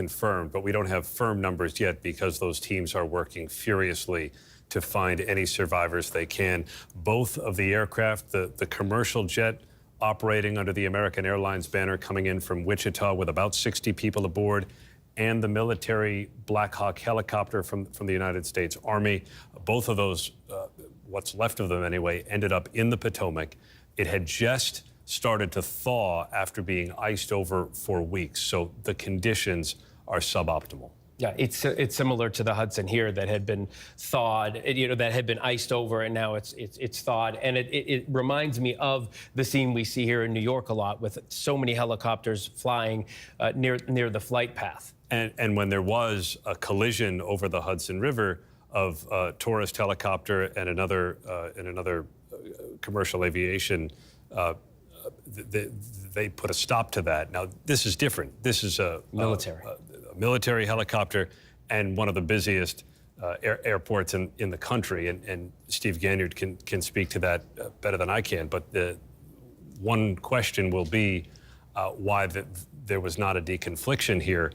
confirmed, but we don't have firm numbers yet because those teams are working furiously to find any survivors they can. Both of the aircraft, the commercial jet operating under the American Airlines banner coming in from Wichita with about 60 people aboard, and the military Black Hawk helicopter from the United States Army. Both of those, what's left of them anyway, ended up in the Potomac. It had just started to thaw after being iced over for weeks, so the conditions are suboptimal. Yeah, it's similar to the Hudson here that had been thawed, that had been iced over, and now it's thawed. And it reminds me of the scene we see here in New York a lot, with so many helicopters flying near the flight path. And when there was a collision over the Hudson River of a tourist helicopter and another commercial aviation, they put a stop to that. Now, this is different. This is a military helicopter and one of the busiest airports in the country. And Steve Ganyard can speak to that better than I can. But the one question will be why there was not a deconfliction here.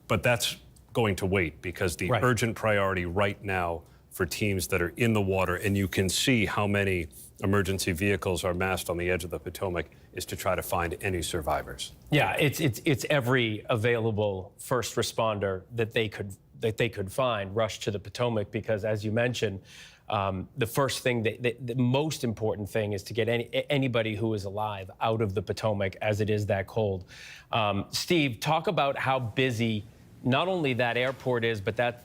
But that's going to wait, because the urgent priority right now for teams that are in the water, and you can see how many emergency vehicles are massed on the edge of the Potomac, is to try to find any survivors. Yeah, it's every available first responder that they could find rush to the Potomac, because, as you mentioned, the first thing, the most important thing, is to get anybody who is alive out of the Potomac, as it is that cold. Steve, talk about how busy not only that airport is, but that,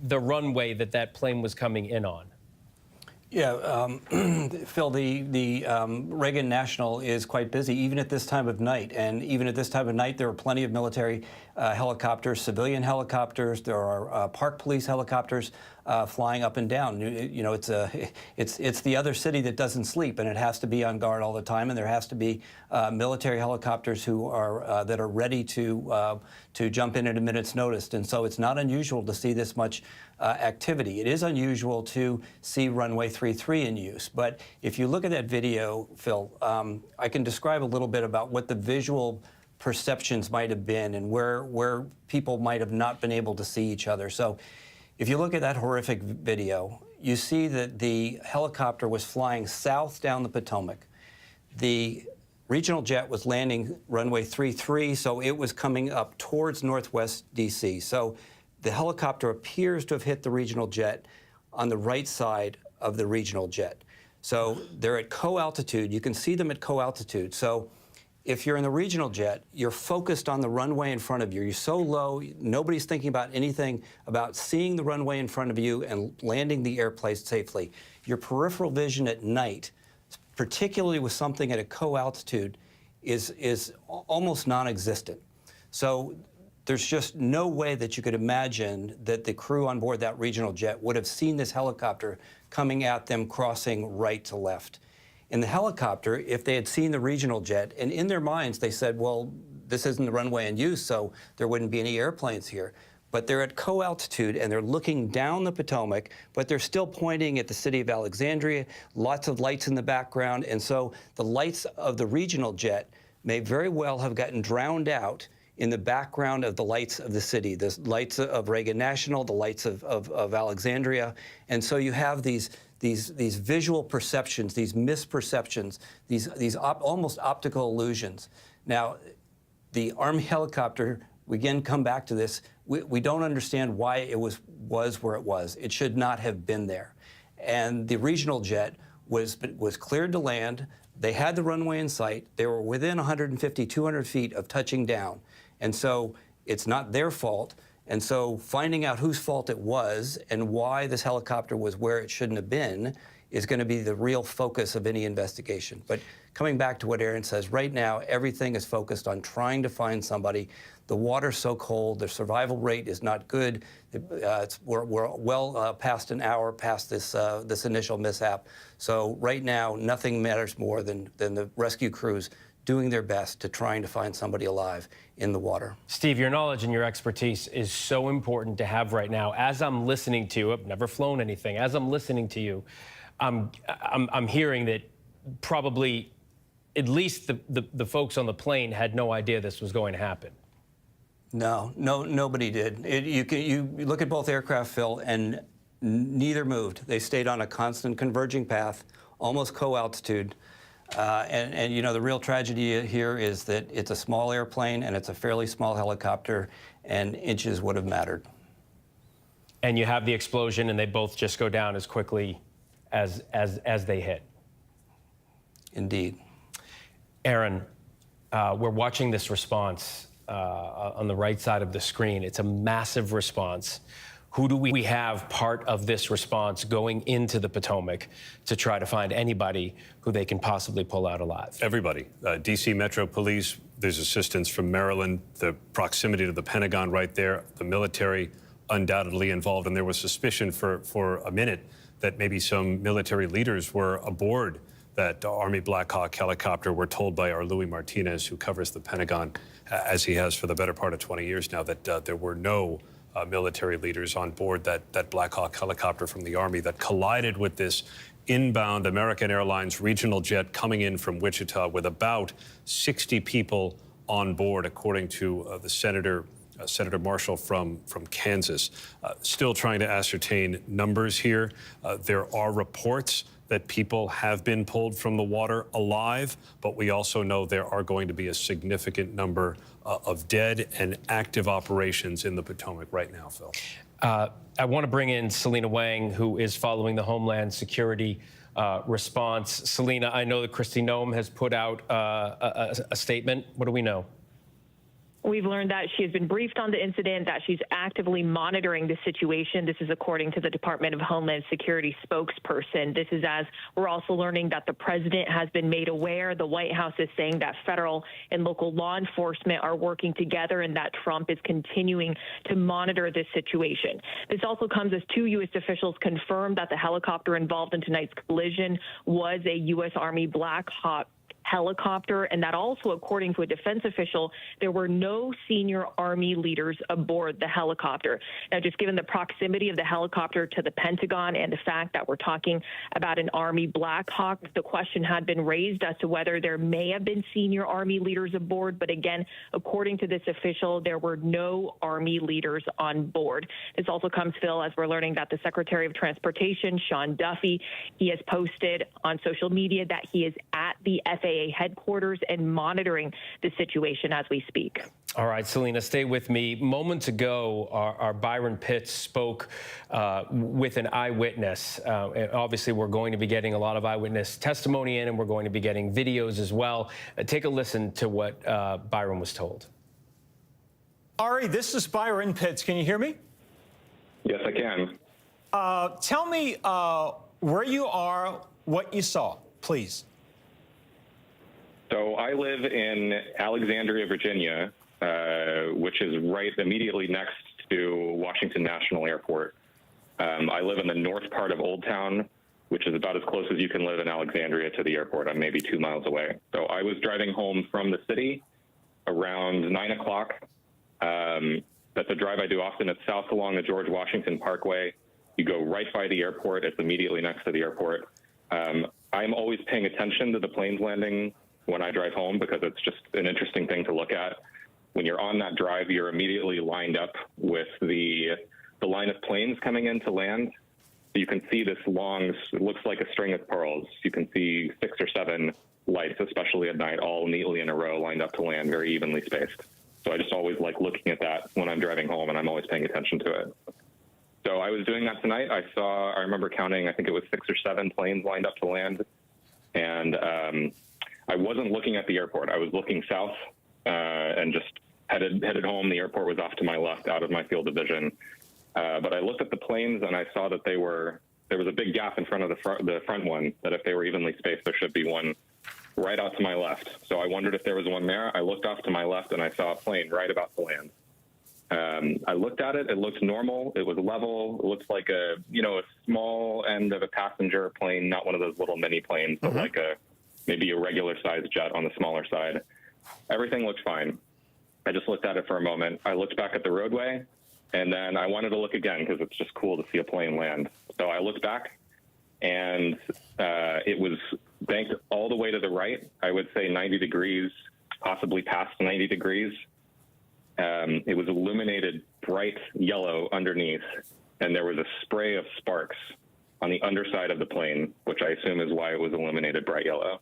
the runway that plane was coming in on. Yeah, Phil, the Reagan National is quite busy, even at this time of night. And even at this time of night, there are plenty of military helicopters, civilian helicopters. There are park police helicopters flying up and down. It's the other city that doesn't sleep, and it has to be on guard all the time. And there has to be military helicopters that are ready to jump in at a minute's notice. And so it's not unusual to see this much activity. It is unusual to see runway 33 in use. But if you look at that video, Phil, I can describe a little bit about what the visual perceptions might have been and where people might have not been able to see each other. So if you look at that horrific video, you see that the helicopter was flying south down the Potomac. The regional jet was landing runway 33, so it was coming up towards northwest D.C. So the helicopter appears to have hit the regional jet on the right side of the regional jet. So they're at co-altitude. You can see them at co-altitude. So if you're in the regional jet, you're focused on the runway in front of you. You're so low, nobody's thinking about anything about seeing the runway in front of you and landing the airplane safely. Your peripheral vision at night, particularly with something at a co-altitude, is almost non-existent. So there's just no way that you could imagine that the crew on board that regional jet would have seen this helicopter coming at them, crossing right to left. In the helicopter, if they had seen the regional jet, and in their minds they said, well, this isn't the runway in use, so there wouldn't be any airplanes here. But they're at co-altitude, and they're looking down the Potomac, but they're still pointing at the city of Alexandria, lots of lights in the background, and so the lights of the regional jet may very well have gotten drowned out in the background of the lights of the city, the lights of Reagan National, the lights of Alexandria. And so you have these visual perceptions, these misperceptions, these almost optical illusions. Now, the Army helicopter, we again come back to this, we don't understand why it was where it was. It should not have been there. And the regional jet was cleared to land. They had the runway in sight. They were within 150, 200 feet of touching down. And so it's not their fault. And so finding out whose fault it was and why this helicopter was where it shouldn't have been is going to be the real focus of any investigation. But coming back to what Aaron says, right now everything is focused on trying to find somebody. The water's so cold, the survival rate is not good. We're well past an hour past this initial mishap. So right now nothing matters more than the rescue crews doing their best to trying to find somebody alive in the water. Steve, your knowledge and your expertise is so important to have right now. As I'm listening to you, I've never flown anything. As I'm listening to you, I'm hearing that probably at least the folks on the plane had no idea this was going to happen. No, nobody did. You look at both aircraft, Phil, and neither moved. They stayed on a constant converging path, almost co-altitude. And you know, the real tragedy here is that it's a small airplane and it's a fairly small helicopter, and inches would have mattered. And you have the explosion, and they both just go down as quickly as they hit. Indeed. Aaron, we're watching this response on the right side of the screen. It's a massive response. Who do we have part of this response going into the Potomac to try to find anybody who they can possibly pull out alive? Everybody. D.C. Metro Police, there's assistance from Maryland, the proximity to the Pentagon right there, the military undoubtedly involved, and there was suspicion for a minute that maybe some military leaders were aboard that Army Black Hawk helicopter. We're told by our Louis Martinez, who covers the Pentagon, as he has for the better part of 20 years now, that there were no military leaders on board that Black Hawk helicopter from the Army that collided with this inbound American Airlines regional jet coming in from Wichita with about 60 people on board, according to the Senator Marshall from Kansas. Still trying to ascertain numbers here. There are reports that people have been pulled from the water alive, but we also know there are going to be a significant number of dead and active operations in the Potomac right now, Phil. I want to bring in Selena Wang, who is following the Homeland Security response. Selena, I know that Kristi Noem has put out a statement. What do we know? We've learned that she has been briefed on the incident, that she's actively monitoring the situation. This is according to the Department of Homeland Security spokesperson. This is as we're also learning that the president has been made aware. The White House is saying that federal and local law enforcement are working together and that Trump is continuing to monitor this situation. This also comes as two U.S. officials confirmed that the helicopter involved in tonight's collision was a U.S. Army Black Hawk helicopter, and that also, according to a defense official, there were no senior Army leaders aboard the helicopter. Now, just given the proximity of the helicopter to the Pentagon and the fact that we're talking about an Army Black Hawk, the question had been raised as to whether there may have been senior Army leaders aboard. But again, according to this official, there were no Army leaders on board. This also comes, Phil, as we're learning that the Secretary of Transportation, Sean Duffy, he has posted on social media that he is at the FAA headquarters and monitoring the situation as we speak. All right, Selena, stay with me. Moments ago, our Byron Pitts spoke with an eyewitness. Obviously, we're going to be getting a lot of eyewitness testimony in, and we're going to be getting videos as well. Take a listen to what Byron was told. Ari, this is Byron Pitts. Can you hear me? Yes, I can. Tell me where you are, what you saw, please. So I live in Alexandria, Virginia, which is right immediately next to Washington National Airport. I live in the north part of Old Town, which is about as close as you can live in Alexandria to the airport. I'm maybe 2 miles away. So I was driving home from the city around 9 o'clock. That's a drive I do often. It's south along the George Washington Parkway. You go right by the airport. It's immediately next to the airport. I'm always paying attention to the planes landing when I drive home because it's just an interesting thing to look at. When you're on that drive, you're immediately lined up with the line of planes coming in to land. You can see this long, it looks like a string of pearls. You can see 6 or 7 lights, especially at night, all neatly in a row lined up to land, very evenly spaced. So I just always like looking at that when I'm driving home, and I'm always paying attention to it. So I was doing that tonight. I remember counting, I think it was 6 or 7 planes lined up to land. And I wasn't looking at the airport. I was looking south and just headed home. The airport was off to my left, out of my field of vision. But I looked at the planes and I saw that there was a big gap in front of the front one, that if they were evenly spaced, there should be one right out to my left. So I wondered if there was one there. I looked off to my left and I saw a plane right about to land. I looked at it. It looked normal. It was level. It looked like a small end of a passenger plane, not one of those little mini planes, but like maybe a regular sized jet on the smaller side. Everything looked fine. I just looked at it for a moment. I looked back at the roadway, and then I wanted to look again because it's just cool to see a plane land. So I looked back, and it was banked all the way to the right. I would say 90 degrees, possibly past 90 degrees. It was illuminated bright yellow underneath, and there was a spray of sparks on the underside of the plane, which I assume is why it was illuminated bright yellow.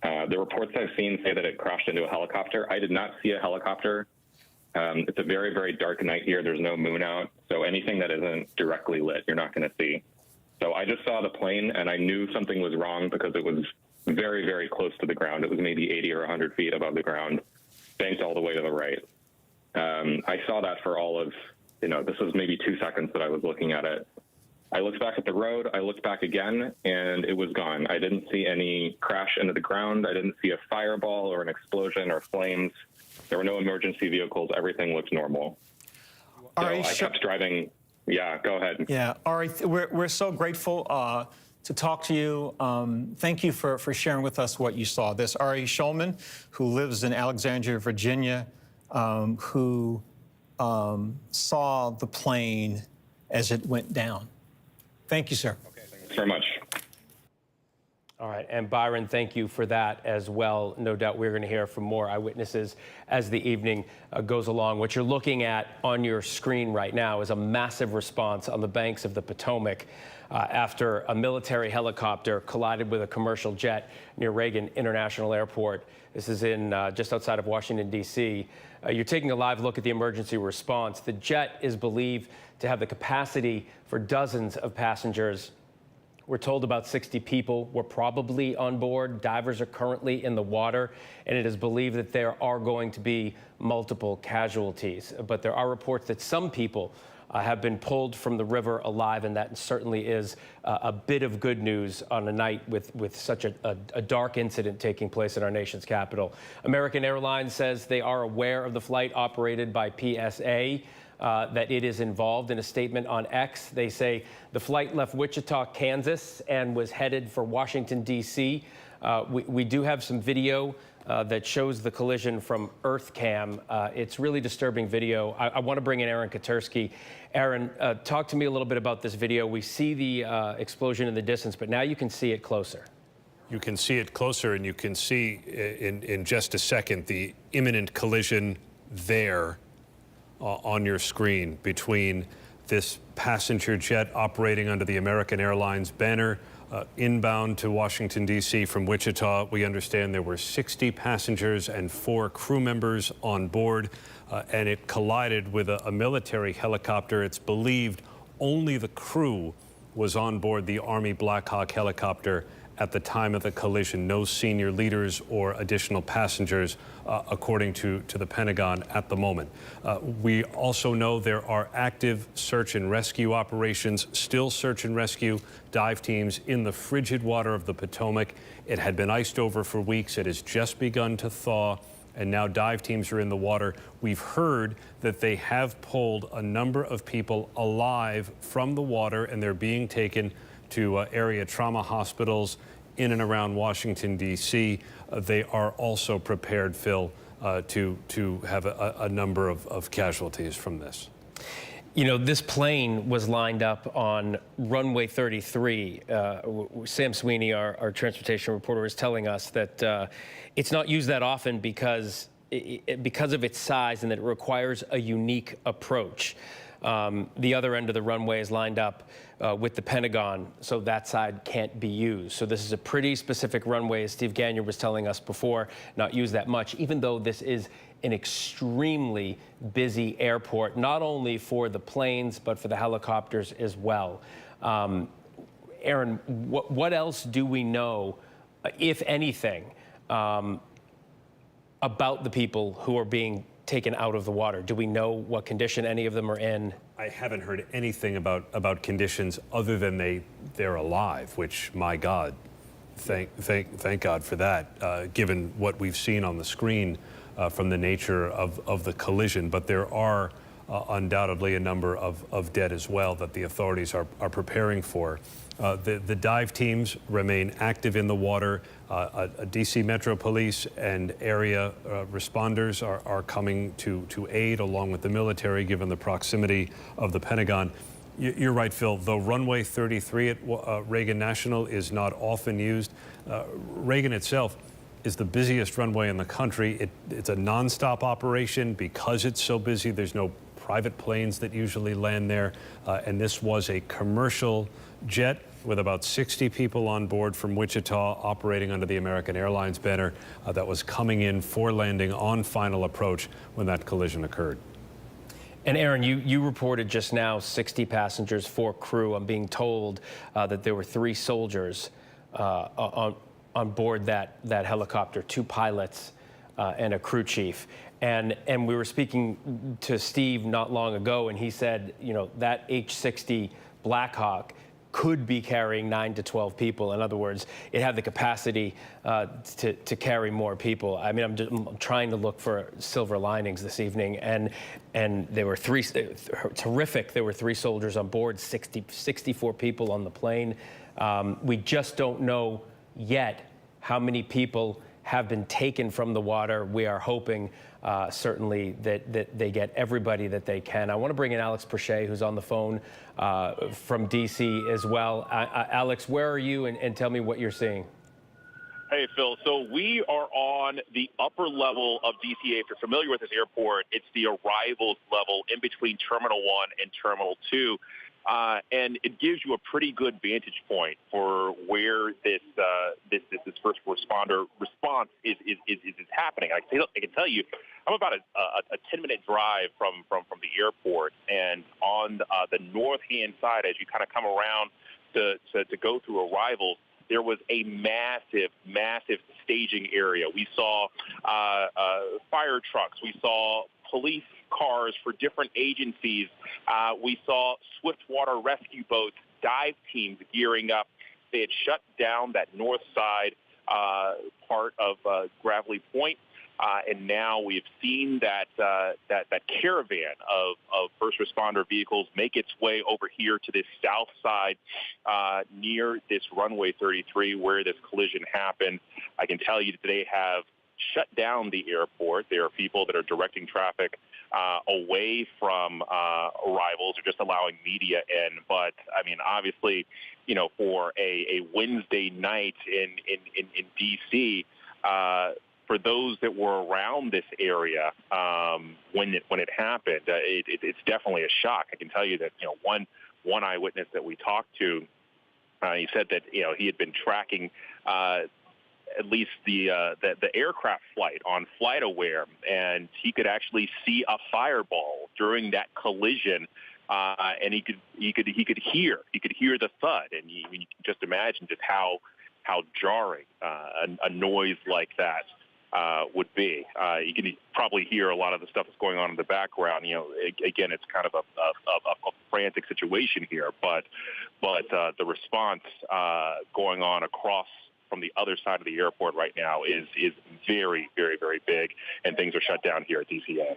The reports I've seen say that it crashed into a helicopter. I did not see a helicopter. It's a very, very dark night here. There's no moon out, so anything that isn't directly lit, you're not going to see. So I just saw the plane, and I knew something was wrong because it was very, very close to the ground. It was maybe 80 or 100 feet above the ground, banked all the way to the right. I saw that for all of, this was maybe 2 seconds that I was looking at it. I looked back at the road, I looked back again, and it was gone. I didn't see any crash into the ground. I didn't see a fireball or an explosion or flames. There were no emergency vehicles. Everything looked normal. So I kept driving. Yeah, go ahead. Yeah, Ari, we're so grateful to talk to you. Thank you for sharing with us what you saw. This Ari Schulman, who lives in Alexandria, Virginia, who saw the plane as it went down. Thank you, sir. Okay, thanks very much. All right, and Byron, thank you for that as well. No doubt we're going to hear from more eyewitnesses as the evening goes along. What you're looking at on your screen right now is a massive response on the banks of the Potomac after a military helicopter collided with a commercial jet near Reagan International Airport. This is in just outside of Washington, D.C. You're taking a live look at the emergency response. The jet is believed to have the capacity for dozens of passengers. We're told about 60 people were probably on board. Divers are currently in the water, and it is believed that there are going to be multiple casualties. But there are reports that some people have been pulled from the river alive, and that certainly is a bit of good news on a night with such a dark incident taking place in our nation's capital. American Airlines says they are aware of the flight operated by PSA. That it is involved. In a statement on X, they say the flight left Wichita, Kansas, and was headed for Washington, D.C. We do have some video that shows the collision from EarthCam. It's really disturbing video. I want to bring in Aaron Katersky. Aaron, talk to me a little bit about this video. We see the explosion in the distance, but now you can see it closer. You can see it closer, and you can see in just a second the imminent collision there on your screen between this passenger jet operating under the American Airlines banner inbound to Washington, D.C. from Wichita. We understand there were 60 passengers and 4 crew members on board, and it collided with a military helicopter. It's believed only the crew was on board the Army Black Hawk helicopter at the time of the collision. No senior leaders or additional passengers, according to the Pentagon at the moment. We also know there are active search and rescue operations, still search and rescue dive teams in the frigid water of the Potomac. It had been iced over for weeks. It has just begun to thaw, and now dive teams are in the water. We've heard that they have pulled a number of people alive from the water, and they're being taken to area trauma hospitals in and around Washington, D.C. They are also prepared, Phil, to have a number of casualties from this. You know, this plane was lined up on runway 33. Sam Sweeney, our transportation reporter, is telling us that it's not used that often because of its size and that it requires a unique approach. The other end of the runway is lined up with the Pentagon, so that side can't be used. So this is a pretty specific runway, as Steve Gagnon was telling us before, not used that much, even though this is an extremely busy airport, not only for the planes, but for the helicopters as well. Aaron, what else do we know, if anything, about the people who are being taken out of the water? Do we know what condition any of them are in? I haven't heard anything about conditions other than they're alive, which, my God, thank God for that, given what we've seen on the screen from the nature of the collision. But there are undoubtedly a number of dead as well that the authorities are preparing for. The dive teams remain active in the water. DC Metro Police and area responders are coming to aid along with the military, given the proximity of the Pentagon. You're right, Phil. Though runway 33 at Reagan National is not often used, Reagan itself is the busiest runway in the country. It's a nonstop operation because it's so busy. There's no private planes that usually land there, and this was a commercial jet with about 60 people on board from Wichita, operating under the American Airlines banner, that was coming in for landing on final approach when that collision occurred. And Aaron, you reported just now 60 passengers, 4 crew. I'm being told that there were 3 soldiers on board that helicopter, 2 pilots and a crew chief. And we were speaking to Steve not long ago, and he said, you know, that H-60 Black Hawk could be carrying 9 to 12 people. In other words, it had the capacity to carry more people. I mean, I'm trying to look for silver linings this evening, and there were 3 terrific. There were 3 soldiers on board, 64 people on the plane. We just don't know yet how many people have been taken from the water. We are hoping certainly that they get everybody that they can. I want to bring in Alex Perche, who's on the phone from D.C. as well. Alex, where are you? And tell me what you're seeing. Hey, Phil. So we are on the upper level of DCA. If you're familiar with this airport, it's the arrivals level in between Terminal 1 and Terminal 2. And it gives you a pretty good vantage point for where this first responder response is happening. I can tell you, I'm about a 10-minute drive from the airport, and on the north-hand side, as you kind of come around to go through arrivals, there was a massive staging area. We saw fire trucks. We saw police cars for different agencies. We saw swiftwater rescue boats, dive teams gearing up. They had shut down that north side part of Gravelly Point, and now we've seen that caravan of first responder vehicles make its way over here to this south side near this runway 33 where this collision happened. I can tell you that they have shut down the airport. There are people that are directing traffic away from arrivals or just allowing media in. But I mean, obviously, you know, for a Wednesday night in DC, for those that were around this area when it happened, it's definitely a shock. I can tell you that, you know, one eyewitness that we talked to, he said that, you know, he had been tracking at least the aircraft flight on FlightAware, and he could actually see a fireball during that collision, and he could hear the thud, and you can just imagine just how jarring a noise like that would be. You can probably hear a lot of the stuff that's going on in the background. You know, again, it's kind of a frantic situation here, but the response going on across from the other side of the airport right now is very, very, very big, and things are shut down here at DCA.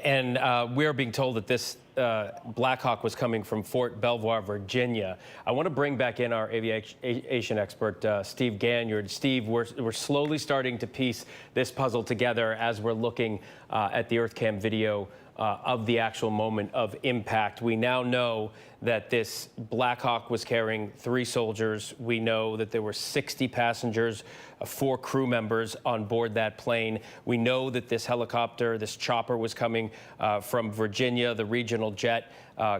And we're being told that this Black Hawk was coming from Fort Belvoir, Virginia. I want to bring back in our aviation expert, Steve Ganyard. Steve, we're slowly starting to piece this puzzle together as we're looking at the EarthCam video of the actual moment of impact. We now know that this Black Hawk was carrying 3 soldiers. We know that there were 60 passengers, 4 crew members on board that plane. We know that this helicopter, this chopper, was coming from Virginia, the regional jet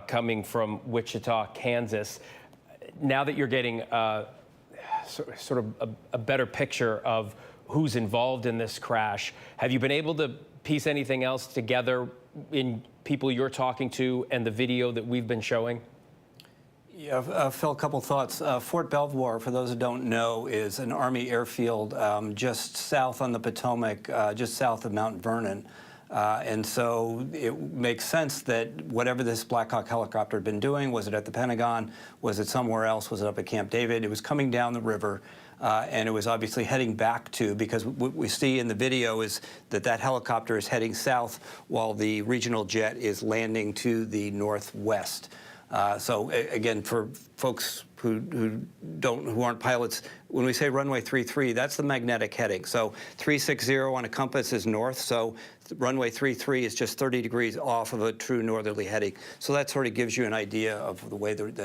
coming from Wichita, Kansas. Now that you're getting sort of a better picture of who's involved in this crash, have you been able to piece anything else together in people you're talking to and the video that we've been showing? Yeah, Phil, a couple thoughts. Fort Belvoir, for those who don't know, is an Army airfield just south on the Potomac, just south of Mount Vernon. And so it makes sense that whatever this Black Hawk helicopter had been doing, was it at the Pentagon, was it somewhere else, was it up at Camp David, it was coming down the river. And it was obviously heading back to, because what we see in the video is that helicopter is heading south while the regional jet is landing to the northwest. So again, for folks who aren't pilots, when we say runway 33, that's the magnetic heading. So 360 on a compass is north. So runway 33 is just 30 degrees off of a true northerly heading. So that sort of gives you an idea of the way that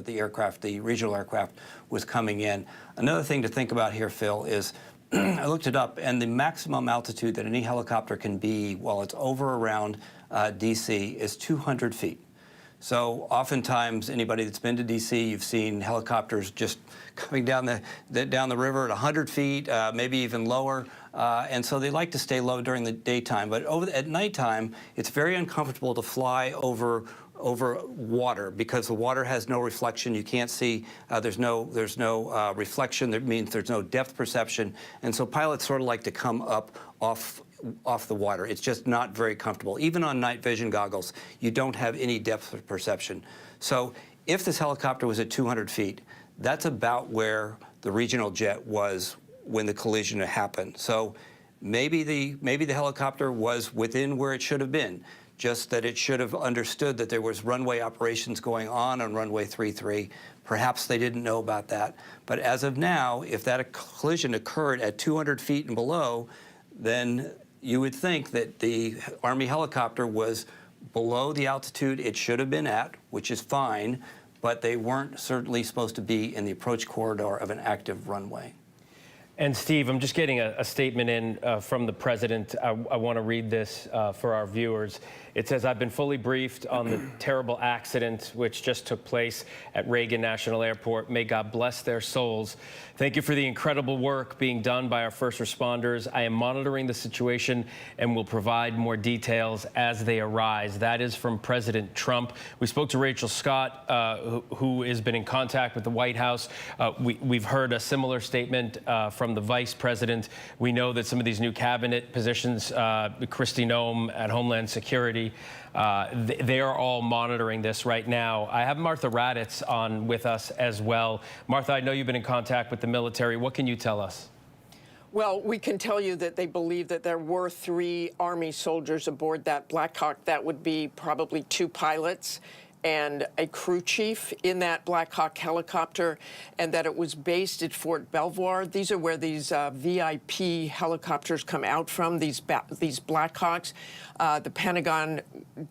the aircraft, the regional aircraft, was coming in. Another thing to think about here, Phil, is I looked it up, and the maximum altitude that any helicopter can be while it's over around D.C. is 200 feet. So oftentimes, anybody that's been to D.C., you've seen helicopters just coming down the river at 100 feet, maybe even lower. And so they like to stay low during the daytime. But at nighttime, it's very uncomfortable to fly over water because the water has no reflection. You can't see. There's no reflection. That means there's no depth perception. And so pilots sort of like to come up off the water. It's just not very comfortable. Even on night vision goggles, you don't have any depth of perception. So if this helicopter was at 200 feet, that's about where the regional jet was when the collision happened. So maybe the helicopter was within where it should have been, just that it should have understood that there was runway operations going on runway 33. Perhaps they didn't know about that. But as of now, if that collision occurred at 200 feet and below, then you would think that the Army helicopter was below the altitude it should have been at, which is fine, but they weren't certainly supposed to be in the approach corridor of an active runway. And Steve, I'm just getting a statement in from the president. I want to read this for our viewers. It says, I've been fully briefed on the terrible accident which just took place at Reagan National Airport. May God bless their souls. Thank you for the incredible work being done by our first responders. I am monitoring the situation and will provide more details as they arise. That is from President Trump. We spoke to Rachel Scott, who has been in contact with the White House. We've heard a similar statement from the vice president. We know that some of these new cabinet positions, Kristi Noem at Homeland Security, they are all monitoring this right now. I have Martha Raddatz on with us as well. Martha, I know you've been in contact with the military. What can you tell us? Well, we can tell you that they believe that there were 3 Army soldiers aboard that Black Hawk. That would be probably 2 pilots and a crew chief in that Black Hawk helicopter, and that it was based at Fort Belvoir. These are where these VIP helicopters come out from, these Black Hawks. The Pentagon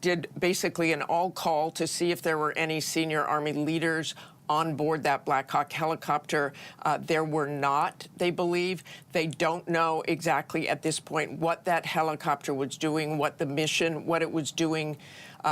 did basically an all-call to see if there were any senior Army leaders on board that Black Hawk helicopter. There were not, they believe. They don't know exactly at this point what that helicopter was doing, what the mission, what it was doing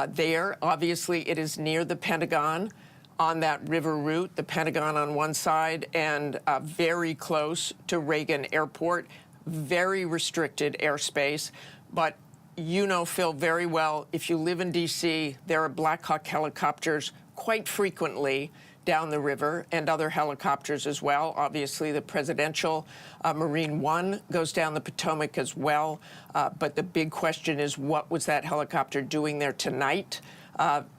there. Obviously, it is near the Pentagon on that river route, the Pentagon on one side, and very close to Reagan Airport, very restricted airspace. But you know, Phil, very well, if you live in D.C., there are Black Hawk helicopters quite frequently down the river, and other helicopters as well. Obviously, the presidential Marine One goes down the Potomac as well. But the big question is, what was that helicopter doing there tonight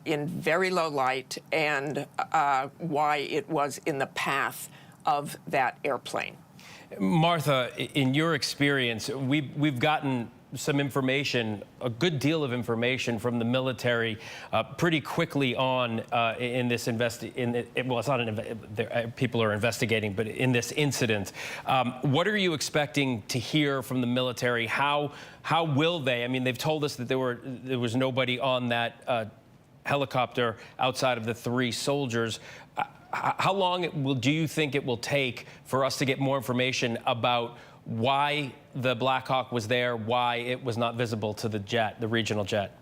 in very low light, and why it was in the path of that airplane? Martha, in your experience, we've gotten some information, a good deal of information from the military pretty quickly on in this well, it's not people are investigating, but in this incident. What are you expecting to hear from the military? How will they? I mean, they've told us that there was nobody on that helicopter outside of the 3 soldiers. How long do you think it will take for us to get more information about why the Black Hawk was there, why it was not visible to the jet, the regional jet?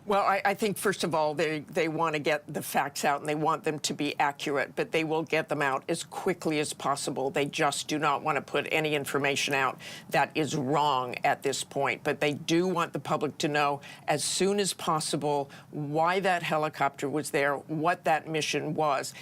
Well, I think, first of all, they want to get the facts out, and they want them to be accurate, but they will get them out as quickly as possible. They just do not want to put any information out that is wrong at this point. But they do want the public to know as soon as possible why that helicopter was there, what that mission was.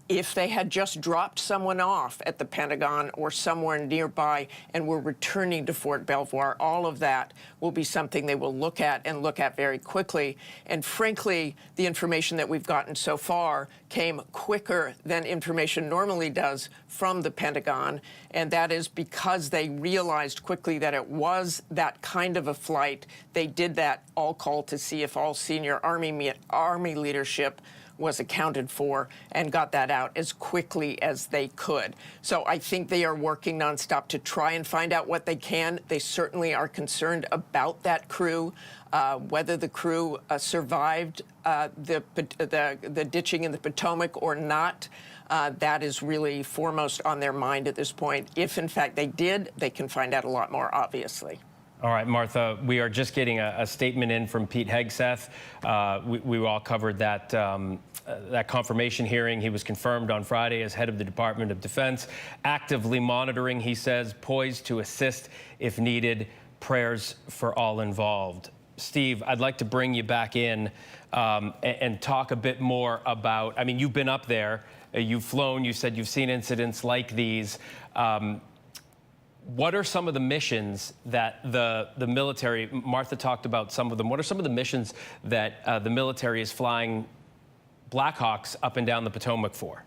If they had just dropped someone off at the Pentagon or somewhere nearby and were returning to Fort Belvoir, all of that will be something they will look at, and look at very quickly. And frankly, the information that we've gotten so far came quicker than information normally does from the Pentagon, and that is because they realized quickly that it was that kind of a flight. They did that all call to see if all senior Army leadership was accounted for and got that out as quickly as they could. So I think they are working nonstop to try and find out what they can. They certainly are concerned about that crew, whether the crew survived the ditching in the Potomac or not. That is really foremost on their mind at this point. If, in fact, they did, they can find out a lot more, obviously. All right, Martha, we are just getting a statement in from Pete Hegseth. We all covered that, that confirmation hearing. He was confirmed on Friday as head of the Department of Defense, actively monitoring, he says, poised to assist if needed. Prayers for all involved. Steve, I'd like to bring you back in and talk a bit more about, I mean, you've been up there, you've flown, you said you've seen incidents like these. What are some of the missions that the military, Martha talked about some of them, what are some of the missions that the military is flying Blackhawks up and down the Potomac for?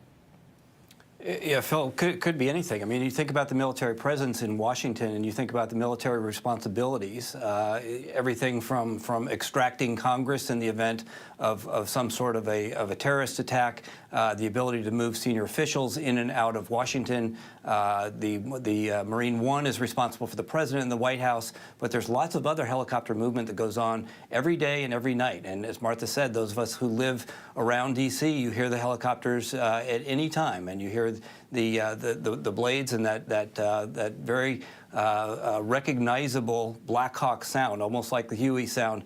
Yeah, Phil, could be anything. I mean, you think about the military presence in Washington and you think about the military responsibilities, everything from extracting Congress in the event of some sort of a terrorist attack, the ability to move senior officials in and out of Washington. The Marine One is responsible for the president and the White House, but there's lots of other helicopter movement that goes on every day and every night. And as Martha said, those of us who live around D.C., you hear the helicopters at any time, and you hear the blades and that very recognizable Black Hawk sound, almost like the Huey sound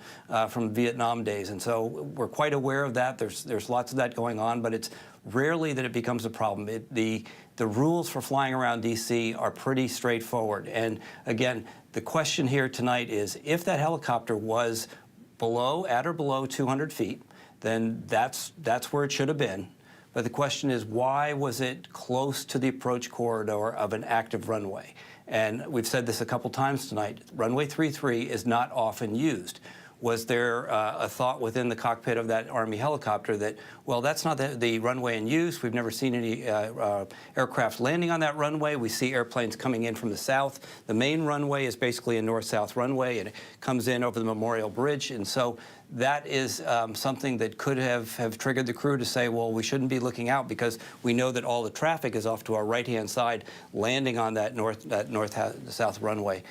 from Vietnam days. And so we're quite aware of that. There's lots of that going on, but it's rarely that it becomes a problem. The rules for flying around D.C. are pretty straightforward. And again, the question here tonight is, if that helicopter was at or below 200 feet, then that's where it should have been. But the question is, why was it close to the approach corridor of an active runway? And we've said this a couple times tonight. Runway 33 is not often used. Was there a thought within the cockpit of that Army helicopter that, well, that's not the runway in use. We've never seen any aircraft landing on that runway. We see airplanes coming in from the south. The main runway is basically a north-south runway, and it comes in over the Memorial Bridge. And so that is something that could have triggered the crew to say, well, we shouldn't be looking out because we know that all the traffic is off to our right-hand side, landing on that north-south runway.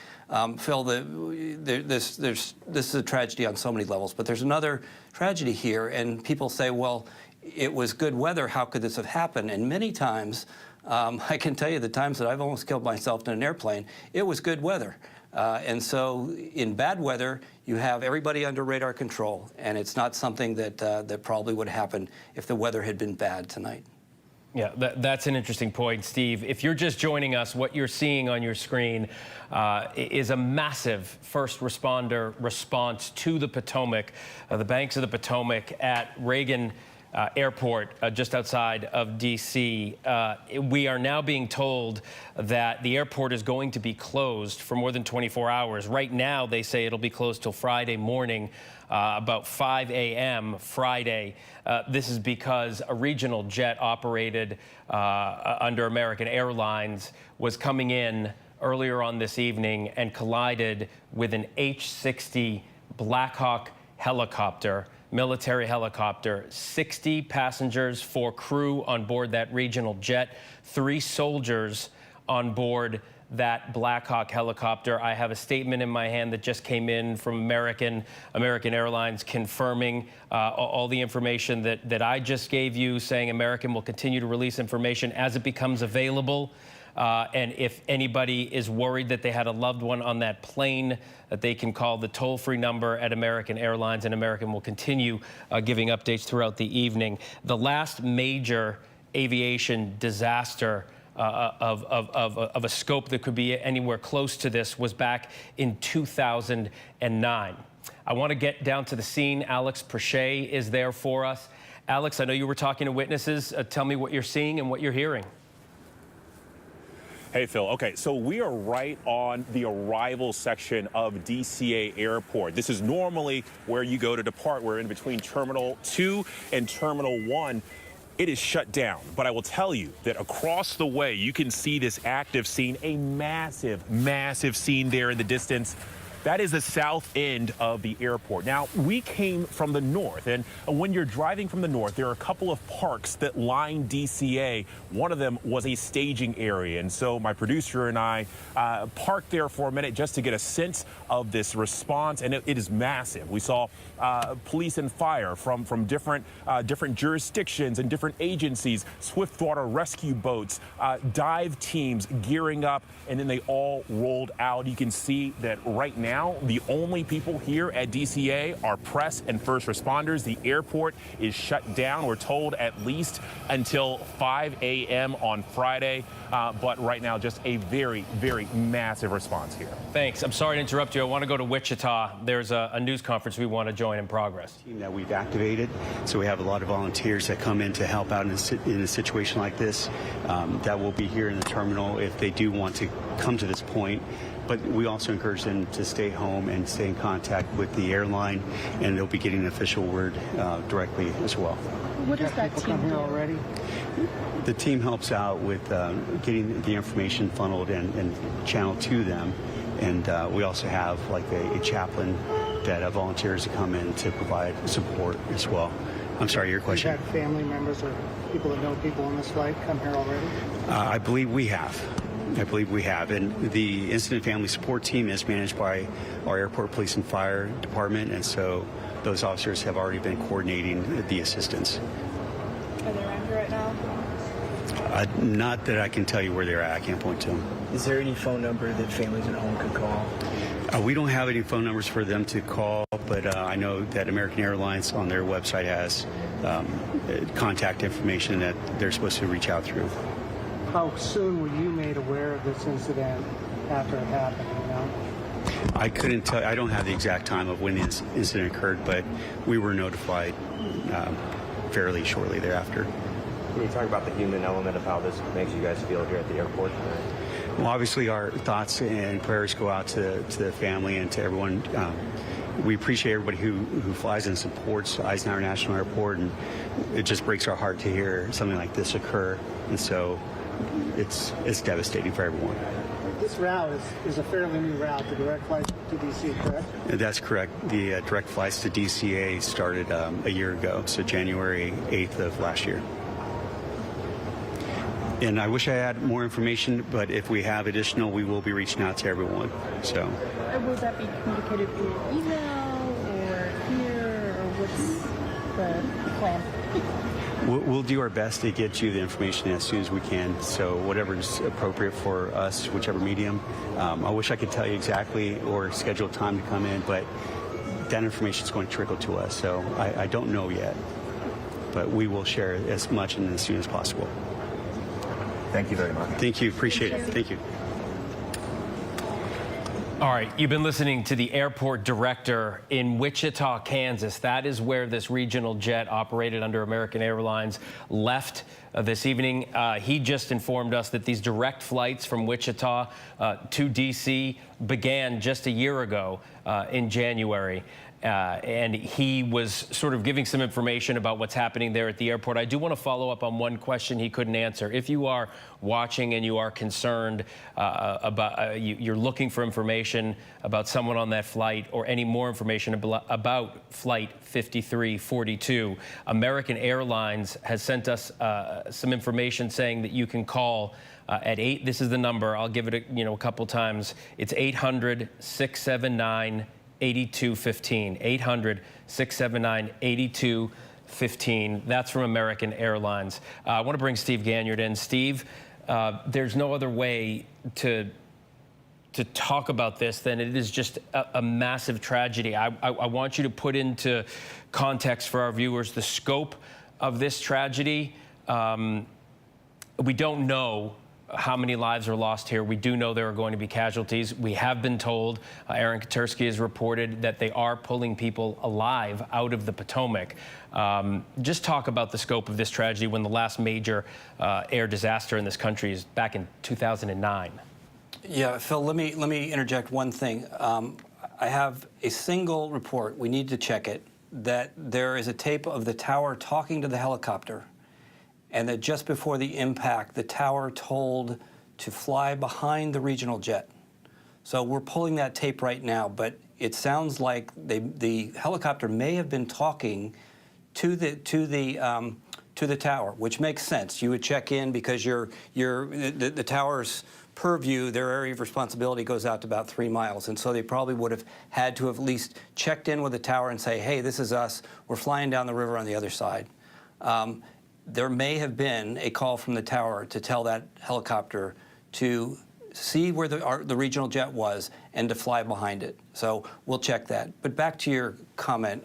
Phil, this is a tragedy on so many levels, but there's another tragedy here, and people say, well, it was good weather, how could this have happened? And many times, I can tell you the times that I've almost killed myself in an airplane, it was good weather. And so in bad weather, you have everybody under radar control, and it's not something that probably would happen if the weather had been bad tonight. Yeah, that's an interesting point, Steve. If you're just joining us, what you're seeing on your screen is a massive first responder response to the Potomac, the banks of the Potomac at Reagan Airport just outside of D.C. We are now being told that the airport is going to be closed for more than 24 hours. Right now, they say it'll be closed till Friday morning, about 5 a.m. Friday. This is because a regional jet operated under American Airlines was coming in earlier on this evening and collided with an H-60 Black Hawk helicopter, military helicopter. 60 passengers, 4 crew on board that regional jet, 3 soldiers on board that Black Hawk helicopter. I have a statement in my hand that just came in from American Airlines confirming all the information that I just gave you, saying American will continue to release information as it becomes available. And if anybody is worried that they had a loved one on that plane, that they can call the toll-free number at American Airlines, and American will continue giving updates throughout the evening. The last major aviation disaster of a scope that could be anywhere close to this was back in 2009. I want to get down to the scene. Alex Perche is there for us. Alex, I know you were talking to witnesses. Tell me what you're seeing and what you're hearing. Hey, Phil. Okay, so we are right on the arrival section of DCA Airport. This is normally where you go to depart. We're in between Terminal 2 and Terminal 1. It is shut down, but I will tell you that across the way, you can see this active scene, a massive, massive scene there in the distance. That is the south end of the airport. Now, we came from the north, and when you're driving from the north, there are a couple of parks that line DCA. One of them was a staging area, and so my producer and I parked there for a minute just to get a sense of this response, and it is massive. We saw police and fire from different jurisdictions and different agencies, swiftwater rescue boats, dive teams gearing up, and then they all rolled out. You can see that right now, the only people here at DCA are press and first responders. The airport is shut down, we're told, at least until 5 a.m. on Friday. But right now, just a very, very massive response here. Thanks. I'm sorry to interrupt you. I want to go to Wichita. There's a news conference we want to join in progress. Team that we've activated, so we have a lot of volunteers that come in to help out in a situation like this. That will be here in the terminal if they do want to come to this point. But we also encourage them to stay home and stay in contact with the airline, and they'll be getting an official word directly as well. What does that team do already? The team helps out with getting the information funneled and channeled to them. And we also have like a chaplain that volunteers to come in to provide support as well. I'm sorry, your question? You've had family members or people that know people on this flight come here already? I believe we have. And the Incident Family Support Team is managed by our Airport Police and Fire Department, and so those officers have already been coordinating the assistance. Are they around here right now? Not that I can tell you where they're at. I can't point to them. Is there any phone number that families at home could call? We don't have any phone numbers for them to call, but I know that American Airlines on their website has contact information that they're supposed to reach out through. How soon were you made aware of this incident after it happened, you know? I couldn't tell. I don't have the exact time of when the incident occurred, but we were notified fairly shortly thereafter. Can you talk about the human element of how this makes you guys feel here at the airport tonight? Well, obviously our thoughts and prayers go out to the family and to everyone. We appreciate everybody who flies and supports Eisenhower National Airport, and it just breaks our heart to hear something like this occur. And so it's devastating for everyone. This route is a fairly new route, the direct flights to D.C., correct? That's correct. The direct flights to DCA started a year ago, so January 8th of last year. And I wish I had more information, but if we have additional, we will be reaching out to everyone. So. Will that be communicated through email or here, or what's the plan? We'll do our best to get you the information as soon as we can. So whatever is appropriate for us, whichever medium. I wish I could tell you exactly or schedule time to come in, but that information is going to trickle to us. So I don't know yet, but we will share as much and as soon as possible. Thank you very much. Thank you. Appreciate it. Thank you. All right, you've been listening to the airport director in Wichita, Kansas. That is where this regional jet operated under American Airlines left this evening. He just informed us that these direct flights from Wichita to D.C. began just a year ago in January. And he was sort of giving some information about what's happening there at the airport. I do want to follow up on one question he couldn't answer. If you are watching and you are concerned about, you're looking for information about someone on that flight or any more information about Flight 5342, American Airlines has sent us some information saying that you can call at 8. This is the number. I'll give it a couple times. It's 800-679-8215, 800-679-8215. That's from American Airlines. I want to bring Steve Ganyard in. Steve, there's no other way to talk about this than it is just a massive tragedy. I want you to put into context for our viewers the scope of this tragedy. We don't know how many lives are lost here. We do know there are going to be casualties. We have been told, Aaron Katersky has reported that they are pulling people alive out of the Potomac. Just talk about the scope of this tragedy when the last major air disaster in this country is back in 2009. Yeah, Phil, let me interject one thing. I have a single report, we need to check it, that there is a tape of the tower talking to the helicopter, and that just before the impact, the tower told to fly behind the regional jet. So we're pulling that tape right now, but it sounds like the helicopter may have been talking to the tower, which makes sense. You would check in because the tower's purview, their area of responsibility goes out to about 3 miles, and so they probably would have had to have at least checked in with the tower and say, hey, this is us. We're flying down the river on the other side. There may have been a call from the tower to tell that helicopter to see where the regional jet was and to fly behind it. So we'll check that. But back to your comment,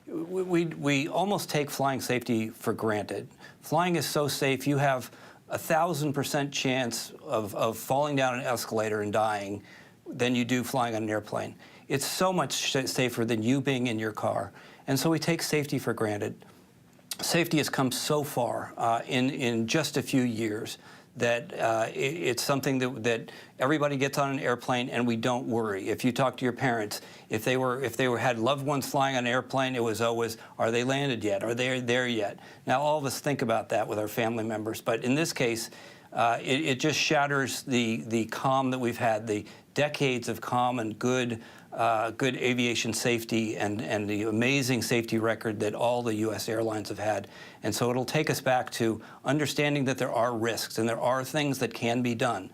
we almost take flying safety for granted. Flying is so safe. You have 1,000% chance of falling down an escalator and dying than you do flying on an airplane. It's so much safer than you being in your car. And so we take safety for granted. Safety has come so far in just a few years that it's something that everybody gets on an airplane and we don't worry. If you talk to your parents, if they had loved ones flying on an airplane, it was always, are they landed yet? Are they there yet? Now all of us think about that with our family members, but in this case, it just shatters the calm that we've had, the decades of calm and good aviation safety and the amazing safety record that all the U.S. airlines have had. And so it'll take us back to understanding that there are risks and there are things that can be done.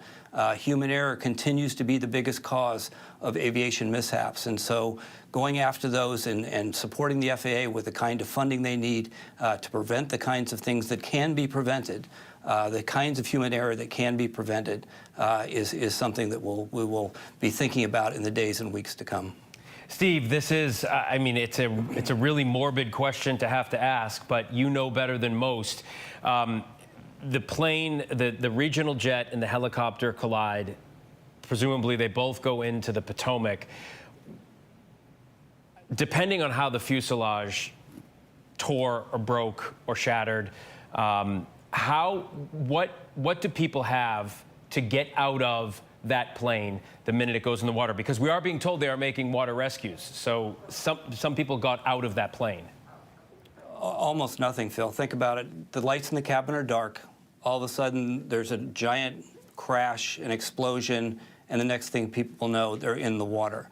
Human error continues to be the biggest cause of aviation mishaps. And so going after those and supporting the FAA with the kind of funding they need to prevent the kinds of things that can be prevented, the kinds of human error that can be prevented is something that we will be thinking about in the days and weeks to come. Steve, this is, I mean, it's a really morbid question to have to ask, but you know better than most. The plane, the regional jet and the helicopter collide. Presumably they both go into the Potomac. Depending on how the fuselage tore or broke or shattered, what do people have to get out of that plane the minute it goes in the water? Because we are being told they are making water rescues. So some people got out of that plane. Almost nothing, Phil. Think about it. The lights in the cabin are dark. All of a sudden, there's a giant crash, an explosion, and the next thing people know, they're in the water.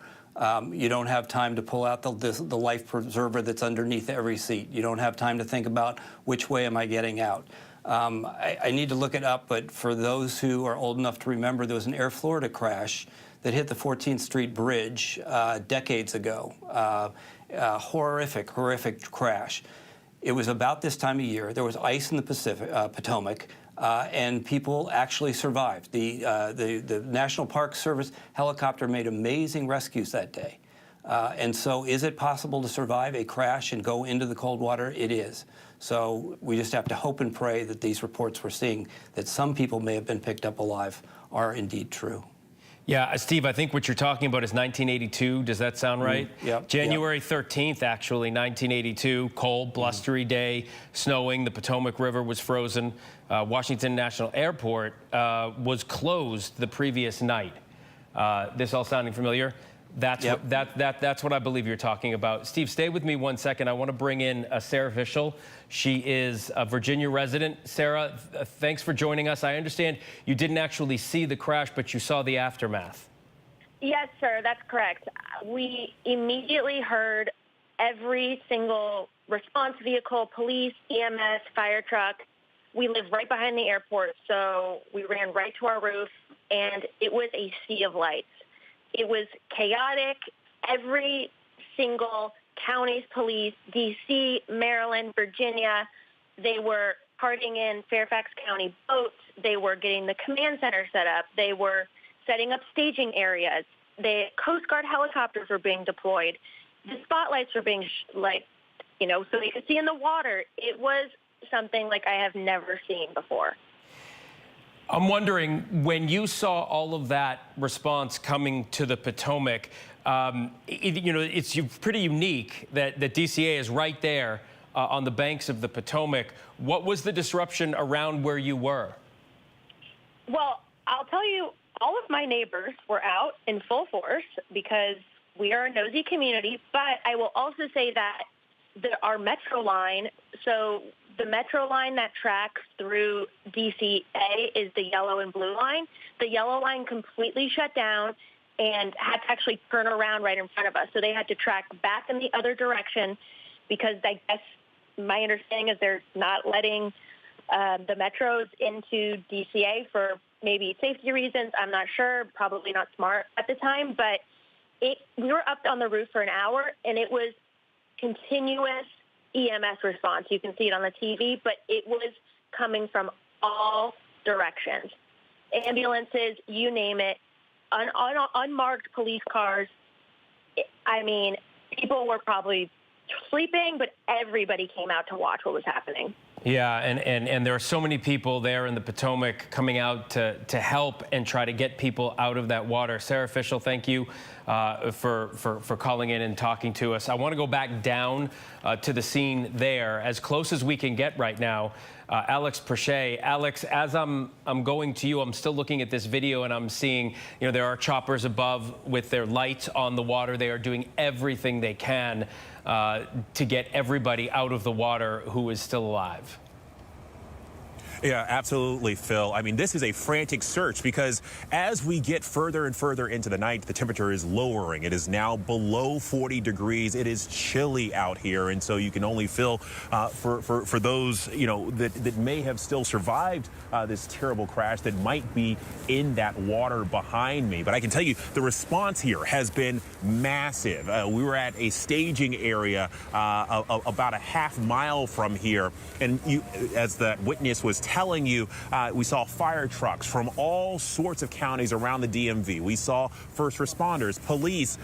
You don't have time to pull out the life preserver that's underneath every seat. You don't have time to think about which way am I getting out. I need to look it up, but for those who are old enough to remember, there was an Air Florida crash that hit the 14th Street Bridge decades ago. Horrific crash. It was about this time of year. There was ice in the Potomac, and people actually survived. The National Park Service helicopter made amazing rescues that day. And so is it possible to survive a crash and go into the cold water? It is. So we just have to hope and pray that these reports we're seeing that some people may have been picked up alive are indeed true. Yeah, Steve, I think what you're talking about is 1982. Does that sound right? Yep. January 13th, actually, 1982, cold, blustery day, snowing. The Potomac River was frozen. Washington National Airport was closed the previous night. This all sounding familiar? That's what I believe you're talking about. Steve, stay with me 1 second. I want to bring in Sarah Fischel. She is a Virginia resident. Sarah, thanks for joining us. I understand you didn't actually see the crash, but you saw the aftermath. Yes, sir, that's correct. We immediately heard every single response vehicle, police, EMS, fire truck. We live right behind the airport, so we ran right to our roof, and it was a sea of lights. It was chaotic. Every single county's police, D.C., Maryland, Virginia, they were parting in Fairfax County boats. They were getting the command center set up. They were setting up staging areas. The Coast Guard helicopters were being deployed. The spotlights were being, so they could see in the water. It was something like I have never seen before. I'm wondering, when you saw all of that response coming to the Potomac, it's pretty unique that DCA is right there on the banks of the Potomac. What was the disruption around where you were? Well, I'll tell you, all of my neighbors were out in full force because we are a nosy community, but I will also say that our metro line, so the metro line that tracks through DCA is the yellow and blue line. The yellow line completely shut down and had to actually turn around right in front of us. So they had to track back in the other direction because I guess my understanding is they're not letting the metros into DCA for maybe safety reasons. I'm not sure, probably not smart at the time, but we were up on the roof for an hour, and it was continuous EMS response. You can see it on the TV, but it was coming from all directions. Ambulances, you name it, unmarked police cars. I mean, people were probably sleeping, but everybody came out to watch what was happening. Yeah, and there are so many people there in the Potomac coming out to help and try to get people out of that water. Sarah Fischel, thank you for calling in and talking to us. I want to go back down to the scene there, as close as we can get right now. Alex Perche. Alex, as I'm going to you, I'm still looking at this video and I'm seeing, there are choppers above with their lights on the water. They are doing everything they can to get everybody out of the water who is still alive. Yeah, absolutely, Phil. I mean, this is a frantic search because as we get further and further into the night, the temperature is lowering. It is now below 40 degrees. It is chilly out here. And so you can only feel for those, that may have still survived this terrible crash that might be in that water behind me. But I can tell you the response here has been massive. We were at a staging area about a half mile from here. And as the witness was telling you, we saw fire trucks from all sorts of counties around the DMV. We saw first responders, police,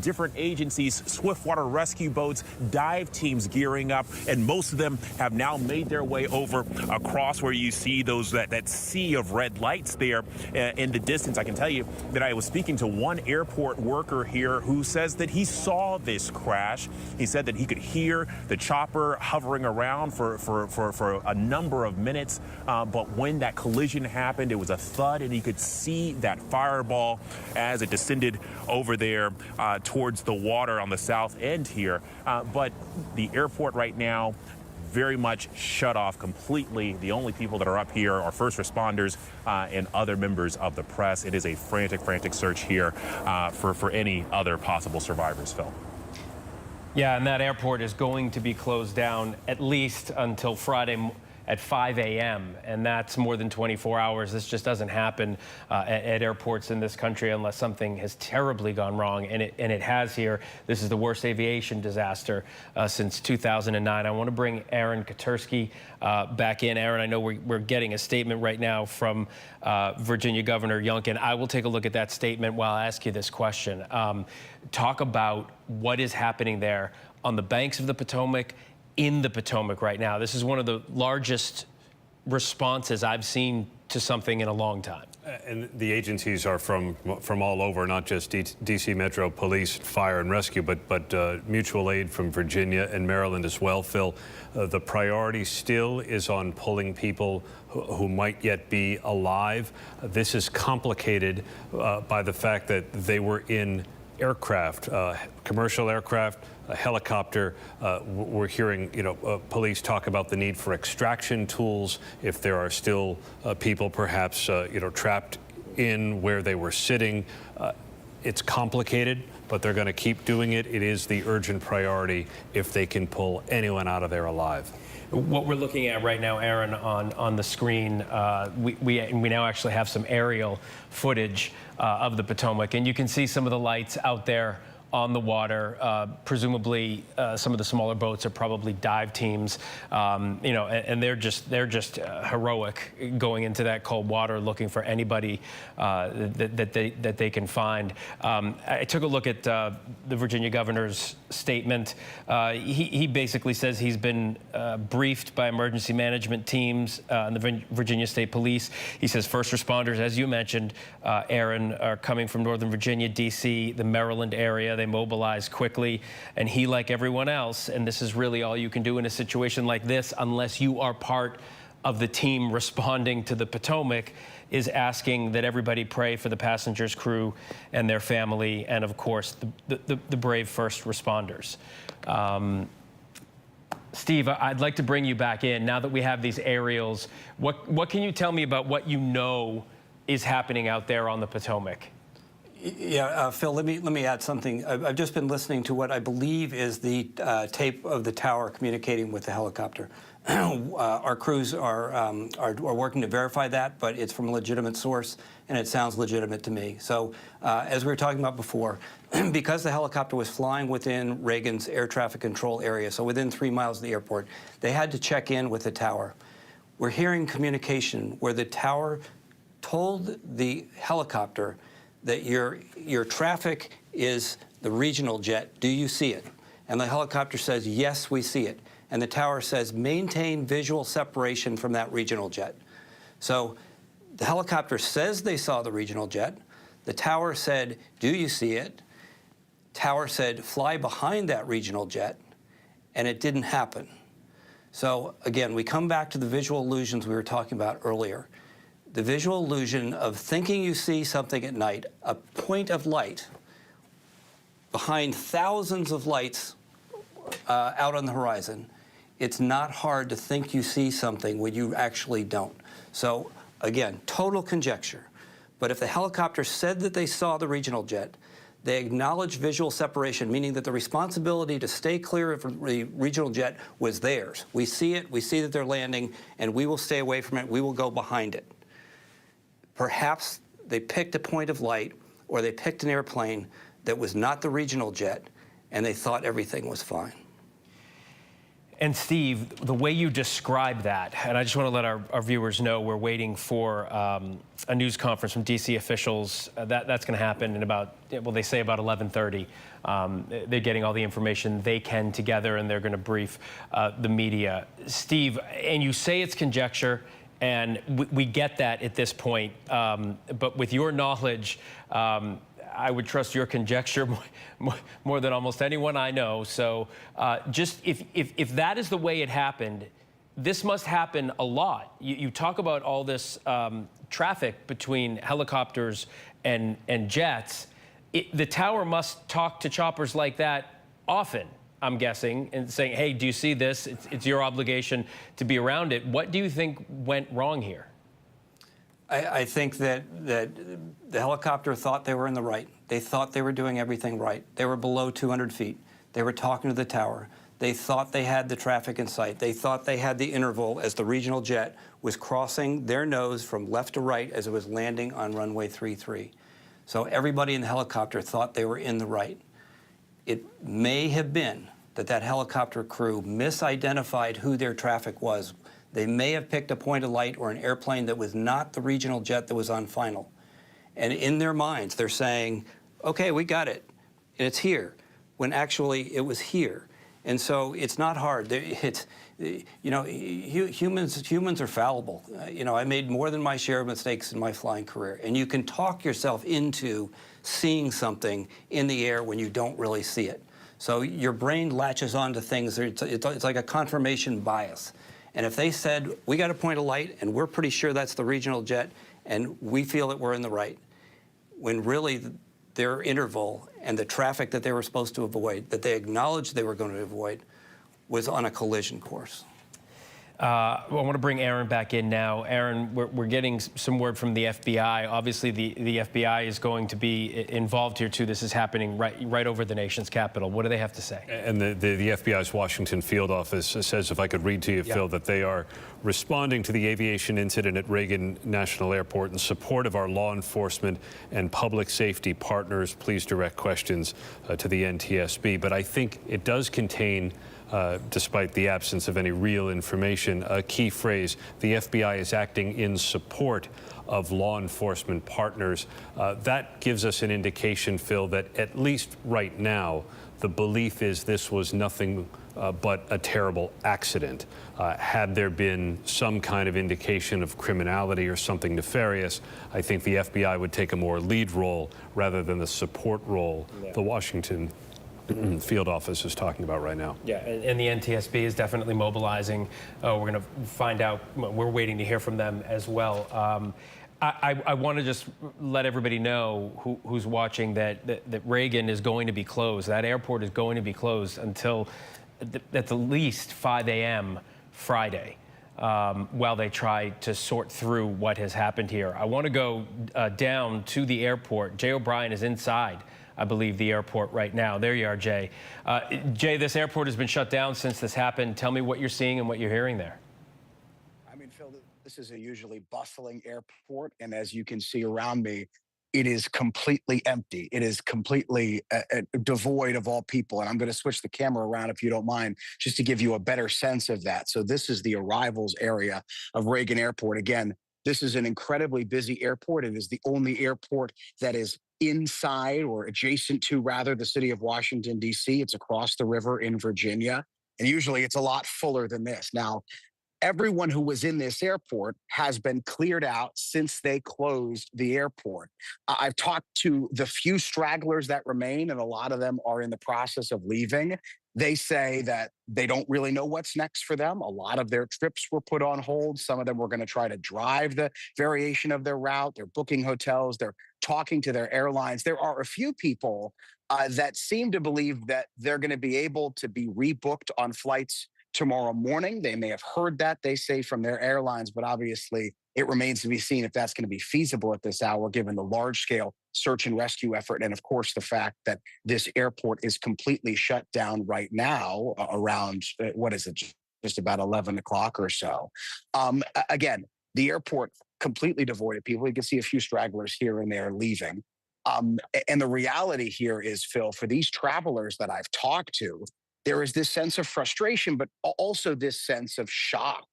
different agencies, swiftwater rescue boats, dive teams gearing up, and most of them have now made their way over across where you see that sea of red lights there in the distance. I can tell you that I was speaking to one airport worker here who says that he saw this crash. He said that he could hear the chopper hovering around for a number of minutes. But when that collision happened, it was a thud, and he could see that fireball as it descended over there towards the water on the south end here. But the airport right now, very much shut off completely. The only people that are up here are first responders and other members of the press. It is a frantic, frantic search here for any other possible survivors, Phil. Yeah, and that airport is going to be closed down at least until Friday at 5 a.m., and that's more than 24 hours. This just doesn't happen at airports in this country unless something has terribly gone wrong, and it has here. This is the worst aviation disaster since 2009. I want to bring Aaron Katersky back in. Aaron, I know we're getting a statement right now from Virginia Governor Youngkin. I will take a look at that statement while I ask you this question. Talk about what is happening there on the banks of the Potomac, in the Potomac right now. This is one of the largest responses I've seen to something in a long time. And the agencies are from all over, not just D.C. Metro Police, Fire and Rescue, but mutual aid from Virginia and Maryland as well. Phil, the priority still is on pulling people who might yet be alive. This is complicated by the fact that they were in aircraft, commercial aircraft, a helicopter. We're hearing, police talk about the need for extraction tools if there are still people perhaps, trapped in where they were sitting. It's complicated, but they're going to keep doing it. It is the urgent priority if they can pull anyone out of there alive. What we're looking at right now, Aaron, on the screen, we now actually have some aerial footage of the Potomac, and you can see some of the lights out there on the water. Presumably, some of the smaller boats are probably dive teams, and they're just heroic going into that cold water looking for anybody that they can find. I took a look at the Virginia governor's statement. He basically says he's been briefed by emergency management teams and the Virginia State Police. He says first responders, as you mentioned, Aaron, are coming from Northern Virginia, D.C., the Maryland area. They mobilize quickly, and he, like everyone else, and this is really all you can do in a situation like this, unless you are part of the team responding to the Potomac, is asking that everybody pray for the passengers, crew, and their family, and of course, the brave first responders. Steve, I'd like to bring you back in now that we have these aerials. What can you tell me about what you know is happening out there on the Potomac? Yeah, Phil, let me add something. I've just been listening to what I believe is the tape of the tower communicating with the helicopter. Our crews are working to verify that, but it's from a legitimate source, and it sounds legitimate to me. So, as we were talking about before, because the helicopter was flying within Reagan's air traffic control area, so within 3 miles of the airport, they had to check in with the tower. We're hearing communication where the tower told the helicopter that your traffic is the regional jet. Do you see it? And the helicopter says, yes, we see it. And the tower says, maintain visual separation from that regional jet. So the helicopter says they saw the regional jet. The tower said, do you see it? Tower said, fly behind that regional jet. And it didn't happen. So again, we come back to the visual illusions we were talking about earlier. The visual illusion of thinking you see something at night, a point of light behind thousands of lights out on the horizon. It's not hard to think you see something when you actually don't. So again, total conjecture. But if the helicopter said that they saw the regional jet, they acknowledged visual separation, meaning that the responsibility to stay clear of the regional jet was theirs. We see it, we see that they're landing, and we will stay away from it, we will go behind it. Perhaps they picked a point of light, or they picked an airplane that was not the regional jet, and they thought everything was fine. And Steve, the way you describe that, and I just want to let our viewers know we're waiting for a news conference from D.C. officials. That's going to happen in about, well, they say about 11:30. They're getting all the information they can together, and they're going to brief the media. Steve, and you say it's conjecture, and we get that at this point, but with your knowledge, I would trust your conjecture more than almost anyone I know. So just if that is the way it happened, this must happen a lot. You talk about all this traffic between helicopters and jets. The tower must talk to choppers like that often, I'm guessing, and saying, hey, do you see this? It's your obligation to be around it. What do you think went wrong here? I think that the helicopter thought they were in the right. They thought they were doing everything right. They were below 200 feet. They were talking to the tower. They thought they had the traffic in sight. They thought they had the interval as the regional jet was crossing their nose from left to right as it was landing on runway 33. So everybody in the helicopter thought they were in the right. It may have been that helicopter crew misidentified who their traffic was. They may have picked a point of light or an airplane that was not the regional jet that was on final. And in their minds, they're saying, okay, we got it, and it's here, when actually it was here. And so it's not hard. It's, you know, humans are fallible. You know, I made more than my share of mistakes in my flying career. And you can talk yourself into seeing something in the air when you don't really see it. So your brain latches onto things. It's like a confirmation bias. And if they said, we got a point of light, and we're pretty sure that's the regional jet, and we feel that we're in the right, when really their interval and the traffic that they were supposed to avoid, that they acknowledged they were going to avoid, was on a collision course. I want to bring Aaron back in now. Aaron, we're getting some word from the FBI. Obviously, the FBI is going to be involved here, too. This is happening right over the nation's capital. What do they have to say? And the FBI's Washington field office says, if I could read to you, Phil, that they are responding to the aviation incident at Reagan National Airport in support of our law enforcement and public safety partners. Please direct questions to the NTSB. But I think it does contain, despite the absence of any real information, a key phrase: the FBI is acting in support of law enforcement partners. That gives us an indication, Phil, that at least right now, the belief is this was nothing but a terrible accident. Had there been some kind of indication of criminality or something nefarious, I think the FBI would take a more lead role rather than the support role the Washington field office is talking about right now. Yeah, and the NTSB is definitely mobilizing. We're going to find out. We're waiting to hear from them as well. I want to just let everybody know who's watching that Reagan is going to be closed. That airport is going to be closed until at the least 5 a.m. Friday. While they try to sort through what has happened here. I want to go down to the airport. Jay O'Brien is inside, I believe, the airport right now. There you are, Jay. Jay, this airport has been shut down since this happened. Tell me what you're seeing and what you're hearing there. I mean, Phil, this is a usually bustling airport, and as you can see around me, it is completely empty. It is completely devoid of all people. And I'm going to switch the camera around, if you don't mind, just to give you a better sense of that. So this is the arrivals area of Reagan Airport. Again, this is an incredibly busy airport. It is the only airport that is inside, or adjacent to, rather, the city of Washington, D.C. It's across the river in Virginia. And usually it's a lot fuller than this. Now, everyone who was in this airport has been cleared out since they closed the airport. I've talked to the few stragglers that remain, and a lot of them are in the process of leaving. They say that they don't really know what's next for them. A lot of their trips were put on hold. Some of them were going to try to drive the variation of their route. They're booking hotels. They're talking to their airlines. There are a few people that seem to believe that they're going to be able to be rebooked on flights tomorrow morning. They may have heard that, they say, from their airlines, but obviously it remains to be seen if that's going to be feasible at this hour, given the large-scale search and rescue effort, and of course the fact that this airport is completely shut down right now around, what is it, just about 11 o'clock or so. Again, the airport completely devoid of people. You can see a few stragglers here and there leaving. And the reality here is, Phil, for these travelers that I've talked to, there is this sense of frustration, but also this sense of shock,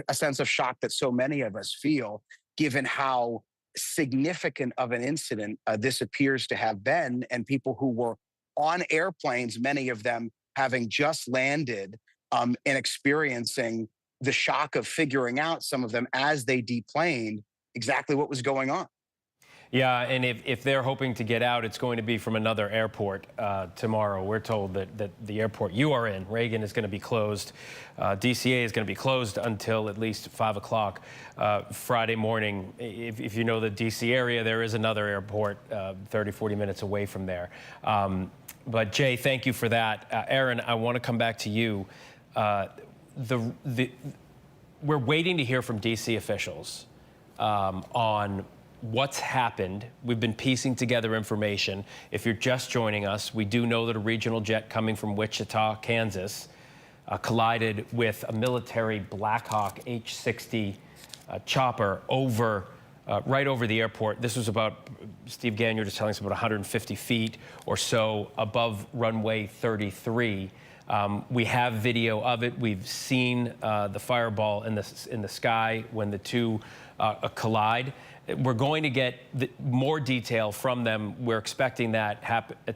a sense of shock that so many of us feel, given how significant of an incident this appears to have been, and people who were on airplanes, many of them having just landed and experiencing the shock of figuring out, some of them as they deplaned, exactly what was going on. Yeah, and if they're hoping to get out, it's going to be from another airport tomorrow. We're told that the airport you are in, Reagan, is going to be closed. DCA is going to be closed until at least 5 o'clock Friday morning. If you know the DC area, there is another airport 30, 40 minutes away from there. But Jay, thank you for that. Aaron, I want to come back to you. We're waiting to hear from DC officials on what's happened. We've been piecing together information. If you're just joining us, we do know that a regional jet coming from Wichita, Kansas, collided with a military Black Hawk H-60 chopper right over the airport. This was about, Steve Ganyard is telling us, about 150 feet or so above runway 33. We have video of it. We've seen the fireball in the sky when the two collide. We're going to get more detail from them. We're expecting that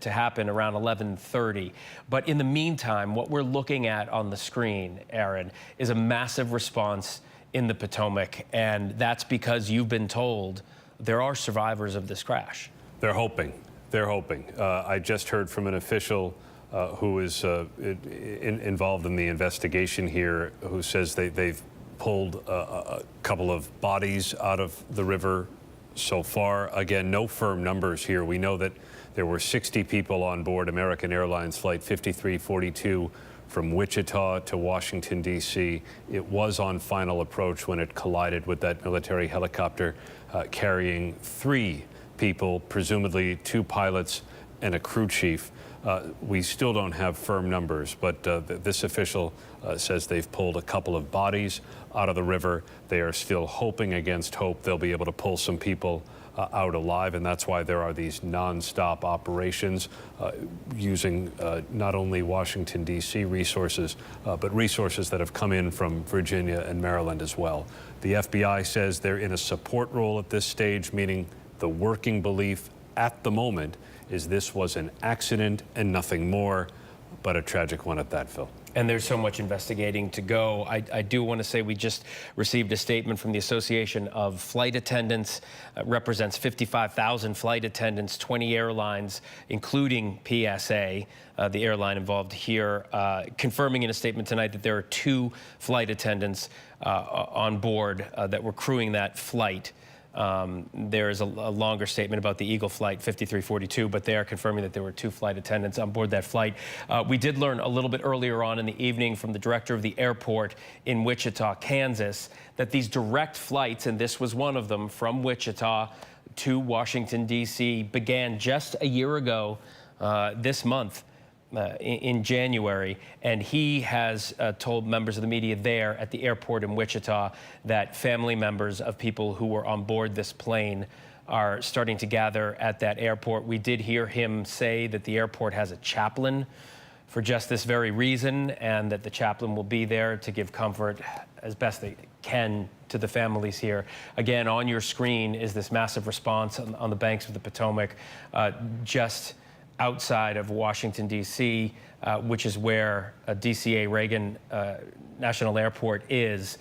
to happen around 11:30. But in the meantime, what we're looking at on the screen, Aaron, is a massive response in the Potomac, and that's because you've been told there are survivors of this crash. They're hoping. They're hoping. I just heard from an official who is involved in the investigation here, who says they've pulled a couple of bodies out of the river so far. Again, no firm numbers here. We know that there were 60 people on board American Airlines Flight 5342 from Wichita to Washington, D.C. It was on final approach when it collided with that military helicopter carrying 3 people, presumably 2 pilots and a crew chief. We still don't have firm numbers, but this official says they've pulled a couple of bodies out of the river. They are still hoping against hope they'll be able to pull some people out alive, and that's why there are these nonstop operations using not only Washington, D.C. resources, but resources that have come in from Virginia and Maryland as well. The FBI says they're in a support role at this stage, meaning the working belief at the moment is this was an accident and nothing more, but a tragic one at that, Phil. And there's so much investigating to go. I do want to say we just received a statement from the Association of Flight Attendants. Represents 55,000 flight attendants, 20 airlines, including PSA, the airline involved here, confirming in a statement tonight that there are 2 flight attendants on board that were crewing that flight There is a longer statement about the Eagle flight 5342, but they are confirming that there were 2 flight attendants on board that flight. We did learn a little bit earlier on in the evening from the director of the airport in Wichita, Kansas, that these direct flights, and this was one of them, from Wichita to Washington, D.C., began just a year ago this month. In January, and he has told members of the media there at the airport in Wichita that family members of people who were on board this plane are starting to gather at that airport. We did hear him say that the airport has a chaplain for just this very reason, and that the chaplain will be there to give comfort as best they can to the families here. Again, on your screen is this massive response on the banks of the Potomac, just outside of Washington, D.C., which is where DCA Reagan National Airport is.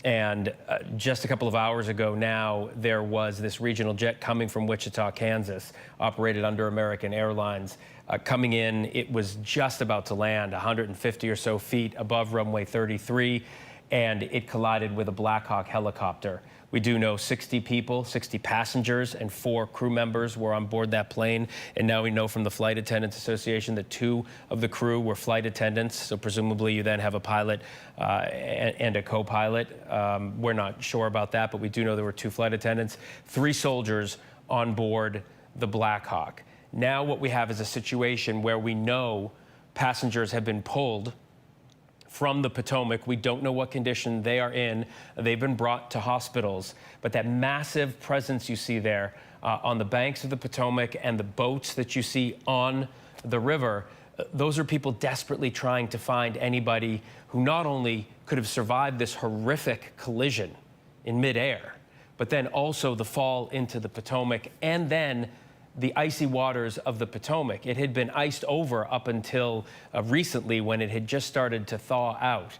And just a couple of hours ago now, there was this regional jet coming from Wichita, Kansas, operated under American Airlines. Coming in, it was just about to land 150 or so feet above runway 33, and it collided with a Black Hawk helicopter. We do know 60 people, 60 passengers, and 4 crew members were on board that plane. And now we know from the Flight Attendants Association that 2 of the crew were flight attendants. So presumably you then have a pilot and a co-pilot. We're not sure about that, but we do know there were 2 flight attendants, 3 soldiers on board the Black Hawk. Now what we have is a situation where we know passengers have been pulled from the Potomac. We don't know what condition they are in. They've been brought to hospitals. But that massive presence you see there on the banks of the Potomac and the boats that you see on the river, those are people desperately trying to find anybody who not only could have survived this horrific collision in midair, but then also the fall into the Potomac and then the icy waters of the Potomac. It had been iced over up until recently when it had just started to thaw out.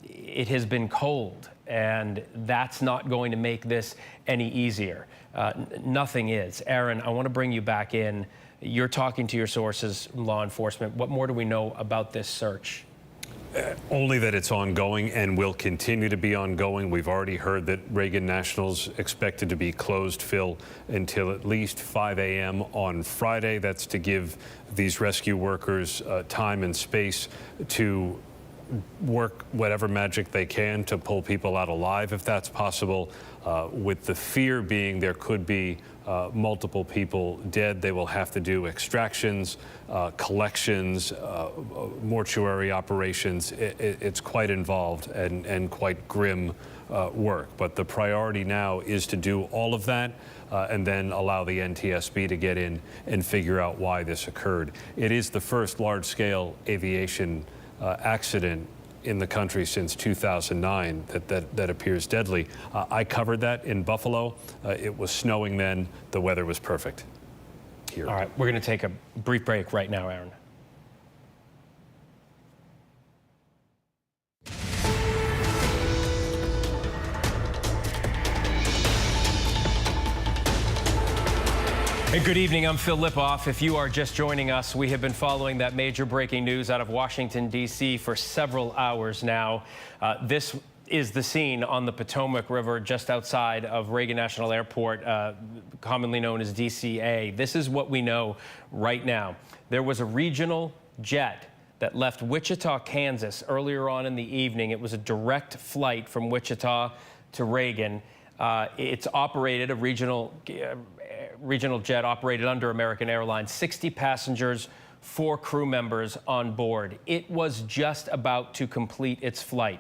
It has been cold, and that's not going to make this any easier. Nothing is. Aaron, I want to bring you back in. You're talking to your sources, law enforcement. What more do we know about this search? Only that it's ongoing and will continue to be ongoing. We've already heard that Reagan National's expected to be closed, Phil, until at least 5 a.m. on Friday. That's to give these rescue workers time and space to work whatever magic they can to pull people out alive, if that's possible, with the fear being there could be multiple people dead. They will have to do extractions, collections, mortuary operations. It's quite involved and quite grim work. But the priority now is to do all of that and then allow the NTSB to get in and figure out why this occurred. It is the first large-scale aviation accident in the country since 2009 that appears deadly. I covered that in Buffalo. It was snowing then. The weather was perfect here. All right, we're going to take a brief break right now, Aaron. Hey, good evening. I'm Phil Lipoff. If you are just joining us, we have been following that major breaking news out of Washington, D.C. for several hours now. This is the scene on the Potomac River just outside of Reagan National Airport, commonly known as DCA. This is what we know right now. There was a regional jet that left Wichita, Kansas earlier on in the evening. It was a direct flight from Wichita to Reagan. It's operated, a regional jet operated under American Airlines, 60 passengers, 4 crew members on board. It was just about to complete its flight.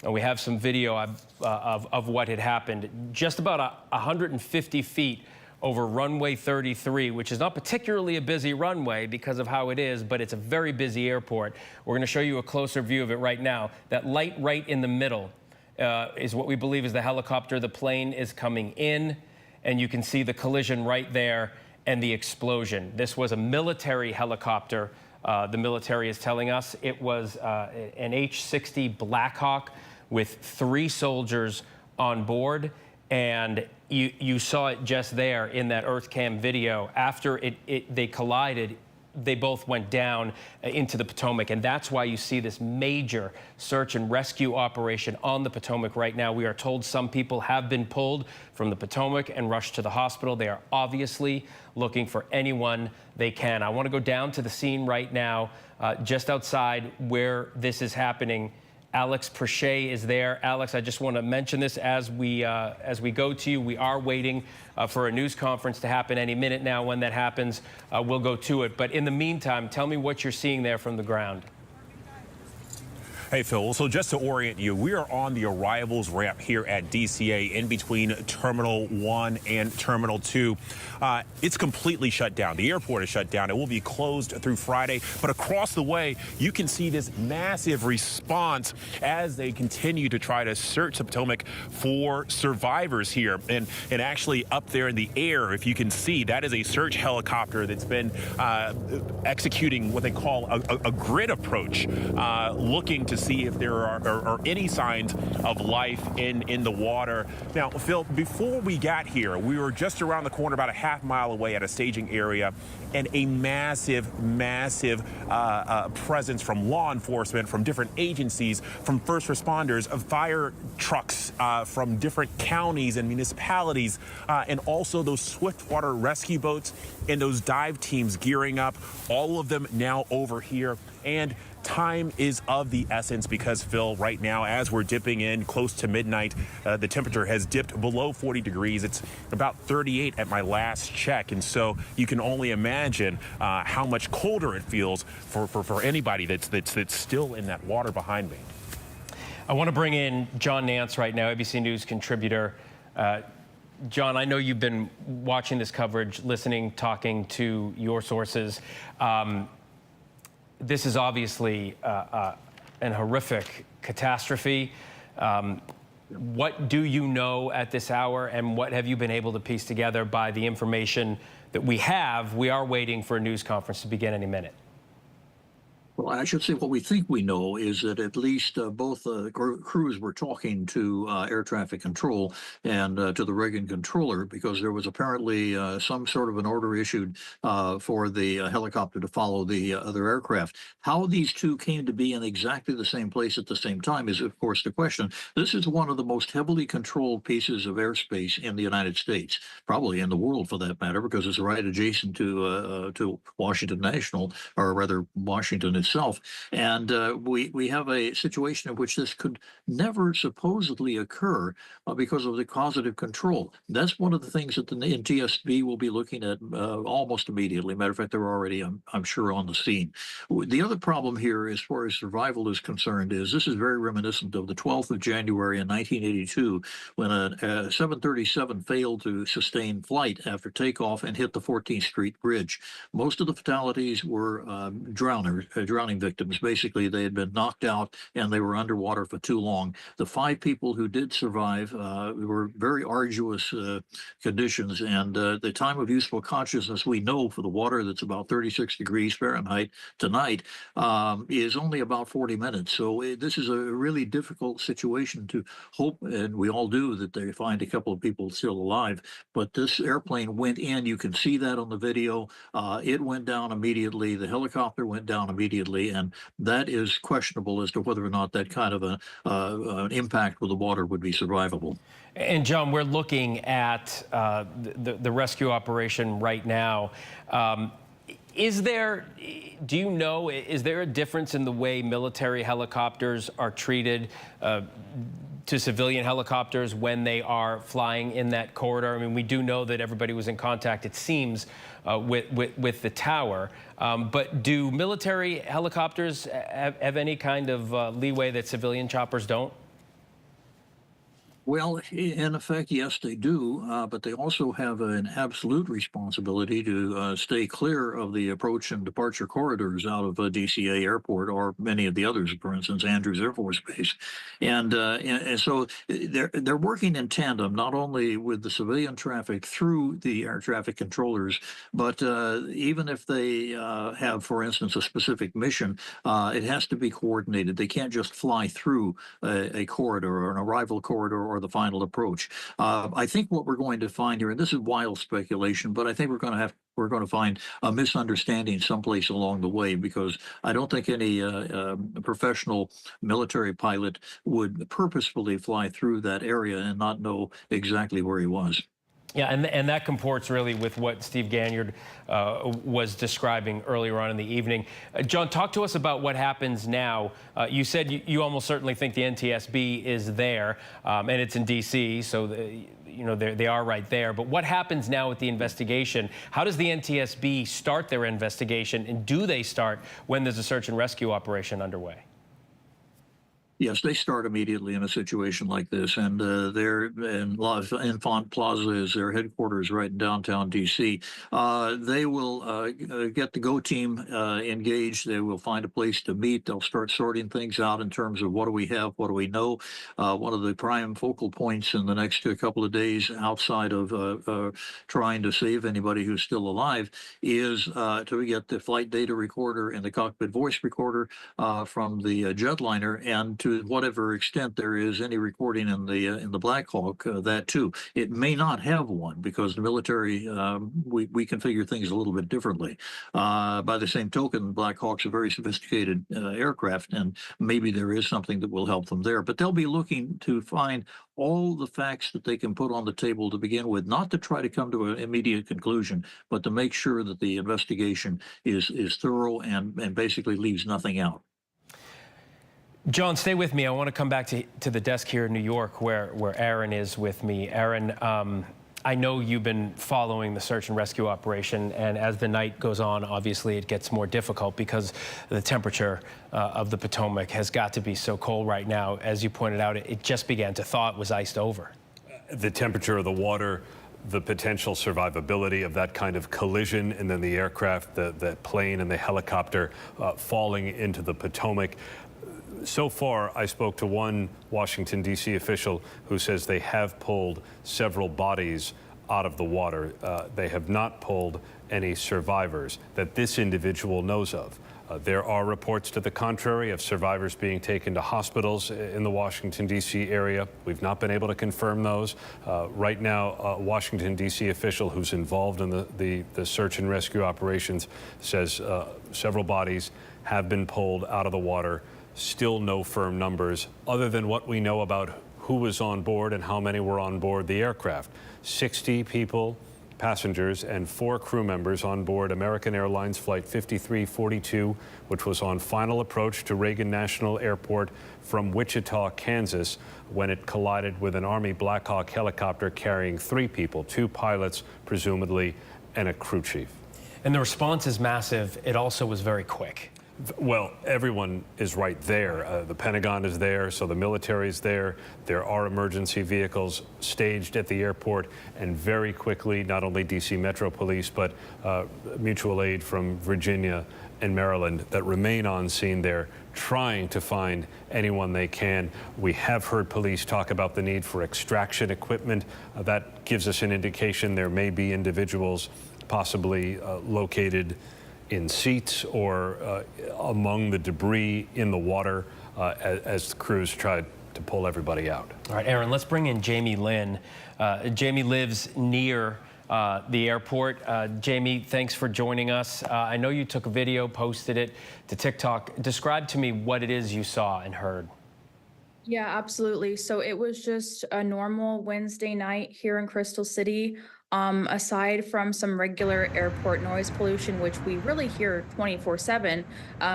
And we have some video of what had happened. Just about 150 feet over runway 33, which is not particularly a busy runway because of how it is, but it's a very busy airport. We're going to show you a closer view of it right now. That light right in the middle is what we believe is the helicopter. The plane is coming in, and you can see the collision right there and the explosion. This was a military helicopter. The military is telling us it was an H-60 Black Hawk with 3 soldiers on board. And you saw it just there in that EarthCam video. After they collided, they both went down into the Potomac, and that's why you see this major search and rescue operation on the Potomac right now. We are told some people have been pulled from the Potomac and rushed to the hospital. They are obviously looking for anyone they can. I want to go down to the scene right now, just outside where this is happening. Alex Perche is there. Alex, I just want to mention this as we go to you. We are waiting for a news conference to happen any minute now. When that happens, we'll go to it. But in the meantime, tell me what you're seeing there from the ground. Hey, Phil. So just to orient you, we are on the arrivals ramp here at DCA in between Terminal 1 and Terminal 2. It's completely shut down. The airport is shut down. It will be closed through Friday. But across the way, you can see this massive response as they continue to try to search the Potomac for survivors here. And actually up there in the air, if you can see, that is a search helicopter that's been executing what they call a grid approach, looking to see if there are any signs of life in the water. Now, Phil, before we got here, we were just around the corner, about a half-mile away at a staging area, and a massive presence from law enforcement, from different agencies, from first responders, of fire trucks from different counties and municipalities, and also those swiftwater rescue boats and those dive teams gearing up, all of them now over here. And time is of the essence because, Phil, right now, as we're dipping in close to midnight, the temperature has dipped below 40 degrees. It's about 38 at my last check. And so you can only imagine how much colder it feels for anybody that's still in that water behind me. I want to bring in John Nance right now, ABC News contributor. John, I know you've been watching this coverage, listening, talking to your sources. This is obviously an horrific catastrophe. What do you know at this hour, and what have you been able to piece together by the information that we have? We are waiting for a news conference to begin any minute. Well, I should say what we think we know is that at least both crews were talking to air traffic control and to the Reagan controller, because there was apparently some sort of an order issued for the helicopter to follow the other aircraft. How these two came to be in exactly the same place at the same time is, of course, the question. This is one of the most heavily controlled pieces of airspace in the United States, probably in the world for that matter, because it's right adjacent to Washington National, or rather Washington itself. And we have a situation in which this could never supposedly occur because of the causative control. That's one of the things that the NTSB will be looking at almost immediately. Matter of fact, they're already, I'm sure, on the scene. The other problem here, as far as survival is concerned, is this is very reminiscent of the 12th of January in 1982, when a 737 failed to sustain flight after takeoff and hit the 14th Street Bridge. Most of the fatalities were drowning victims. Basically, they had been knocked out and they were underwater for too long. The 5 people who did survive were very arduous conditions, and the time of useful consciousness, we know for the water that's about 36 degrees Fahrenheit tonight, is only about 40 minutes. So this is a really difficult situation to hope, and we all do, that they find a couple of people still alive. But this airplane went in. You can see that on the video. It went down immediately. The helicopter went down immediately, and that is questionable as to whether or not that kind of an impact with the water would be survivable. And John, we're looking at the rescue operation right now. Is there, do you know, is there a difference in the way military helicopters are treated to civilian helicopters when they are flying in that corridor? I mean, we do know that everybody was in contact, it seems, with the tower. But do military helicopters have any kind of leeway that civilian choppers don't? Well, in effect, yes, they do, but they also have an absolute responsibility to stay clear of the approach and departure corridors out of DCA Airport, or many of the others, for instance, Andrews Air Force Base. And so they're working in tandem, not only with the civilian traffic through the air traffic controllers, but even if they have, for instance, a specific mission, it has to be coordinated. They can't just fly through a corridor or an arrival corridor or the final approach. I think what we're going to find here, and this is wild speculation, but I think we're going to find a misunderstanding someplace along the way, because I don't think any professional military pilot would purposefully fly through that area and not know exactly where he was. Yeah, and that comports really with what Steve Ganyard was describing earlier on in the evening. John, talk to us about what happens now. You said you almost certainly think the NTSB is there, and it's in D.C., so they are right there. But what happens now with the investigation? How does the NTSB start their investigation, and do they start when there's a search and rescue operation underway? Yes, they start immediately in a situation like this, and they're in Infant Plaza is their headquarters right in downtown D.C. They will get the GO team engaged. They will find a place to meet. They'll start sorting things out in terms of what do we have, what do we know. One of the prime focal points in the next couple of days, outside of trying to save anybody who's still alive, is to get the flight data recorder and the cockpit voice recorder from the jetliner, and to whatever extent there is any recording in the Black Hawk, that too. It may not have one, because the military, we configure things a little bit differently. By the same token, Black Hawk's a very sophisticated aircraft, and maybe there is something that will help them there. But they'll be looking to find all the facts that they can put on the table to begin with, not to try to come to an immediate conclusion, but to make sure that the investigation is thorough and basically leaves nothing out. John, stay with me. I want to come back to the desk here in New York where Aaron is with me. Aaron, I know you've been following the search and rescue operation, and as the night goes on, obviously it gets more difficult because the temperature of the Potomac has got to be so cold right now. As you pointed out, it just began to thaw. It was iced over. The temperature of the water, the potential survivability of that kind of collision, and then the aircraft, the plane and the helicopter falling into the Potomac. So far, I spoke to one Washington, D.C. official who says they have pulled several bodies out of the water. They have not pulled any survivors that this individual knows of. There are reports to the contrary of survivors being taken to hospitals in the Washington, D.C. area. We've not been able to confirm those. Right now, a Washington, D.C. official who's involved in the search and rescue operations says several bodies have been pulled out of the water. Still no firm numbers other than what we know about who was on board and how many were on board the aircraft. 60 people, passengers, and 4 crew members on board American Airlines Flight 5342, which was on final approach to Reagan National Airport from Wichita, Kansas, when it collided with an Army Black Hawk helicopter carrying 3 people, 2 pilots, presumably, and a crew chief. And the response is massive. It also was very quick. Well, everyone is right there. The Pentagon is there, so the military is there. There are emergency vehicles staged at the airport, and very quickly, not only D.C. Metro Police, but mutual aid from Virginia and Maryland that remain on scene there, trying to find anyone they can. We have heard police talk about the need for extraction equipment. That gives us an indication there may be individuals possibly located in seats or among the debris in the water as the crews tried to pull everybody out. All right, Aaron, let's bring in Jamie Lynn. Jamie lives near the airport. Jamie, thanks for joining us. I know you took a video, posted it to TikTok. Describe to me what it is you saw and heard. Yeah, absolutely. So it was just a normal Wednesday night here in Crystal City. Aside from some regular airport noise pollution, which we really hear 24/7,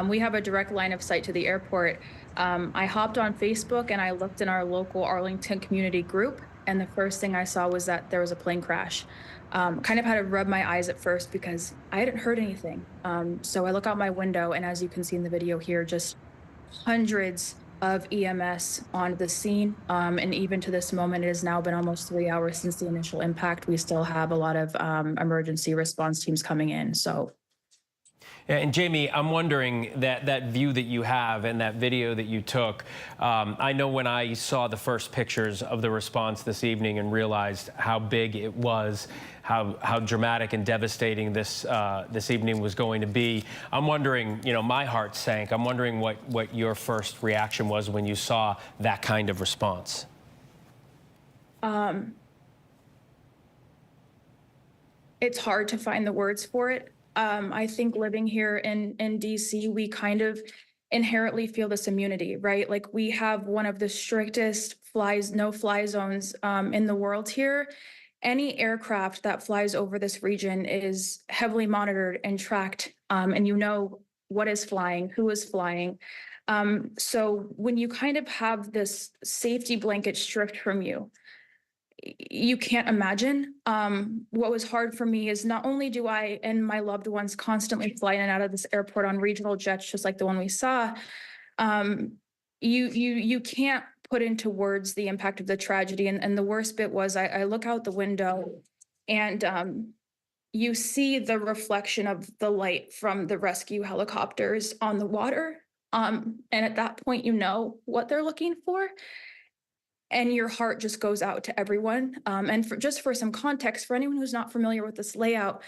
we have a direct line of sight to the airport. I hopped on Facebook and I looked in our local Arlington community group, and the first thing I saw was that there was a plane crash. Kind of had to rub my eyes at first because I hadn't heard anything. So I look out my window, and as you can see in the video here, just hundreds of EMS on the scene. And even to this moment, it has now been almost 3 hours since the initial impact. We still have a lot of emergency response teams coming in. So. And Jamie, I'm wondering that view that you have and that video that you took, I know when I saw the first pictures of the response this evening and realized how big it was, how dramatic and devastating this evening was going to be, I'm wondering, my heart sank. I'm wondering what your first reaction was when you saw that kind of response. It's hard to find the words for it. I think living here in DC, we kind of inherently feel this immunity, right? Like we have one of the strictest no-fly zones in the world here. Any aircraft that flies over this region is heavily monitored and tracked, and you know what is flying, who is flying. So when you kind of have this safety blanket stripped from you, you can't imagine. What was hard for me is not only do I and my loved ones constantly fly in and out of this airport on regional jets, just like the one we saw, you can't put into words the impact of the tragedy. And the worst bit was I look out the window and you see the reflection of the light from the rescue helicopters on the water. And at that point, you know what they're looking for. And your heart just goes out to everyone. And just for some context, for anyone who's not familiar with this layout,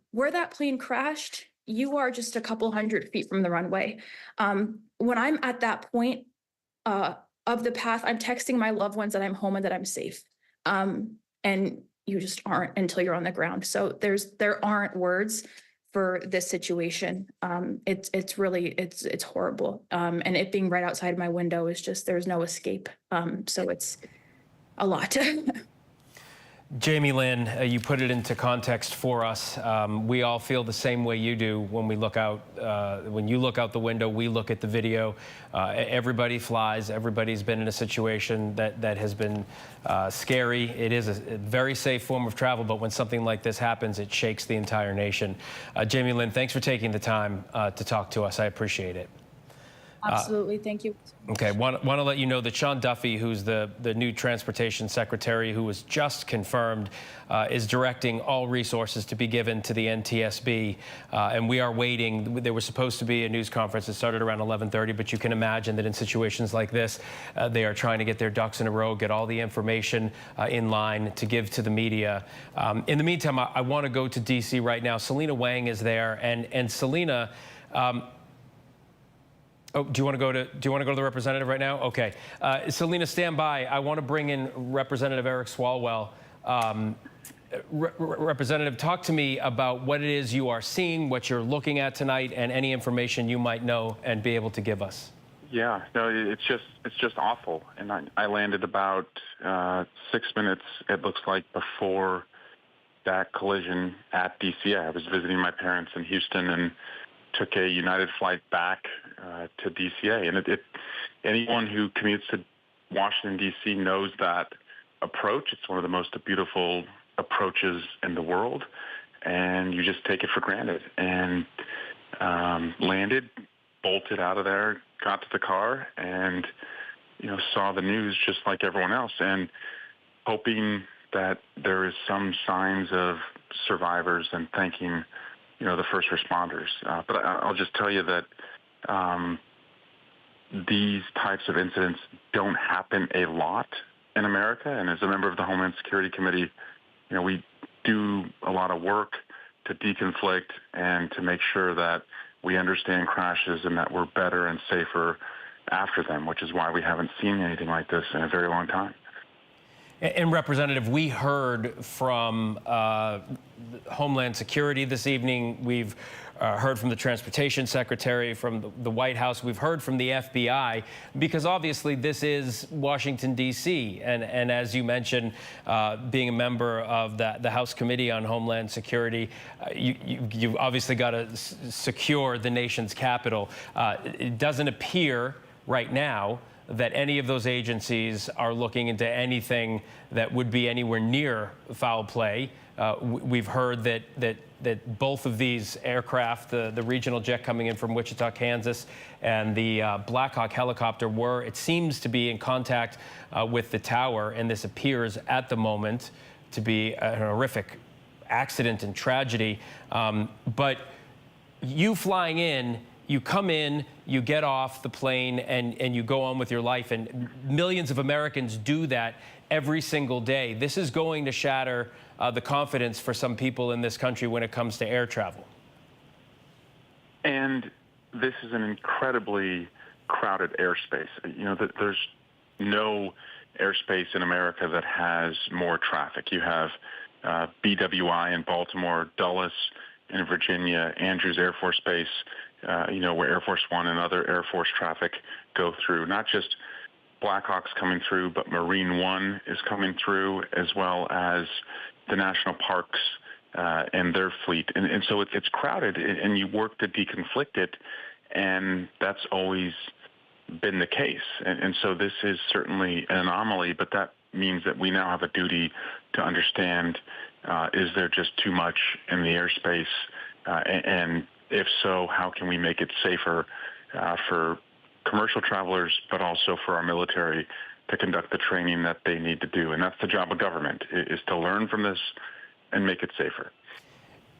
where that plane crashed, you are just a couple 100 feet from the runway. When I'm at that point of the path, I'm texting my loved ones that I'm home and that I'm safe. And you just aren't until you're on the ground. So there aren't words for this situation. It's really horrible. And it being right outside my window is just, there's no escape. So it's a lot. Jamie Lynn, you put it into context for us. We all feel the same way you do when we look out. When you look out the window, we look at the video. Everybody flies. Everybody's been in a situation that has been scary. It is a very safe form of travel, but when something like this happens, it shakes the entire nation. Jamie Lynn, thanks for taking the time to talk to us. I appreciate it. Absolutely. Thank you. Okay, want to let you know that Sean Duffy, who's the new transportation secretary, who was just confirmed, is directing all resources to be given to the NTSB. And we are waiting. There was supposed to be a news conference that started around 11:30, but you can imagine that in situations like this, they are trying to get their ducks in a row, get all the information in line to give to the media. In the meantime, I want to go to D.C. right now. Selena Wang is there, and Selena. Oh, do you want to go to the representative right now? Okay. Selena, stand by. I want to bring in Representative Eric Swalwell. Representative, talk to me about what it is you are seeing, what you're looking at tonight, and any information you might know and be able to give us. Yeah, no, it's just awful. And I landed about 6 minutes, it looks like, before that collision at DCA. I was visiting my parents in Houston and took a United flight back to DCA. And anyone who commutes to Washington, D.C. knows that approach. It's one of the most beautiful approaches in the world, and you just take it for granted. And landed, bolted out of there, got to the car, and saw the news just like everyone else, and hoping that there is some signs of survivors and thanking the first responders. But I'll just tell you that these types of incidents don't happen a lot in America. And as a member of the Homeland Security Committee, we do a lot of work to deconflict and to make sure that we understand crashes and that we're better and safer after them, which is why we haven't seen anything like this in a very long time. And Representative, we heard from Homeland Security this evening. We've heard from the Transportation Secretary, from the White House. We've heard from the FBI, because obviously this is Washington, D.C. And as you mentioned, being a member of the House Committee on Homeland Security, you obviously got to secure the nation's capital. It doesn't appear right now that any of those agencies are looking into anything that would be anywhere near foul play. We've heard that both of these aircraft, the regional jet coming in from Wichita, Kansas, and the Blackhawk helicopter were, it seems to be in contact with the tower, and this appears at the moment to be a horrific accident and tragedy. But you flying in, you come in, you get off the plane, and you go on with your life. And millions of Americans do that every single day. This is going to shatter the confidence for some people in this country when it comes to air travel. And this is an incredibly crowded airspace. There's no airspace in America that has more traffic. You have BWI in Baltimore, Dulles in Virginia, Andrews Air Force Base, where Air Force One and other Air Force traffic go through. Not just Blackhawks coming through, but Marine One is coming through, as well as the national parks and their fleet. And so it's crowded, and you work to deconflict it, and that's always been the case. And so this is certainly an anomaly, but that means that we now have a duty to understand, is there just too much in the airspace? And if so, how can we make it safer for commercial travelers, but also for our military to conduct the training that they need to do? And that's the job of government, is to learn from this and make it safer.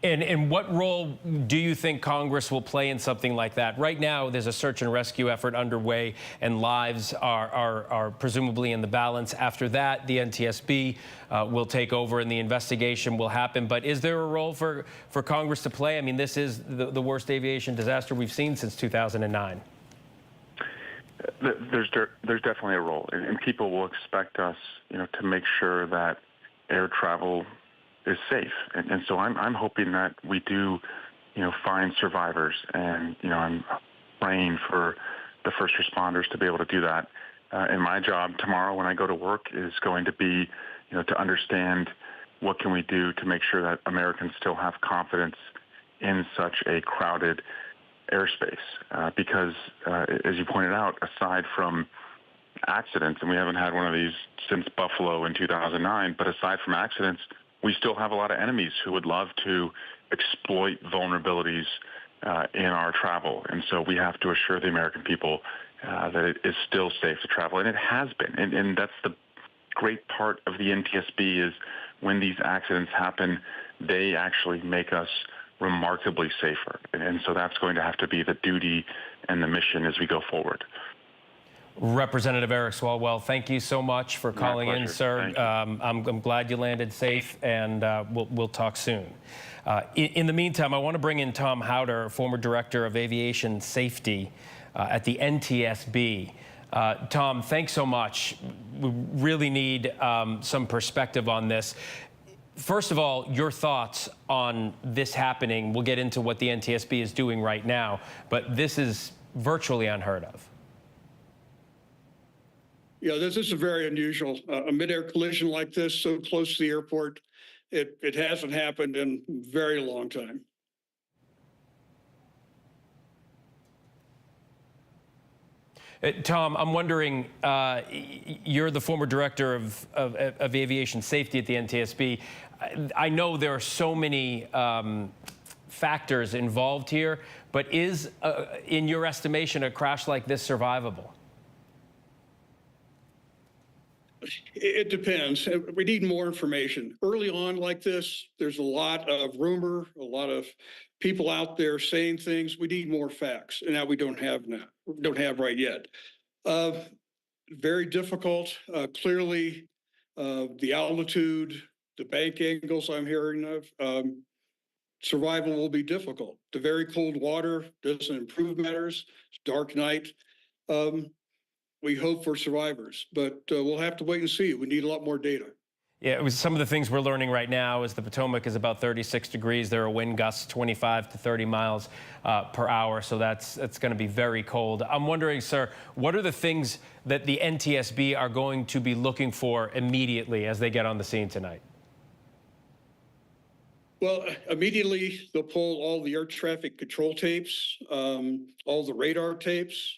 And what role do you think Congress will play in something like that? Right now, there's a search and rescue effort underway, and lives are presumably in the balance. After that, the NTSB will take over and the investigation will happen. But is there a role for Congress to play? I mean, this is the worst aviation disaster we've seen since 2009. There's definitely a role, and people will expect us, to make sure that air travel is safe, and so I'm hoping that we do, find survivors, and I'm praying for the first responders to be able to do that. And my job tomorrow when I go to work is going to be, to understand what can we do to make sure that Americans still have confidence in such a crowded airspace, because as you pointed out, aside from accidents, and we haven't had one of these since Buffalo in 2009, but aside from accidents, we still have a lot of enemies who would love to exploit vulnerabilities in our travel. And so we have to assure the American people that it is still safe to travel, and it has been. And that's the great part of the NTSB, is when these accidents happen, they actually make us remarkably safer. And so that's going to have to be the duty and the mission as we go forward. Representative Eric Swalwell, thank you so much for calling in, sir. I'm glad you landed safe, and we'll talk soon. In the meantime, I want to bring in Tom Howder, former Director of Aviation Safety at the NTSB. Tom, thanks so much. We really need some perspective on this. First of all, your thoughts on this happening. We'll get into what the NTSB is doing right now, but this is virtually unheard of. Yeah, this is very unusual. A mid-air collision like this, so close to the airport, it hasn't happened in a very long time. Tom, I'm wondering, you're the former director of aviation safety at the NTSB. I know there are so many factors involved here, but is, in your estimation, a crash like this survivable? It depends. We need more information. Early on like this, there's a lot of rumor, a lot of people out there saying things. We need more facts, and that we don't have right yet. Very difficult. Clearly, the altitude, the bank angles I'm hearing of, survival will be difficult. The very cold water doesn't improve matters. It's dark night. We hope for survivors, but we'll have to wait and see. We need a lot more data. Yeah, it was some of the things we're learning right now is the Potomac is about 36 degrees. There are wind gusts 25 to 30 miles per hour, so that's going to be very cold. I'm wondering, sir, what are the things that the NTSB are going to be looking for immediately as they get on the scene tonight? Well, immediately they'll pull all the air traffic control tapes, all the radar tapes.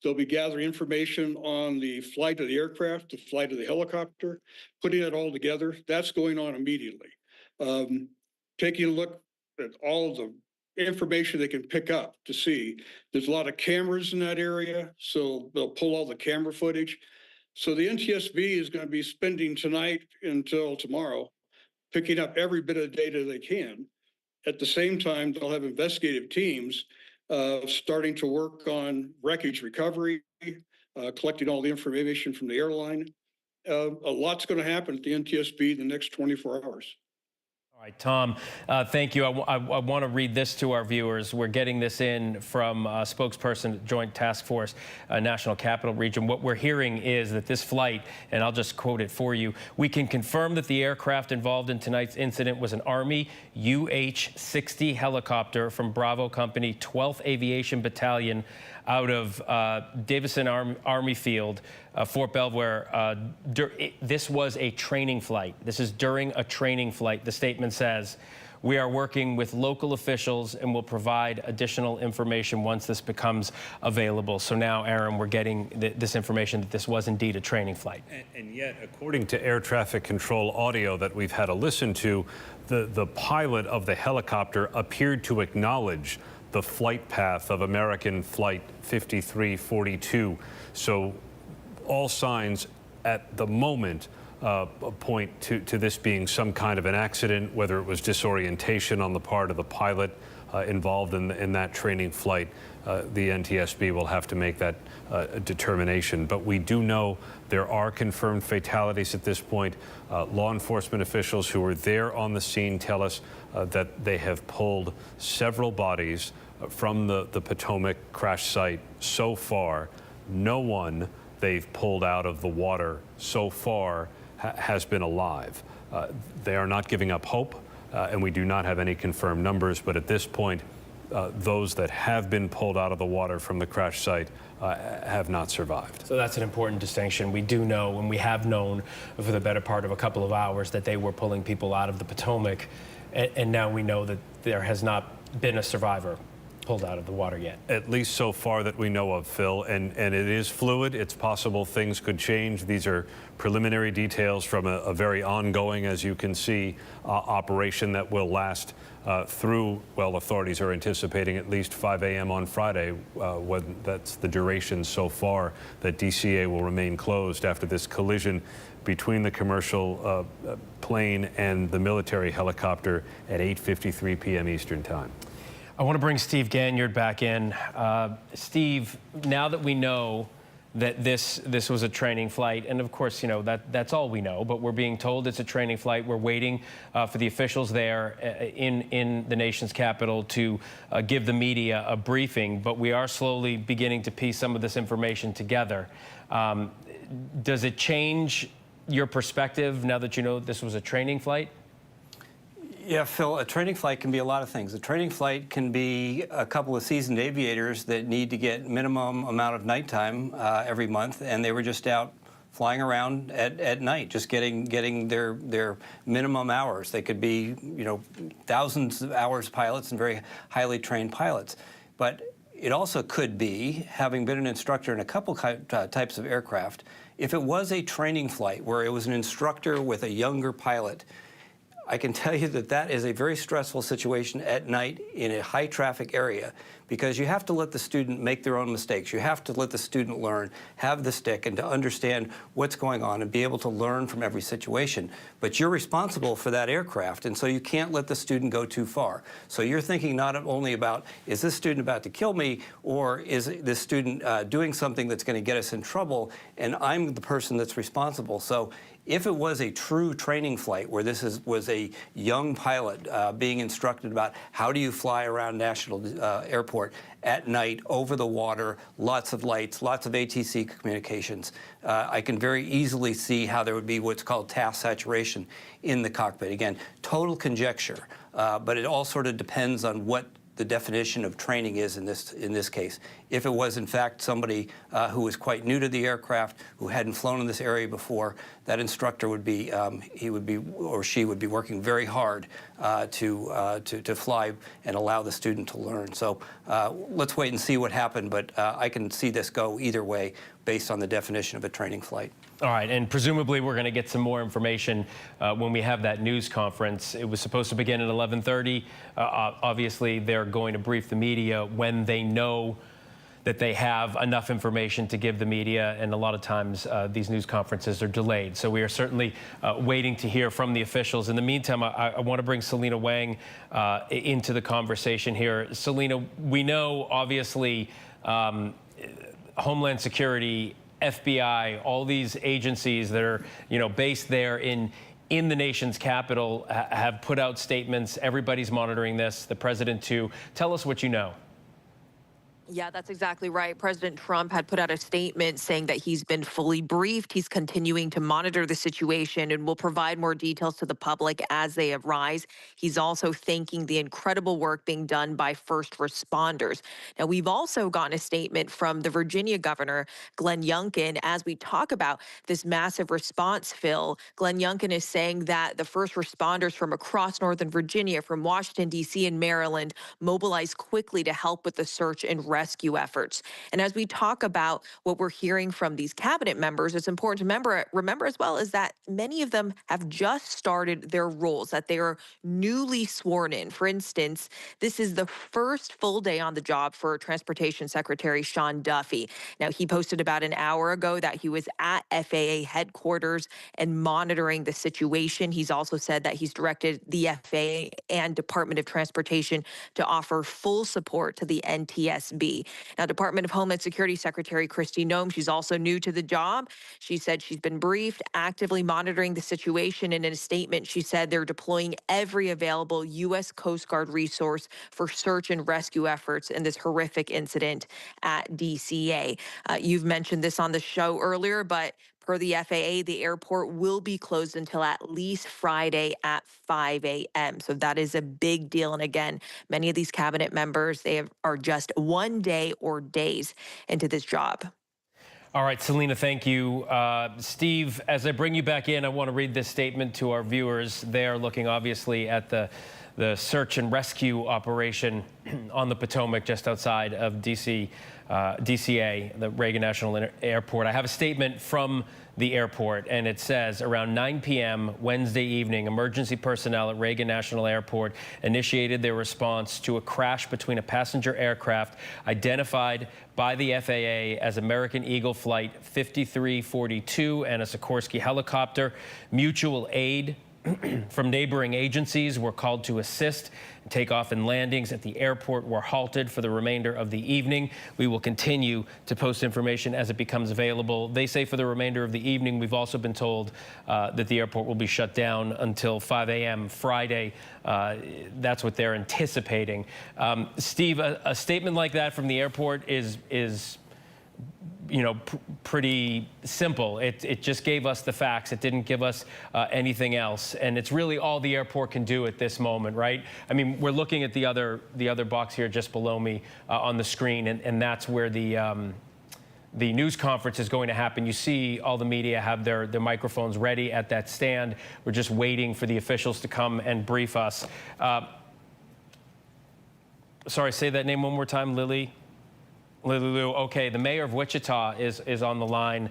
They'll be gathering information on the flight of the aircraft, the flight of the helicopter, putting it all together. That's going on immediately. Taking a look at all of the information they can pick up to see. There's a lot of cameras in that area, so they'll pull all the camera footage. So the NTSB is going to be spending tonight until tomorrow picking up every bit of data they can. At the same time, they'll have investigative teams starting to work on wreckage recovery, collecting all the information from the airline. A lot's going to happen at the NTSB in the next 24 hours. All right, Tom, thank you. I want to read this to our viewers. We're getting this in from spokesperson at Joint Task Force, National Capital Region. What we're hearing is that this flight, and I'll just quote it for you, "We can confirm that the aircraft involved in tonight's incident was an Army UH-60 helicopter from Bravo Company, 12th Aviation Battalion out of Davison Army Field, Fort Belvoir. This was a training flight. This is during a training flight." The statement says, "We are working with local officials and will provide additional information once this becomes available." So now, Aaron, we're getting this information that this was indeed a training flight. And yet, according to air traffic control audio that we've had to listen to, the pilot of the helicopter appeared to acknowledge the flight path of American Flight 5342. So all signs at the moment point to this being some kind of an accident, whether it was disorientation on the part of the pilot involved in that training flight. The NTSB will have to make that determination. But we do know there are confirmed fatalities at this point. Law enforcement officials who were there on the scene tell us that they have pulled several bodies from the Potomac crash site so far. No one they've pulled out of the water so far has been alive. They are not giving up hope, and we do not have any confirmed numbers, but at this point, those that have been pulled out of the water from the crash site have not survived. So that's an important distinction. We do know, and we have known for the better part of a couple of hours, that they were pulling people out of the Potomac, and now we know that there has not been a survivor pulled out of the water yet. At least so far that we know of, Phil, and it is fluid. It's possible things could change. These are preliminary details from a very ongoing, as you can see, operation that will last through, well, authorities are anticipating at least 5 a.m. on Friday. That's the duration so far that DCA will remain closed after this collision between the commercial plane and the military helicopter at 8:53 p.m. Eastern Time. I want to bring Steve Ganyard back in. Steve, now that we know that this was a training flight, and of course, you know, that's all we know, but we're being told it's a training flight. We're waiting for the officials there in the nation's capital to give the media a briefing, but we are slowly beginning to piece some of this information together. Does it change your perspective now that you know this was a training flight? Yeah, Phil, a training flight can be a lot of things. A training flight can be a couple of seasoned aviators that need to get minimum amount of nighttime every month, and they were just out flying around at night, just getting their minimum hours. They could be, you know, thousands of hours pilots and very highly trained pilots. But it also could be, having been an instructor in a couple types of aircraft, if it was a training flight where it was an instructor with a younger pilot, I can tell you that that is a very stressful situation at night in a high traffic area, because you have to let the student make their own mistakes. You have to let the student learn, have the stick, and to understand what's going on and be able to learn from every situation. But you're responsible for that aircraft, and so you can't let the student go too far. So you're thinking not only about, is this student about to kill me, or is this student doing something that's going to get us in trouble, and I'm the person that's responsible. So if it was a true training flight where this was a young pilot being instructed about how do you fly around National Airport at night over the water, lots of lights, lots of ATC communications, I can very easily see how there would be what's called task saturation in the cockpit. Again, total conjecture, but it all sort of depends on what the definition of training is in this case. If it was in fact somebody who was quite new to the aircraft, who hadn't flown in this area before, that instructor would be he would be or she would be working very hard to fly and allow the student to learn. So let's wait and see what happened, but I can see this go either way based on the definition of a training flight. All right, and presumably we're going to get some more information when we have that news conference. It was supposed to begin at 11:30. Obviously, they're going to brief the media when they know that they have enough information to give the media, and a lot of times these news conferences are delayed. So we are certainly waiting to hear from the officials. In the meantime, I want to bring Selena Wang into the conversation here. Selena, we know, obviously, Homeland Security, FBI, all these agencies that are, you know, based there in in the nation's capital have put out statements. Everybody's monitoring this, the president too. Tell us what you know. Yeah, that's exactly right. President Trump had put out a statement saying that he's been fully briefed. He's continuing to monitor the situation and will provide more details to the public as they arise. He's also thanking the incredible work being done by first responders. Now, we've also gotten a statement from the Virginia governor, Glenn Youngkin, as we talk about this massive response, Phil. Glenn Youngkin is saying that the first responders from across Northern Virginia, from Washington, D.C. and Maryland, mobilized quickly to help with the search and rescue efforts. And as we talk about what we're hearing from these cabinet members, it's important to remember as well is that many of them have just started their roles, that they are newly sworn in. For instance, this is the first full day on the job for Transportation Secretary Sean Duffy. Now, he posted about an hour ago that he was at FAA headquarters and monitoring the situation. He's also said that he's directed the FAA and Department of Transportation to offer full support to the NTSB. Now, Department of Homeland Security Secretary Kristi Noem, she's also new to the job. She said she's been briefed, actively monitoring the situation. And in a statement, she said they're deploying every available U.S. Coast Guard resource for search and rescue efforts in this horrific incident at DCA. You've mentioned this on the show earlier, but per the FAA, the airport will be closed until at least Friday at 5 a.m. So that is a big deal. And again, many of these cabinet members, are just one day or days into this job. All right, Selena, thank you. Steve, as I bring you back in, I want to read this statement to our viewers. They are looking obviously at the search and rescue operation on the Potomac just outside of DCA, the Reagan National Airport. I have a statement from the airport, and it says, around 9 p.m. Wednesday evening, emergency personnel at Reagan National Airport initiated their response to a crash between a passenger aircraft identified by the FAA as American Eagle Flight 5342 and a Sikorsky helicopter. Mutual aid from neighboring agencies were called to assist. Takeoff and landings at the airport were halted for the remainder of the evening. We will continue to post information as it becomes available. They say for the remainder of the evening. We've also been told that the airport will be shut down until 5 a.m. Friday. That's what they're anticipating. Steve, a statement like that from the airport is pretty simple. It just gave us the facts. It didn't give us anything else. And it's really all the airport can do at this moment, right? I mean, we're looking at the other box here just below me on the screen, and that's where the news conference is going to happen. You see all the media have their microphones ready at that stand. We're just waiting for the officials to come and brief us. Sorry, say that name one more time, Lily. Lulu, okay, the mayor of Wichita is on the line.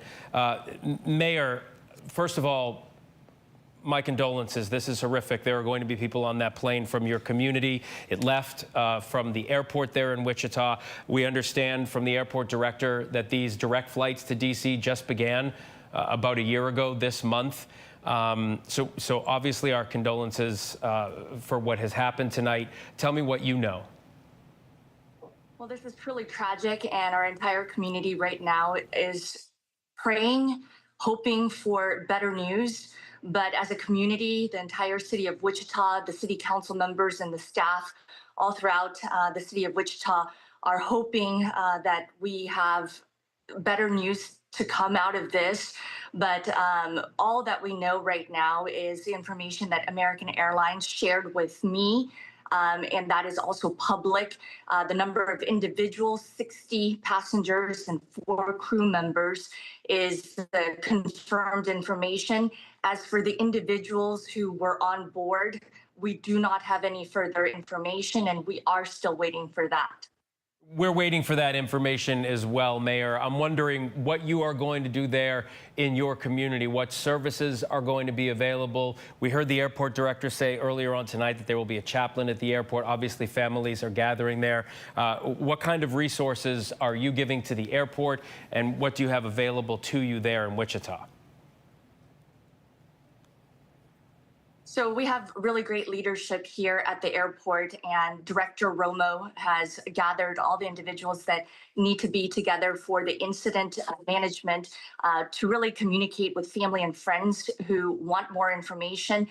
Mayor, first of all, my condolences. This is horrific. There are going to be people on that plane from your community. It left from the airport there in Wichita. We understand from the airport director that these direct flights to D.C. just began about a year ago this month. So obviously our condolences for what has happened tonight. Tell me what you know. Well, this is truly tragic, and our entire community right now is praying, hoping for better news. But as a community, the entire city of Wichita, the city council members and the staff all throughout the city of Wichita are hoping that we have better news to come out of this. But all that we know right now is the information that American Airlines shared with me. And that is also public. The number of individuals, 60 passengers and 4 crew members, is the confirmed information. As for the individuals who were on board, we do not have any further information, and we are still waiting for that. We're waiting for that information as well, Mayor. I'm wondering what you are going to do there in your community. What services are going to be available? We heard the airport director say earlier on tonight that there will be a chaplain at the airport. Obviously, families are gathering there. What kind of resources are you giving to the airport, and what do you have available to you there in Wichita? So we have really great leadership here at the airport, and Director Romo has gathered all the individuals that need to be together for the incident management to really communicate with family and friends who want more information.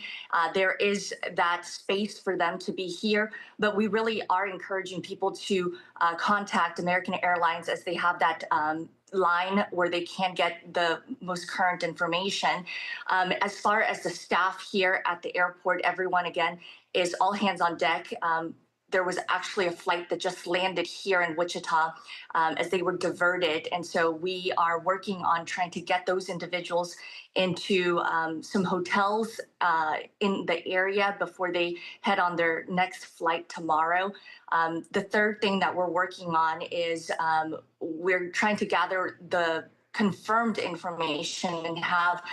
There is that space for them to be here, but we really are encouraging people to contact American Airlines as they have that line where they can get the most current information. As far as the staff here at the airport, everyone, again, is all hands on deck. There was actually a flight that just landed here in Wichita as they were diverted. And so we are working on trying to get those individuals into some hotels in the area before they head on their next flight tomorrow. The third thing that we're working on is we're trying to gather the confirmed information and have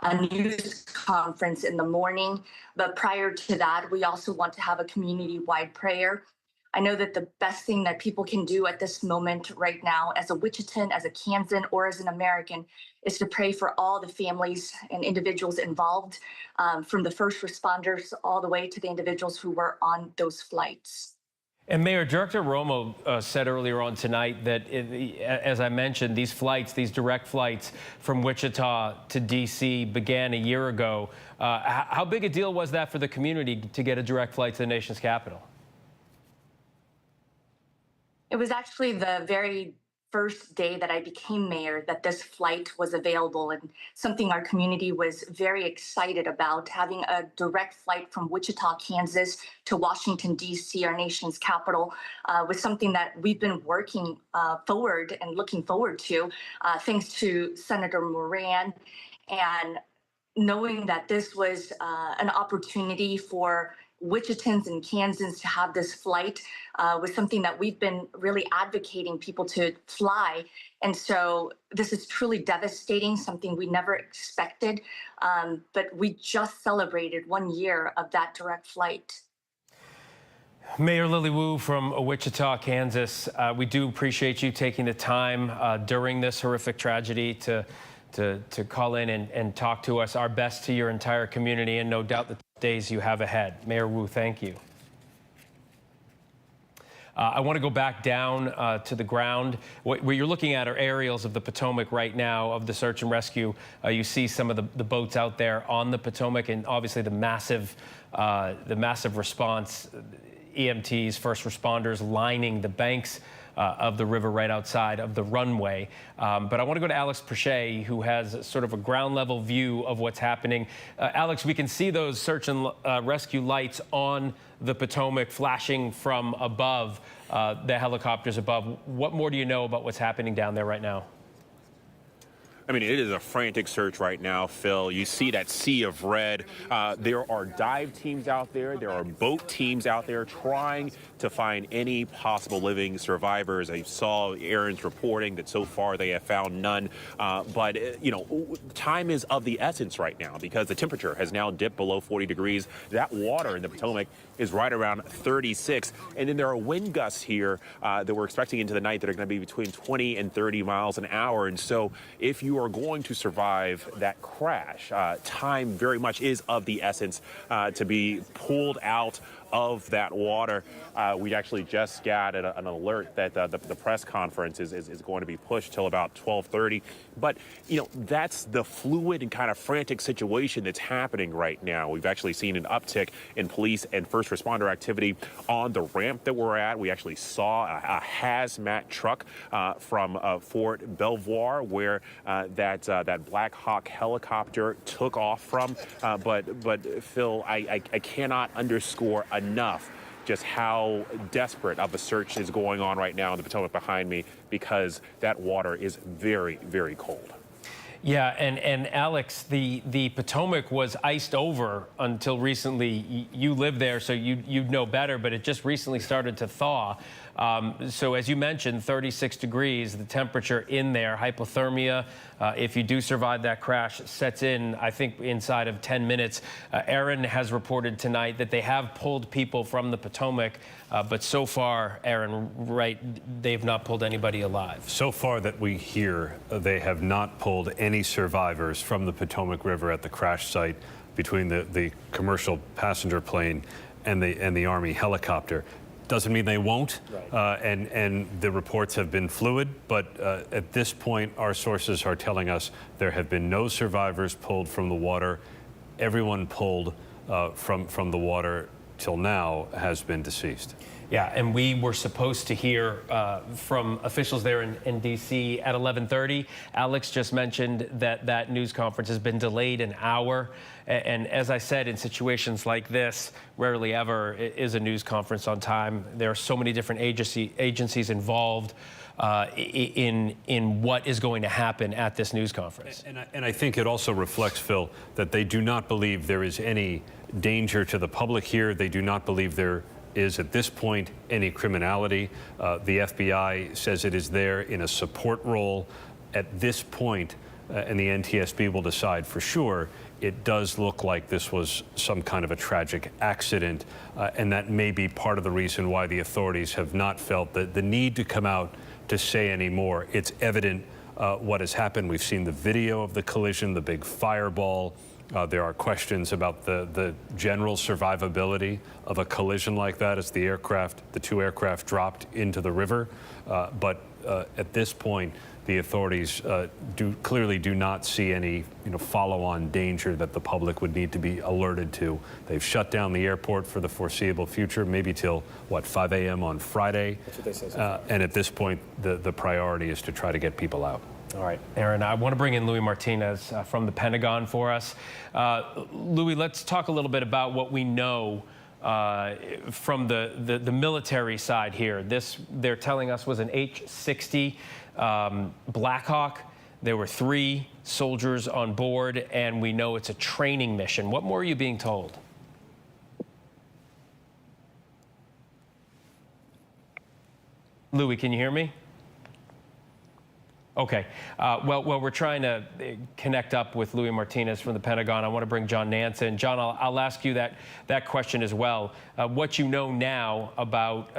a news conference in the morning. But prior to that, we also want to have a community-wide prayer. I know that the best thing that people can do at this moment right now, as a Wichitan, as a Kansan, or as an American, is to pray for all the families and individuals involved, from the first responders all the way to the individuals who were on those flights. And Mayor, Director Romo said earlier on tonight that, as I mentioned, these flights, these direct flights from Wichita to D.C. began a year ago. How big a deal was that for the community to get a direct flight to the nation's capital? It was actually the very first day that I became mayor that this flight was available, and something our community was very excited about. Having a direct flight from Wichita, Kansas to Washington, D.C., our nation's capital, was something that we've been working forward and looking forward to, thanks to Senator Moran, and knowing that this was an opportunity for Wichitans and Kansans to have this flight was something that we've been really advocating people to fly. And so this is truly devastating, something we never expected. But we just celebrated 1 year of that direct flight. Mayor Lily Wu from Wichita, Kansas, we do appreciate you taking the time during this horrific tragedy to call in and talk to us. Our best to your entire community, and no doubt the days you have ahead. Mayor Wu, thank you. I want to go back down to the ground. What you're looking at are aerials of the Potomac right now, of the search and rescue. You see some of the boats out there on the Potomac, and obviously the massive response, EMTs, first responders lining the banks of the river right outside of the runway. But I want to go to Alex Perche, who has sort of a ground level view of what's happening. Alex, we can see those search and rescue lights on the Potomac flashing from above, the helicopters above. What more do you know about what's happening down there right now? I mean, it is a frantic search right now, Phil. You see that sea of red. There are dive teams out there. There are boat teams out there trying to find any possible living survivors. I saw Aaron's reporting that so far they have found none. But, you know, time is of the essence right now because the temperature has now dipped below 40 degrees. That water in the Potomac is right around 36. And then there are wind gusts here that we're expecting into the night that are going to be between 20 and 30 miles an hour. And so if you are going to survive that crash, time very much is of the essence to be pulled out of that water. We actually just got an alert that the press conference is going to be pushed till about 12:30. But, you know, that's the fluid and kind of frantic situation that's happening right now. We've actually seen an uptick in police and first responder activity on the ramp that we're at. We actually saw a hazmat truck from Fort Belvoir where that Black Hawk helicopter took off from. But Phil, I cannot underscore enough just how desperate of a search is going on right now in the Potomac behind me, because that water is very, very cold. Yeah, and Alex, the Potomac was iced over until recently. You live there, so you'd know better, but it just recently started to thaw. So as you mentioned, 36 degrees, the temperature in there, hypothermia, if you do survive that crash, sets in, I think, inside of 10 minutes. Aaron has reported tonight that they have pulled people from the Potomac, but so far, Aaron, right, they've not pulled anybody alive. So far that we hear, they have not pulled any survivors from the Potomac River at the crash site between the commercial passenger plane and the Army helicopter. Doesn't mean they won't, and the reports have been fluid, but at this point, our sources are telling us there have been no survivors pulled from the water. Everyone pulled from the water till now has been deceased. Yeah, and we were supposed to hear from officials there in D.C. at 11:30. Alex just mentioned that that news conference has been delayed an hour. And as I said, in situations like this, rarely ever is a news conference on time. There are so many different agencies involved in what is going to happen at this news conference. And I think it also reflects, Phil, that they do not believe there is any danger to the public here. They do not believe there is at this point any criminality. The FBI says it is there in a support role. At this point, and the NTSB will decide for sure, it does look like this was some kind of a tragic accident, and that may be part of the reason why the authorities have not felt the need to come out to say any more. It's evident what has happened. We've seen the video of the collision, the big fireball. There are questions about the general survivability of a collision like that as the two aircraft dropped into the river. But at this point, the authorities clearly do not see any follow-on danger that the public would need to be alerted to. They've shut down the airport for the foreseeable future, maybe till, 5 a.m. on Friday. That's what they say. And at this point, the priority is to try to get people out. All right, Aaron, I want to bring in Louis Martinez from the Pentagon for us. Louis, let's talk a little bit about what we know from the military side here. This, they're telling us, was an H-60 Blackhawk. There were 3 soldiers on board, and we know it's a training mission. What more are you being told? Louis, can you hear me? Okay. Well, we're trying to connect up with Louis Martinez from the Pentagon. I want to bring John Nance in. John, I'll ask you that question as well. What you know now about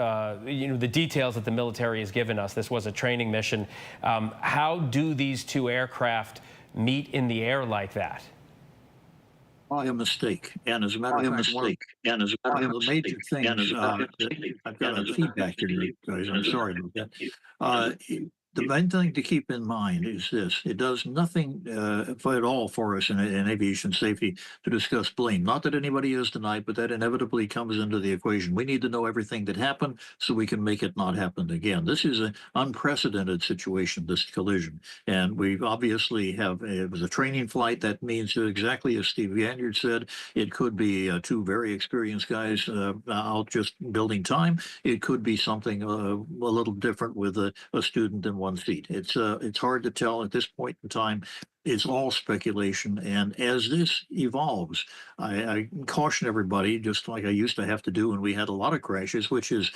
the details that the military has given us. This was a training mission. How do these 2 aircraft meet in the air like that? By a mistake. And as a matter of fact, one of the major things, I've got a feedback here, guys. I'm sorry about that. The main thing to keep in mind is this. It does nothing at all for us in aviation safety to discuss blame. Not that anybody is tonight, but that inevitably comes into the equation. We need to know everything that happened so we can make it not happen again. This is an unprecedented situation, this collision. And we obviously it was a training flight. That means exactly as Steve Ganyard said, it could be 2 very experienced guys out just building time. It could be something a little different with a student in one seat. It's hard to tell at this point in time. It's all speculation, and as this evolves, I caution everybody, just like I used to have to do when we had a lot of crashes, which is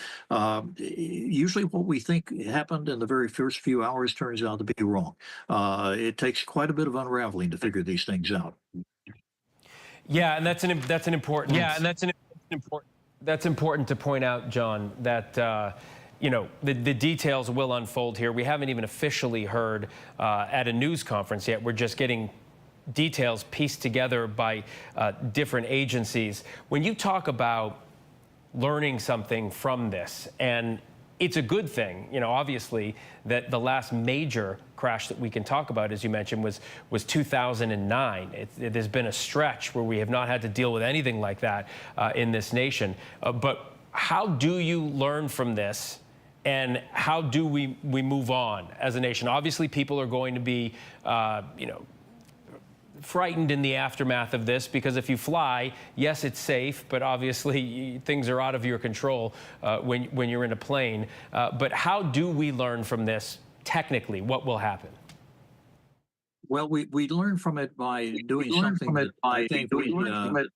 usually what we think happened in the very first few hours turns out to be wrong. It takes quite a bit of unraveling to figure these things out. Yeah, and that's an important. Yeah, and that's important to point out, John, that. The details will unfold here. We haven't even officially heard at a news conference yet. We're just getting details pieced together by different agencies. When you talk about learning something from this, and it's a good thing, obviously, that the last major crash that we can talk about, as you mentioned, was 2009. It has been a stretch where we have not had to deal with anything like that in this nation. But how do you learn from this? And how do we move on as a nation? Obviously, people are going to be, frightened in the aftermath of this, because if you fly, yes, it's safe, but obviously things are out of your control when you're in a plane. But how do we learn from this technically? What will happen? Well, we learn from it by doing something that I think we have learned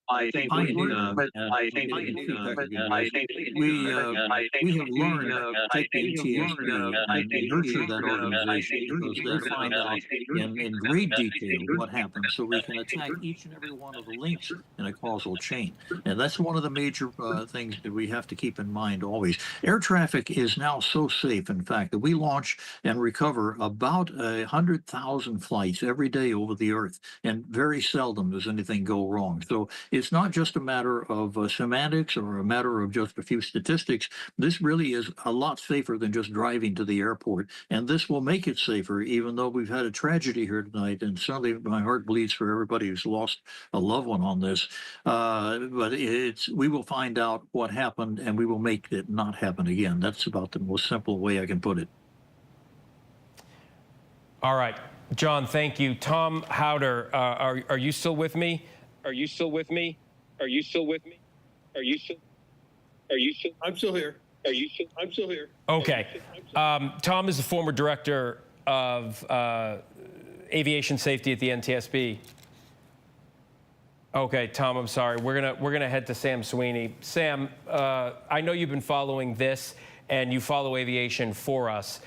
to take the NTSB and nurture that organization, because they find out in great detail what happened, so we can attack each and every one of the links in a causal chain. And that's one of the major things that we have to keep in mind always. Air traffic is now so safe, in fact, that we launch and recover about 100,000 flights these every day over the earth, and very seldom does anything go wrong. So it's not just a matter of semantics or a matter of just a few statistics. This really is a lot safer than just driving to the airport, and this will make it safer, even though we've had a tragedy here tonight, and certainly my heart bleeds for everybody who's lost a loved one on this. But we will find out what happened, and we will make it not happen again. That's about the most simple way I can put it. All right, John, thank you. Tom Howder, are you still with me? Are you still with me? Are you still with me? Are you still? I'm still here. I'm still here. Okay. Tom is the former director of aviation safety at the NTSB. Okay, Tom, I'm sorry. We're gonna head to Sam Sweeney. Sam, I know you've been following this, and you follow aviation for us.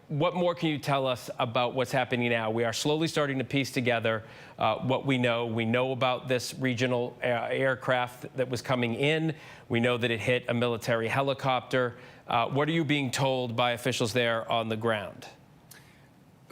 What more can you tell us about what's happening now? We are slowly starting to piece together what we know. We know about this regional aircraft that was coming in. We know that it hit a military helicopter. What are you being told by officials there on the ground?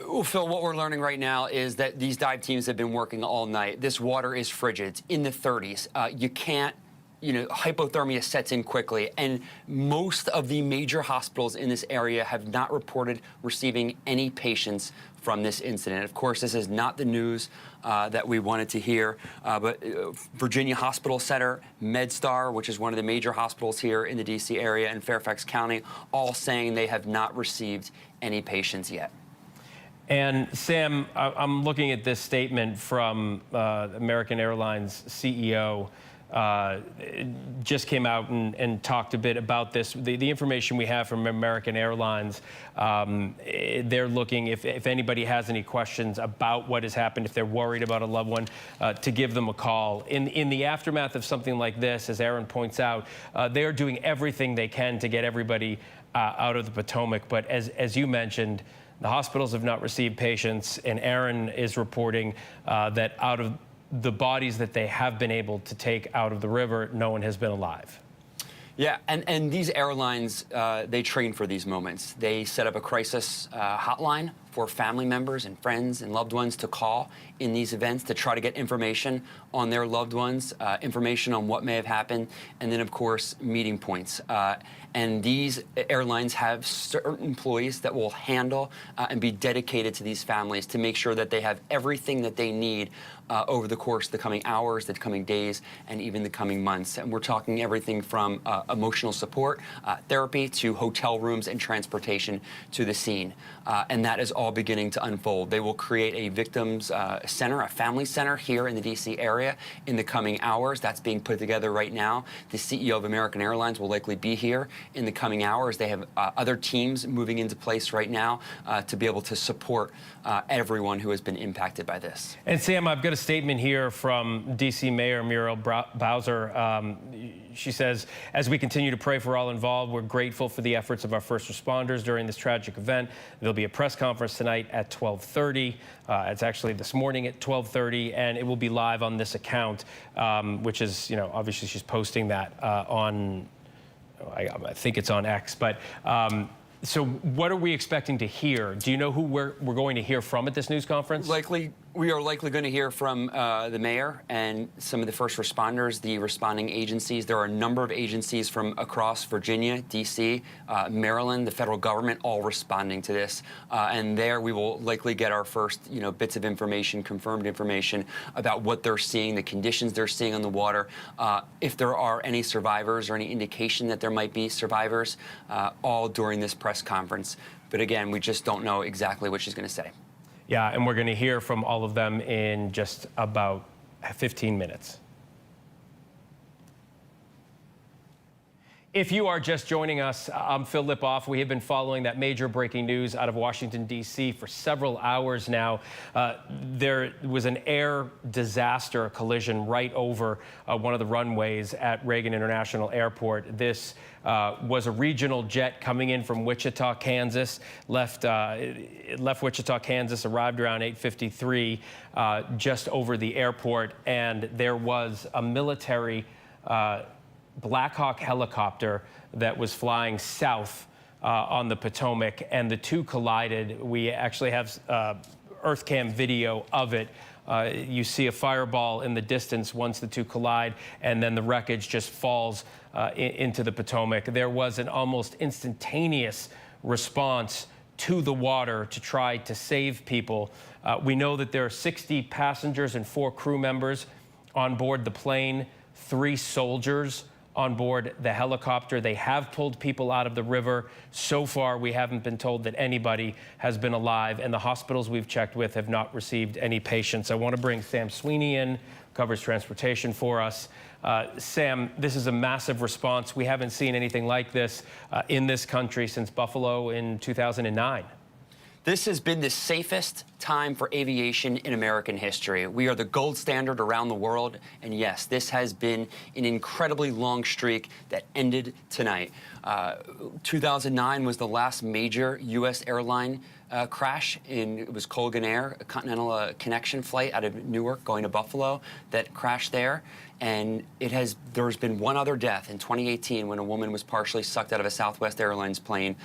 Well, Phil, what we're learning right now is that these dive teams have been working all night. This water is frigid. It's in the 30s. You can't, hypothermia sets in quickly. And most of the major hospitals in this area have not reported receiving any patients from this incident. Of course, this is not the news that we wanted to hear, but Virginia Hospital Center, MedStar, which is one of the major hospitals here in the D.C. area, and Fairfax County, all saying they have not received any patients yet. And Sam, I'm looking at this statement from American Airlines CEO. Just came out and talked a bit about this. The information we have from American Airlines, they're looking, if anybody has any questions about what has happened, if they're worried about a loved one, to give them a call. In the aftermath of something like this, as Aaron points out, they are doing everything they can to get everybody out of the Potomac. But as you mentioned, the hospitals have not received patients, and Aaron is reporting that out of the bodies that they have been able to take out of the river, no one has been alive. Yeah, and these airlines, they train for these moments. They set up a crisis hotline for family members and friends and loved ones to call in these events to try to get information on their loved ones, information on what may have happened, and then, of course, meeting points. And these airlines have certain employees that will handle and be dedicated to these families to make sure that they have everything that they need over the course of the coming hours, the coming days, and even the coming months. And we're talking everything from emotional support, therapy, to hotel rooms and transportation to the scene. And that is all beginning to unfold. They will create a victims center, a family center here in the D.C. area in the coming hours. That's being put together right now. The CEO of American Airlines will likely be here in the coming hours. They have other teams moving into place right now to be able to support everyone who has been impacted by this. And Sam, I've got a statement here from D.C. Mayor Muriel Bowser. She says, as we continue to pray for all involved, we're grateful for the efforts of our first responders during this tragic event. There'll be a press conference tonight at 12:30. It's actually this morning at 12:30, and it will be live on this account, which is, obviously she's posting that on, I think it's on X, but so what are we expecting to hear? Do you know who we're going to hear from at this news conference? We are likely going to hear from the mayor and some of the first responders, the responding agencies. There are a number of agencies from across Virginia, D.C., Maryland, the federal government, all responding to this. And there we will likely get our first, bits of information, confirmed information about what they're seeing, the conditions they're seeing on the water, if there are any survivors or any indication that there might be survivors, all during this press conference. But again, we just don't know exactly what she's going to say. Yeah, and we're going to hear from all of them in just about 15 minutes. If you are just joining us, I'm Phil Lipoff. We have been following that major breaking news out of Washington, D.C. for several hours now. There was an air disaster, a collision right over one of the runways at Reagan International Airport. This was a regional jet coming in from Wichita, Kansas. It left Wichita, Kansas, arrived around 8:53 just over the airport, and there was a military Black Hawk helicopter that was flying south on the Potomac, and the two collided. We actually have Earth cam video of it. You see a fireball in the distance once the two collide, and then the wreckage just falls into the Potomac. There was an almost instantaneous response to the water to try to save people. We know that there are 60 passengers and 4 crew members on board the plane, 3 soldiers on board the helicopter. They have pulled people out of the river. So far, we haven't been told that anybody has been alive, and the hospitals we've checked with have not received any patients. I want to bring Sam Sweeney in, covers transportation for us. Sam, this is a massive response. We haven't seen anything like this in this country since Buffalo in 2009. This has been the safest time for aviation in American history. We are the gold standard around the world, and yes, this has been an incredibly long streak that ended tonight. 2009 was the last major U.S. airline crash. It was Colgan Air, a Continental Connection flight out of Newark going to Buffalo that crashed there. And there's been one other death in 2018 when a woman was partially sucked out of a Southwest Airlines plane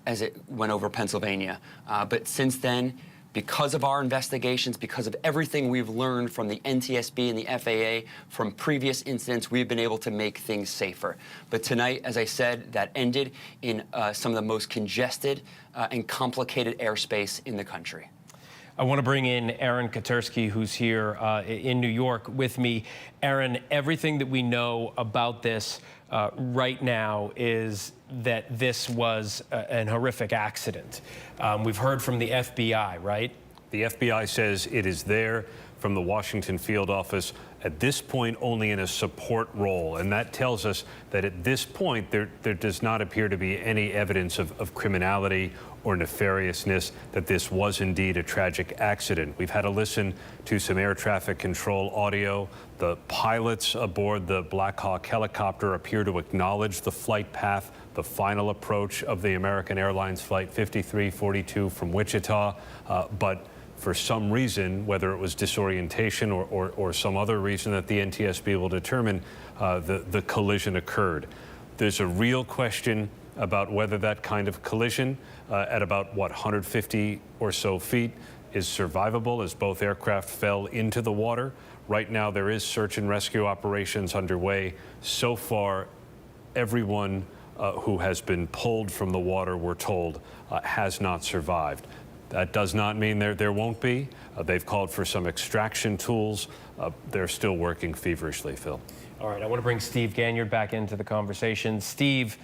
as it went over Pennsylvania. But since then, because of our investigations, because of everything we've learned from the NTSB and the FAA, from previous incidents, we've been able to make things safer. But tonight, as I said, that ended in some of the most congested and complicated airspace in the country. I want to bring in Aaron Katersky, who's here in New York with me. Aaron, everything that we know about this right now is that this was an horrific accident. We've heard from the FBI, right? The FBI says it is there from the Washington field office, at this point only in a support role. And that tells us that at this point, there does not appear to be any evidence of criminality or nefariousness, that this was indeed a tragic accident. We've had to listen to some air traffic control audio. The pilots aboard the Black Hawk helicopter appear to acknowledge the flight path, the final approach of the American Airlines Flight 5342 from Wichita, but for some reason, whether it was disorientation or some other reason that the NTSB will determine, the collision occurred. There's a real question about whether that kind of collision at about, 150 or so feet is survivable, as both aircraft fell into the water. Right now, there is search and rescue operations underway. So far, everyone who has been pulled from the water, we're told, has not survived. That does not mean there won't be. They've called for some extraction tools. They're still working feverishly, Phil. All right, I want to bring Steve Ganyard back into the conversation. Steve,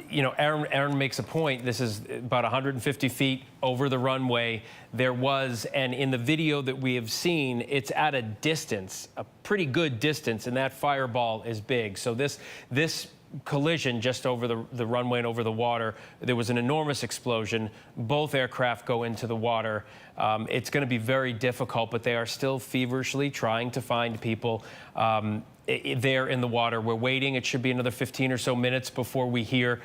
you know, Aaron makes a point. This is about 150 feet over the runway. There was, and in the video that we have seen, it's at a distance, a pretty good distance, and that fireball is big. So this collision just over the runway and over the water, there was an enormous explosion. Both aircraft go into the water. It's going to be very difficult, but they are still feverishly trying to find people there in the water. We're waiting. It should be another 15 or so minutes before we hear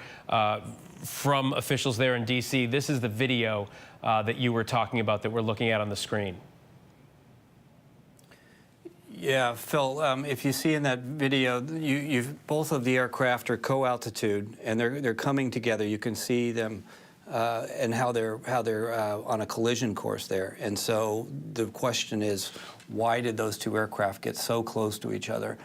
from officials there in D.C. This is the video that you were talking about that we're looking at on the screen. Yeah, Phil, if you see in that video, both of the aircraft are co-altitude, and they're coming together. You can see them and how they're on a collision course there. And so the question is, why did those two aircraft get so close to each other?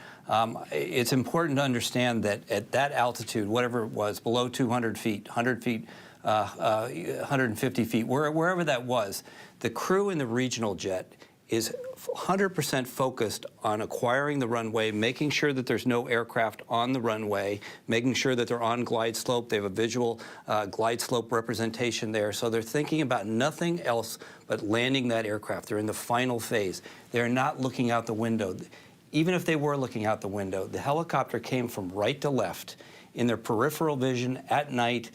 It's important to understand that at that altitude, whatever it was, below 200 feet, 100 feet, 150 feet, wherever that was, the crew in the regional jet is 100% focused on acquiring the runway, making sure that there's no aircraft on the runway, making sure that they're on glide slope. They have a visual glide slope representation there. So they're thinking about nothing else but landing that aircraft. They're in the final phase. They're not looking out the window. Even if they were looking out the window, the helicopter came from right to left. In their peripheral vision at night,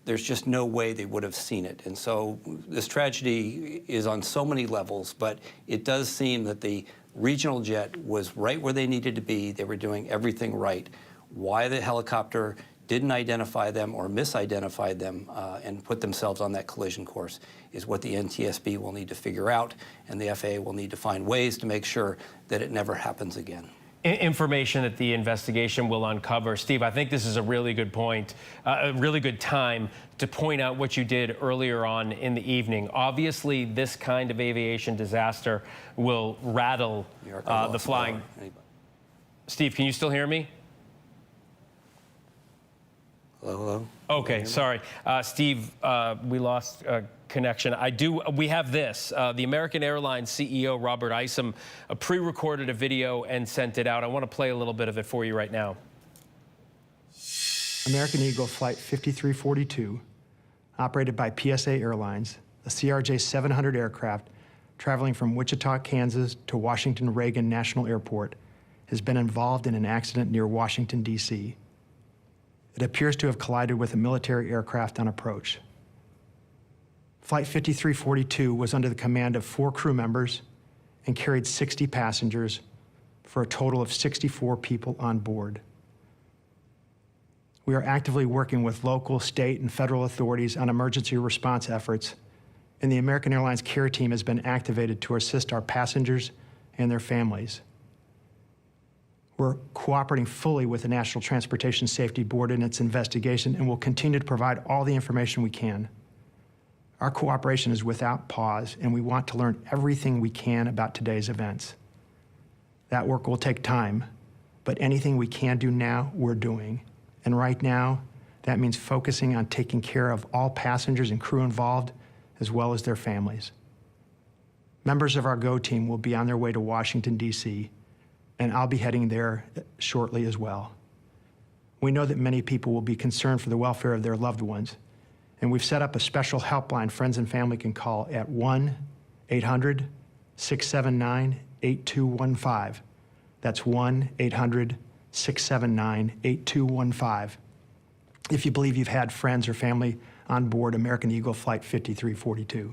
there's just no way they would have seen it. And so this tragedy is on so many levels, but it does seem that the regional jet was right where they needed to be. They were doing everything right. Why the helicopter didn't identify them or misidentified them and put themselves on that collision course is what the NTSB will need to figure out, and the FAA will need to find ways to make sure that it never happens again. information that the investigation will uncover. Steve, I think this is a really good point, a really good time to point out what you did earlier on in the evening. Obviously, this kind of aviation disaster will rattle the flying. Steve, can you still hear me? Hello? Okay, sorry. Steve, we lost connection. We have this. The American Airlines CEO, Robert Isom, pre-recorded a video and sent it out. I want to play a little bit of it for you right now. American Eagle Flight 5342, operated by PSA Airlines, a CRJ 700 aircraft traveling from Wichita, Kansas to Washington Reagan National Airport, has been involved in an accident near Washington, D.C. It appears to have collided with a military aircraft on approach. Flight 5342 was under the command of 4 crew members and carried 60 passengers for a total of 64 people on board. We are actively working with local, state, and federal authorities on emergency response efforts, and the American Airlines care team has been activated to assist our passengers and their families. We're cooperating fully with the National Transportation Safety Board in its investigation and will continue to provide all the information we can. Our cooperation is without pause, and we want to learn everything we can about today's events. That work will take time, but anything we can do now, we're doing. And right now, that means focusing on taking care of all passengers and crew involved, as well as their families. Members of our GO team will be on their way to Washington, D.C., and I'll be heading there shortly as well. We know that many people will be concerned for the welfare of their loved ones, and we've set up a special helpline friends and family can call at 1-800-679-8215. That's 1-800-679-8215. If you believe you've had friends or family on board American Eagle Flight 5342.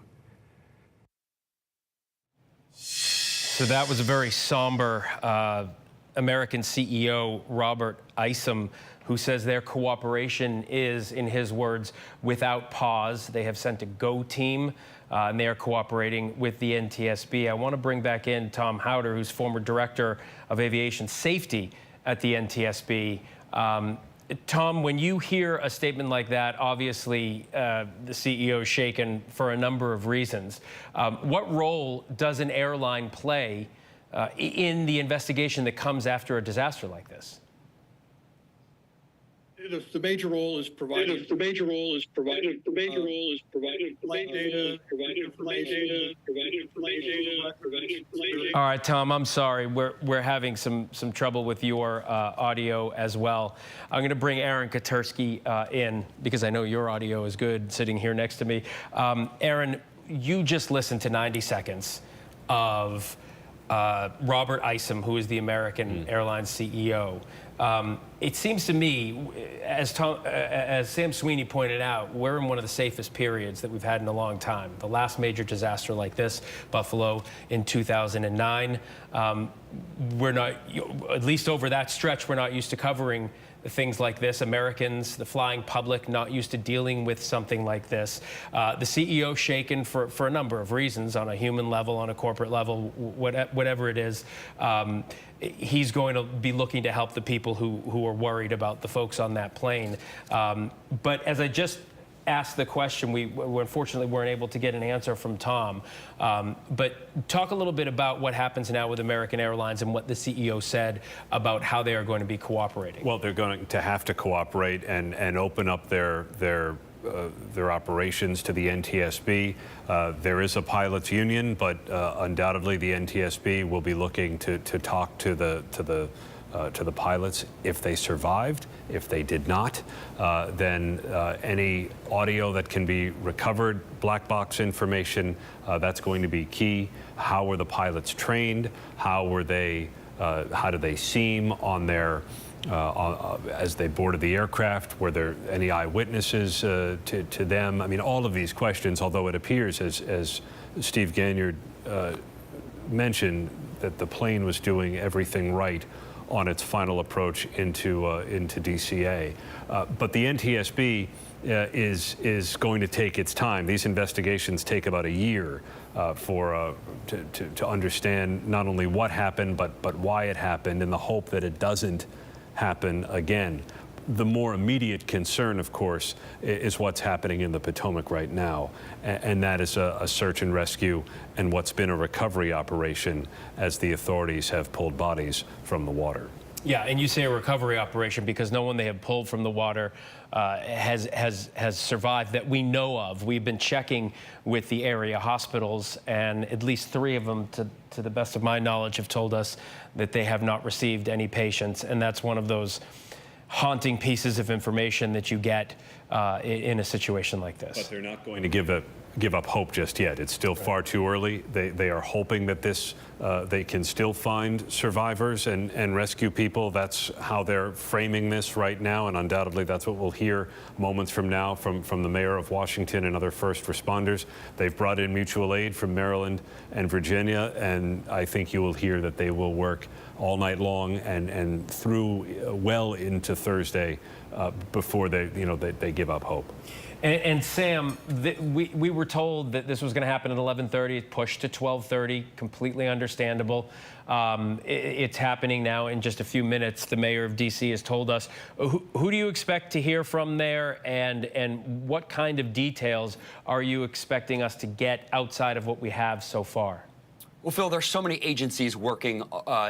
So that was a very somber American CEO, Robert Isom, who says their cooperation is, in his words, without pause. They have sent a GO team, and they are cooperating with the NTSB. I want to bring back in Tom Howder, who's former director of aviation safety at the NTSB. Tom, when you hear a statement like that, obviously the CEO is shaken for a number of reasons. What role does an airline play in the investigation that comes after a disaster like this? The major role is providing. The major role is providing. The major role is providing data, providing information. All right, Tom, I'm sorry. We're having some trouble with your audio as well. I'm going to bring Aaron Katersky in because I know your audio is good sitting here next to me. Aaron, you just listened to 90 seconds of Robert Isom, who is the American Airlines CEO. It seems to me, as Sam Sweeney pointed out, we're in one of the safest periods that we've had in a long time. The last major disaster like this, Buffalo in 2009, we're not, at least over that stretch, we're not used to covering things like this. Americans, the flying public, not used to dealing with something like this. The CEO shaken for a number of reasons, on a human level, on a corporate level, whatever it is. He's going to be looking to help the people who are worried about the folks on that plane. But as I just asked the question, we unfortunately weren't able to get an answer from Tom. But talk a little bit about what happens now with American Airlines and what the CEO said about how they are going to be cooperating. Well, they're going to have to cooperate and open up their operations to the NTSB. There is a pilots union, but undoubtedly the NTSB will be looking to talk to the pilots if they survived. If they did not, then any audio that can be recovered, black box information, that's going to be key. How were the pilots trained? How did they seem on their as they boarded the aircraft? Were there any eyewitnesses to them? I mean, all of these questions, although it appears, as Steve Ganyard mentioned, that the plane was doing everything right on its final approach into DCA. But the NTSB is going to take its time. These investigations take about a year to understand not only what happened, but why it happened, in the hope that it doesn't happen again. The more immediate concern, of course, is what's happening in the Potomac right now, and that is a search and rescue and what's been a recovery operation as the authorities have pulled bodies from the water. Yeah, and you say a recovery operation because no one they have pulled from the water has survived that we know of. We've been checking with the area hospitals, and at least 3 of them, to the best of my knowledge, have told us that they have not received any patients, and that's one of those haunting pieces of information that you get in a situation like this. But they're not going to give up hope just yet. It's still far too early. They are hoping that they can still find survivors and rescue people. That's how they're framing this right now, and undoubtedly that's what we'll hear moments from now from the mayor of Washington and other first responders. They've brought in mutual aid from Maryland and Virginia, and I think you will hear that they will work all night long and through well into Thursday before they give up hope. And Sam, we were told that this was going to happen at 11:30, pushed to 12:30, completely understandable. It's happening now in just a few minutes. The mayor of D.C. has told us. Who do you expect to hear from there, and what kind of details are you expecting us to get outside of what we have so far? Well, Phil, there's so many agencies working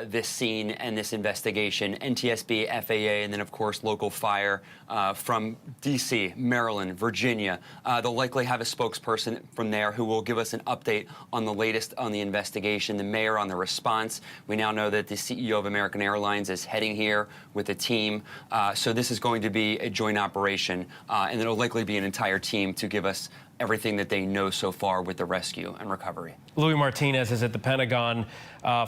this scene and this investigation, NTSB, FAA, and then, of course, local fire from D.C., Maryland, Virginia. They'll likely have a spokesperson from there who will give us an update on the latest on the investigation, the mayor on the response. We now know that the CEO of American Airlines is heading here with a team. So this is going to be a joint operation, and it'll likely be an entire team to give us everything that they know so far with the rescue and recovery. Louis Martinez is at the Pentagon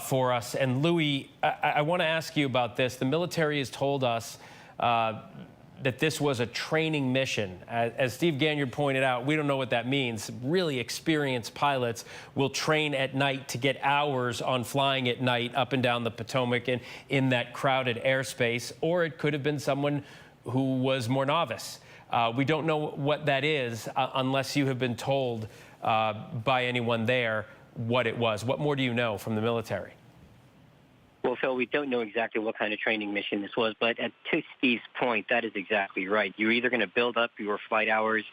for us. And Louis, I want to ask you about this. The military has told us that this was a training mission. As Steve Ganyard pointed out, we don't know what that means. Really experienced pilots will train at night to get hours on flying at night up and down the Potomac and in that crowded airspace, or it could have been someone who was more novice. We don't know what that is unless you have been told by anyone there what it was. What more do you know from the military? Well, Phil, we don't know exactly what kind of training mission this was, but to Steve's point, that is exactly right. You're either going to build up your flight hours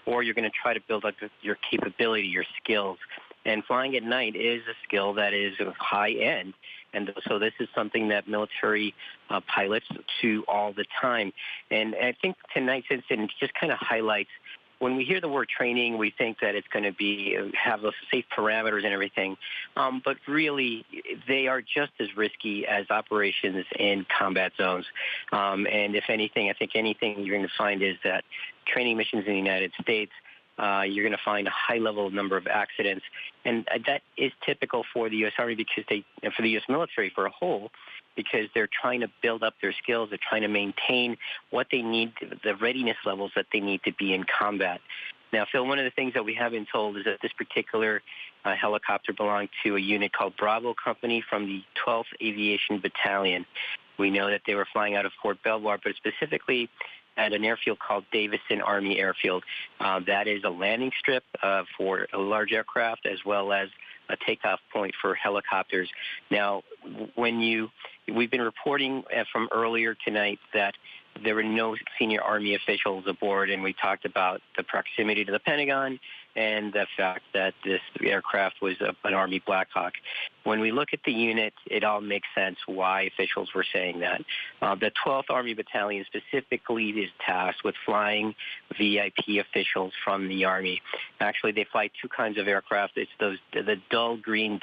or you're going to try to build up your capability, your skills. And flying at night is a skill that is high end. And so this is something that military pilots do all the time. And I think tonight's incident just kind of highlights, when we hear the word training, we think that it's going to have safe parameters and everything. But really, they are just as risky as operations in combat zones. And if anything, I think anything you're going to find is that training missions in the United States, you're going to find a high level number of accidents. And that is typical for the U.S. Army and for the U.S. military for a whole, because they're trying to build up their skills. They're trying to maintain what they need, the readiness levels that they need to be in combat. Now, Phil, one of the things that we have been told is that this particular helicopter belonged to a unit called Bravo Company from the 12th Aviation Battalion. We know that they were flying out of Fort Belvoir, but specifically at an airfield called Davison Army Airfield. That is a landing strip for a large aircraft as well as a takeoff point for helicopters. Now, we've been reporting from earlier tonight that there were no senior Army officials aboard, and we talked about the proximity to the Pentagon and the fact that this aircraft was an Army Black Hawk. When we look at the unit, it all makes sense why officials were saying that. The 12th Army Battalion specifically is tasked with flying VIP officials from the Army. Actually, they fly 2 kinds of aircraft. It's the dull gray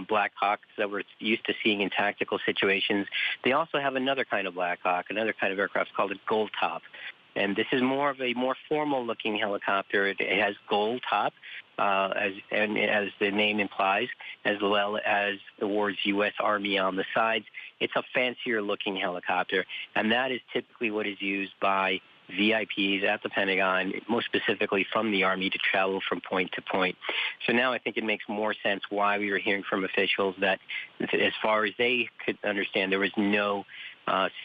Black Hawks that we're used to seeing in tactical situations. They also have another kind of Black Hawk, another kind of aircraft called a Gold Top. And this is more of a more formal-looking helicopter. It has gold top, as the name implies, as well as the words U.S. Army on the sides. It's a fancier-looking helicopter, and that is typically what is used by VIPs at the Pentagon, most specifically from the Army, to travel from point to point. So now I think it makes more sense why we were hearing from officials that, as far as they could understand, there was no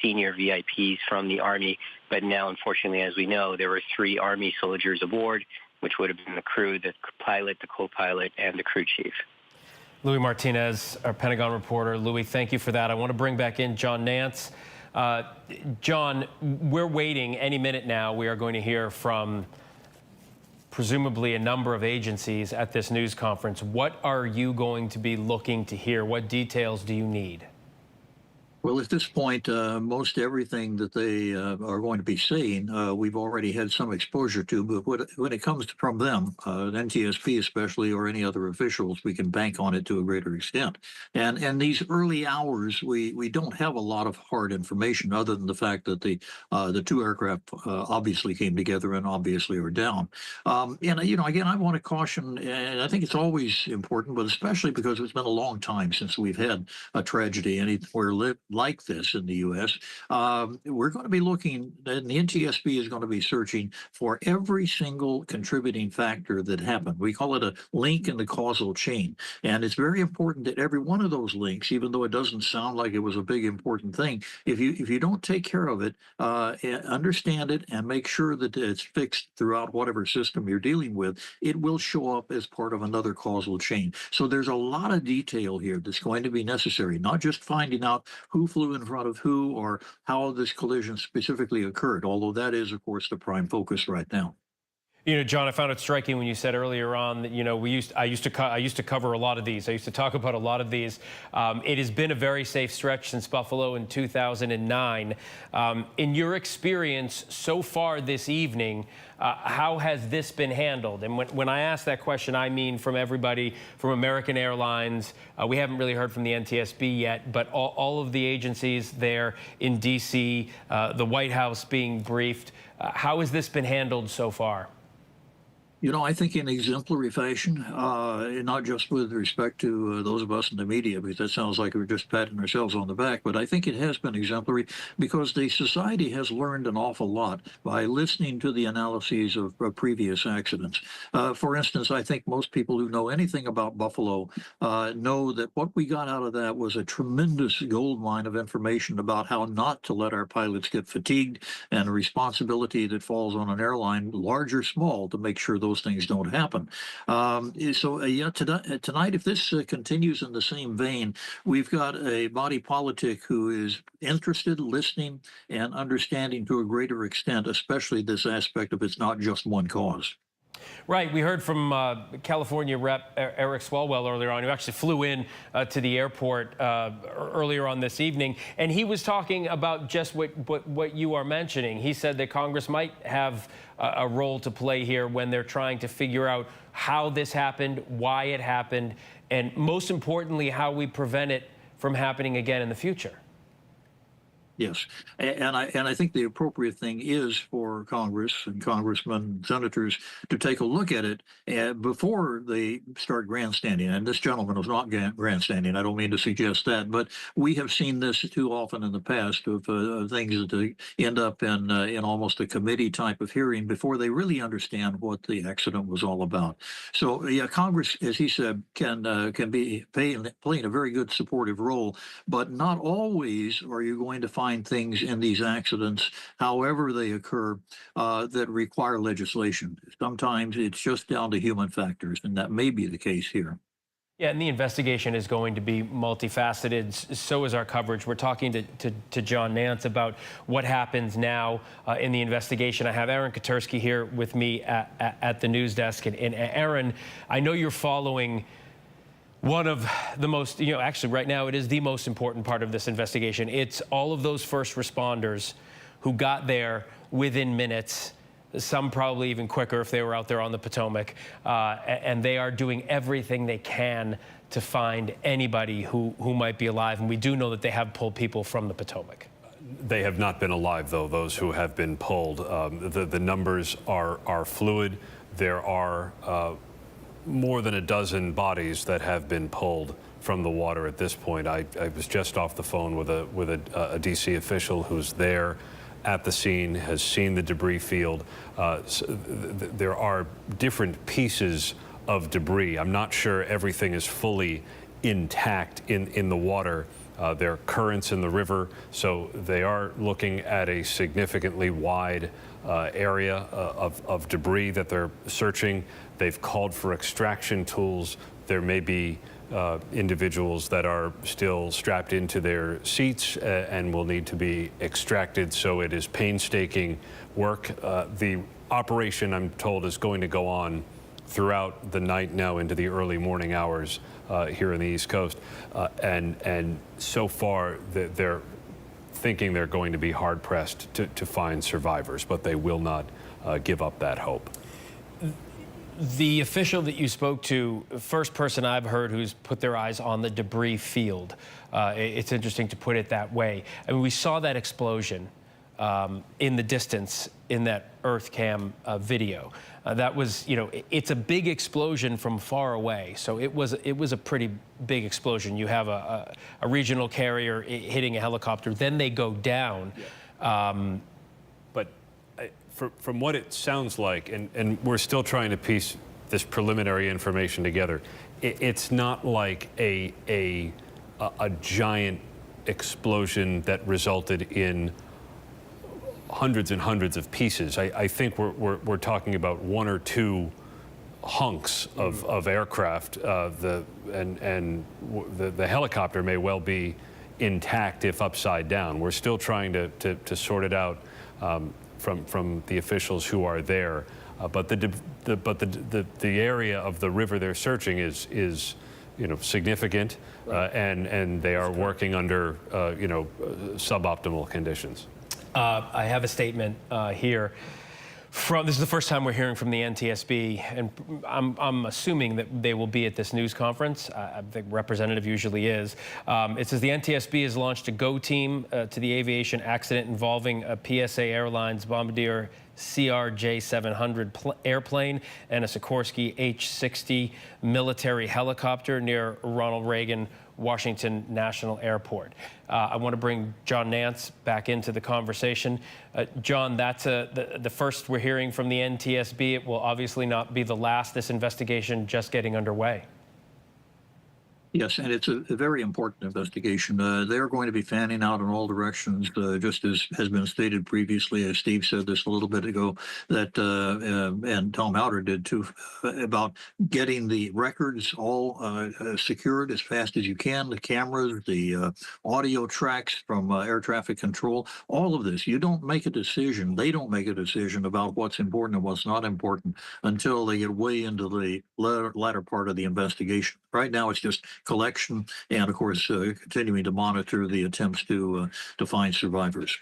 senior VIPs from the Army. But now, unfortunately, as we know, there were 3 Army soldiers aboard, which would have been the crew, the pilot, the co-pilot, and the crew chief. Louis Martinez, our Pentagon reporter. Louis, thank you for that. I want to bring back in John Nance. John, we're waiting any minute now. We are going to hear from presumably a number of agencies at this news conference. What are you going to be looking to hear? What details do you need? Well, at this point, most everything that they are going to be saying, we've already had some exposure to. But when it comes from them, NTSB especially, or any other officials, we can bank on it to a greater extent. And these early hours, we don't have a lot of hard information other than the fact that the 2 aircraft obviously came together and obviously are down. And again, I want to caution, and I think it's always important, but especially because it's been a long time since we've had a tragedy anywhere like this in the U.S. We're going to be looking, and the NTSB is going to be searching for every single contributing factor that happened. We call it a link in the causal chain. And it's very important that every one of those links, even though it doesn't sound like it was a big important thing, if you don't take care of it, understand it, and make sure that it's fixed throughout whatever system you're dealing with, it will show up as part of another causal chain. So there's a lot of detail here that's going to be necessary, not just finding out who flew in front of who or how this collision specifically occurred, although that is, of course, the prime focus right now. You know, John, I found it striking when you said earlier on that, I used to cover a lot of these. I used to talk about a lot of these. It has been a very safe stretch since Buffalo in 2009. In your experience so far this evening, how has this been handled? And when I ask that question, I mean from everybody, from American Airlines. We haven't really heard from the NTSB yet, but all of the agencies there in D.C., the White House being briefed. How has this been handled so far? I think in exemplary fashion, not just with respect to those of us in the media, because that sounds like we're just patting ourselves on the back, but I think it has been exemplary because the society has learned an awful lot by listening to the analyses of previous accidents. For instance, I think most people who know anything about Buffalo know that what we got out of that was a tremendous goldmine of information about how not to let our pilots get fatigued, and a responsibility that falls on an airline, large or small, to make sure those things don't happen. Tonight, if this continues in the same vein, we've got a body politic who is interested, listening, and understanding to a greater extent, especially this aspect of it's not just one cause. Right. We heard from California Rep. Eric Swalwell earlier on, who actually flew in to the airport earlier on this evening. And he was talking about just what you are mentioning. He said that Congress might have a role to play here when they're trying to figure out how this happened, why it happened, and most importantly, how we prevent it from happening again in the future. Yes, and I think the appropriate thing is for Congress and congressmen, senators to take a look at it before they start grandstanding. And this gentleman was not grandstanding. I don't mean to suggest that, but we have seen this too often in the past of things that end up in almost a committee type of hearing before they really understand what the accident was all about. So yeah, Congress, as he said, can be playing a very good supportive role, but not always are you going to find things in these accidents, however they occur, that require legislation. Sometimes it's just down to human factors, and that may be the case here. Yeah, and the investigation is going to be multifaceted. So is our coverage. We're talking to John Nance about what happens now in the investigation. I have Aaron Katersky here with me at the news desk. And Aaron, I know you're following one of the most, actually right now it is the most important part of this investigation. It's all of those first responders who got there within minutes, some probably even quicker if they were out there on the Potomac, and they are doing everything they can to find anybody who might be alive. And we do know that they have pulled people from the Potomac. They have not been alive, though, those who have been pulled. The numbers are fluid. There are more than a dozen bodies that have been pulled from the water at this point. I was just off the phone with a D.C. official who's there. at the scene, has seen the debris field. There are different pieces of debris. I'm not sure everything is fully intact in the water. There are currents in the river, so they are looking at a significantly wide area of debris that they're searching. They've called for extraction tools. There may be individuals that are still strapped into their seats and will need to be extracted, so it is painstaking work. The operation, I'm told, is going to go on throughout the night now into the early morning hours here on the East Coast. And so far, they're thinking they're going to be hard-pressed to find survivors, but they will not give up that hope. The official that you spoke to, first person I've heard who's put their eyes on the debris field. It's interesting to put it that way. I mean, we saw that explosion in the distance in that Earth Cam video. That was, you know, it's a big explosion from far away. So it was a pretty big explosion. You have a regional carrier hitting a helicopter, then they go down. Yeah. But from what it sounds like, and we're still trying to piece this preliminary information together, it's not like a giant explosion that resulted in hundreds and hundreds of pieces. I think we're talking about one or two hunks of aircraft. The helicopter may well be intact if upside down. We're still trying to sort it out from the officials who are there. But the area of the river they're searching is significant, right. and they are working under suboptimal conditions. I have a statement here. This is the first time we're hearing from the NTSB, and I'm assuming that they will be at this news conference. The representative usually is. It says the NTSB has launched a GO team to the aviation accident involving a PSA Airlines Bombardier CRJ-700 airplane and a Sikorsky H-60 military helicopter near Ronald Reagan Washington National Airport. I want to bring John Nance back into the conversation. John, that's the first we're hearing from the NTSB. It will obviously not be the last. This investigation just getting underway. Yes, and it's a very important investigation. They're going to be fanning out in all directions, just as has been stated previously, as Steve said this a little bit ago, that and Tom Howder did too, about getting the records all secured as fast as you can, the cameras, the audio tracks from air traffic control, all of this. You don't make a decision, they don't make a decision about what's important and what's not important until they get way into the latter part of the investigation. Right now, it's just collection and, of course, continuing to monitor the attempts to find survivors.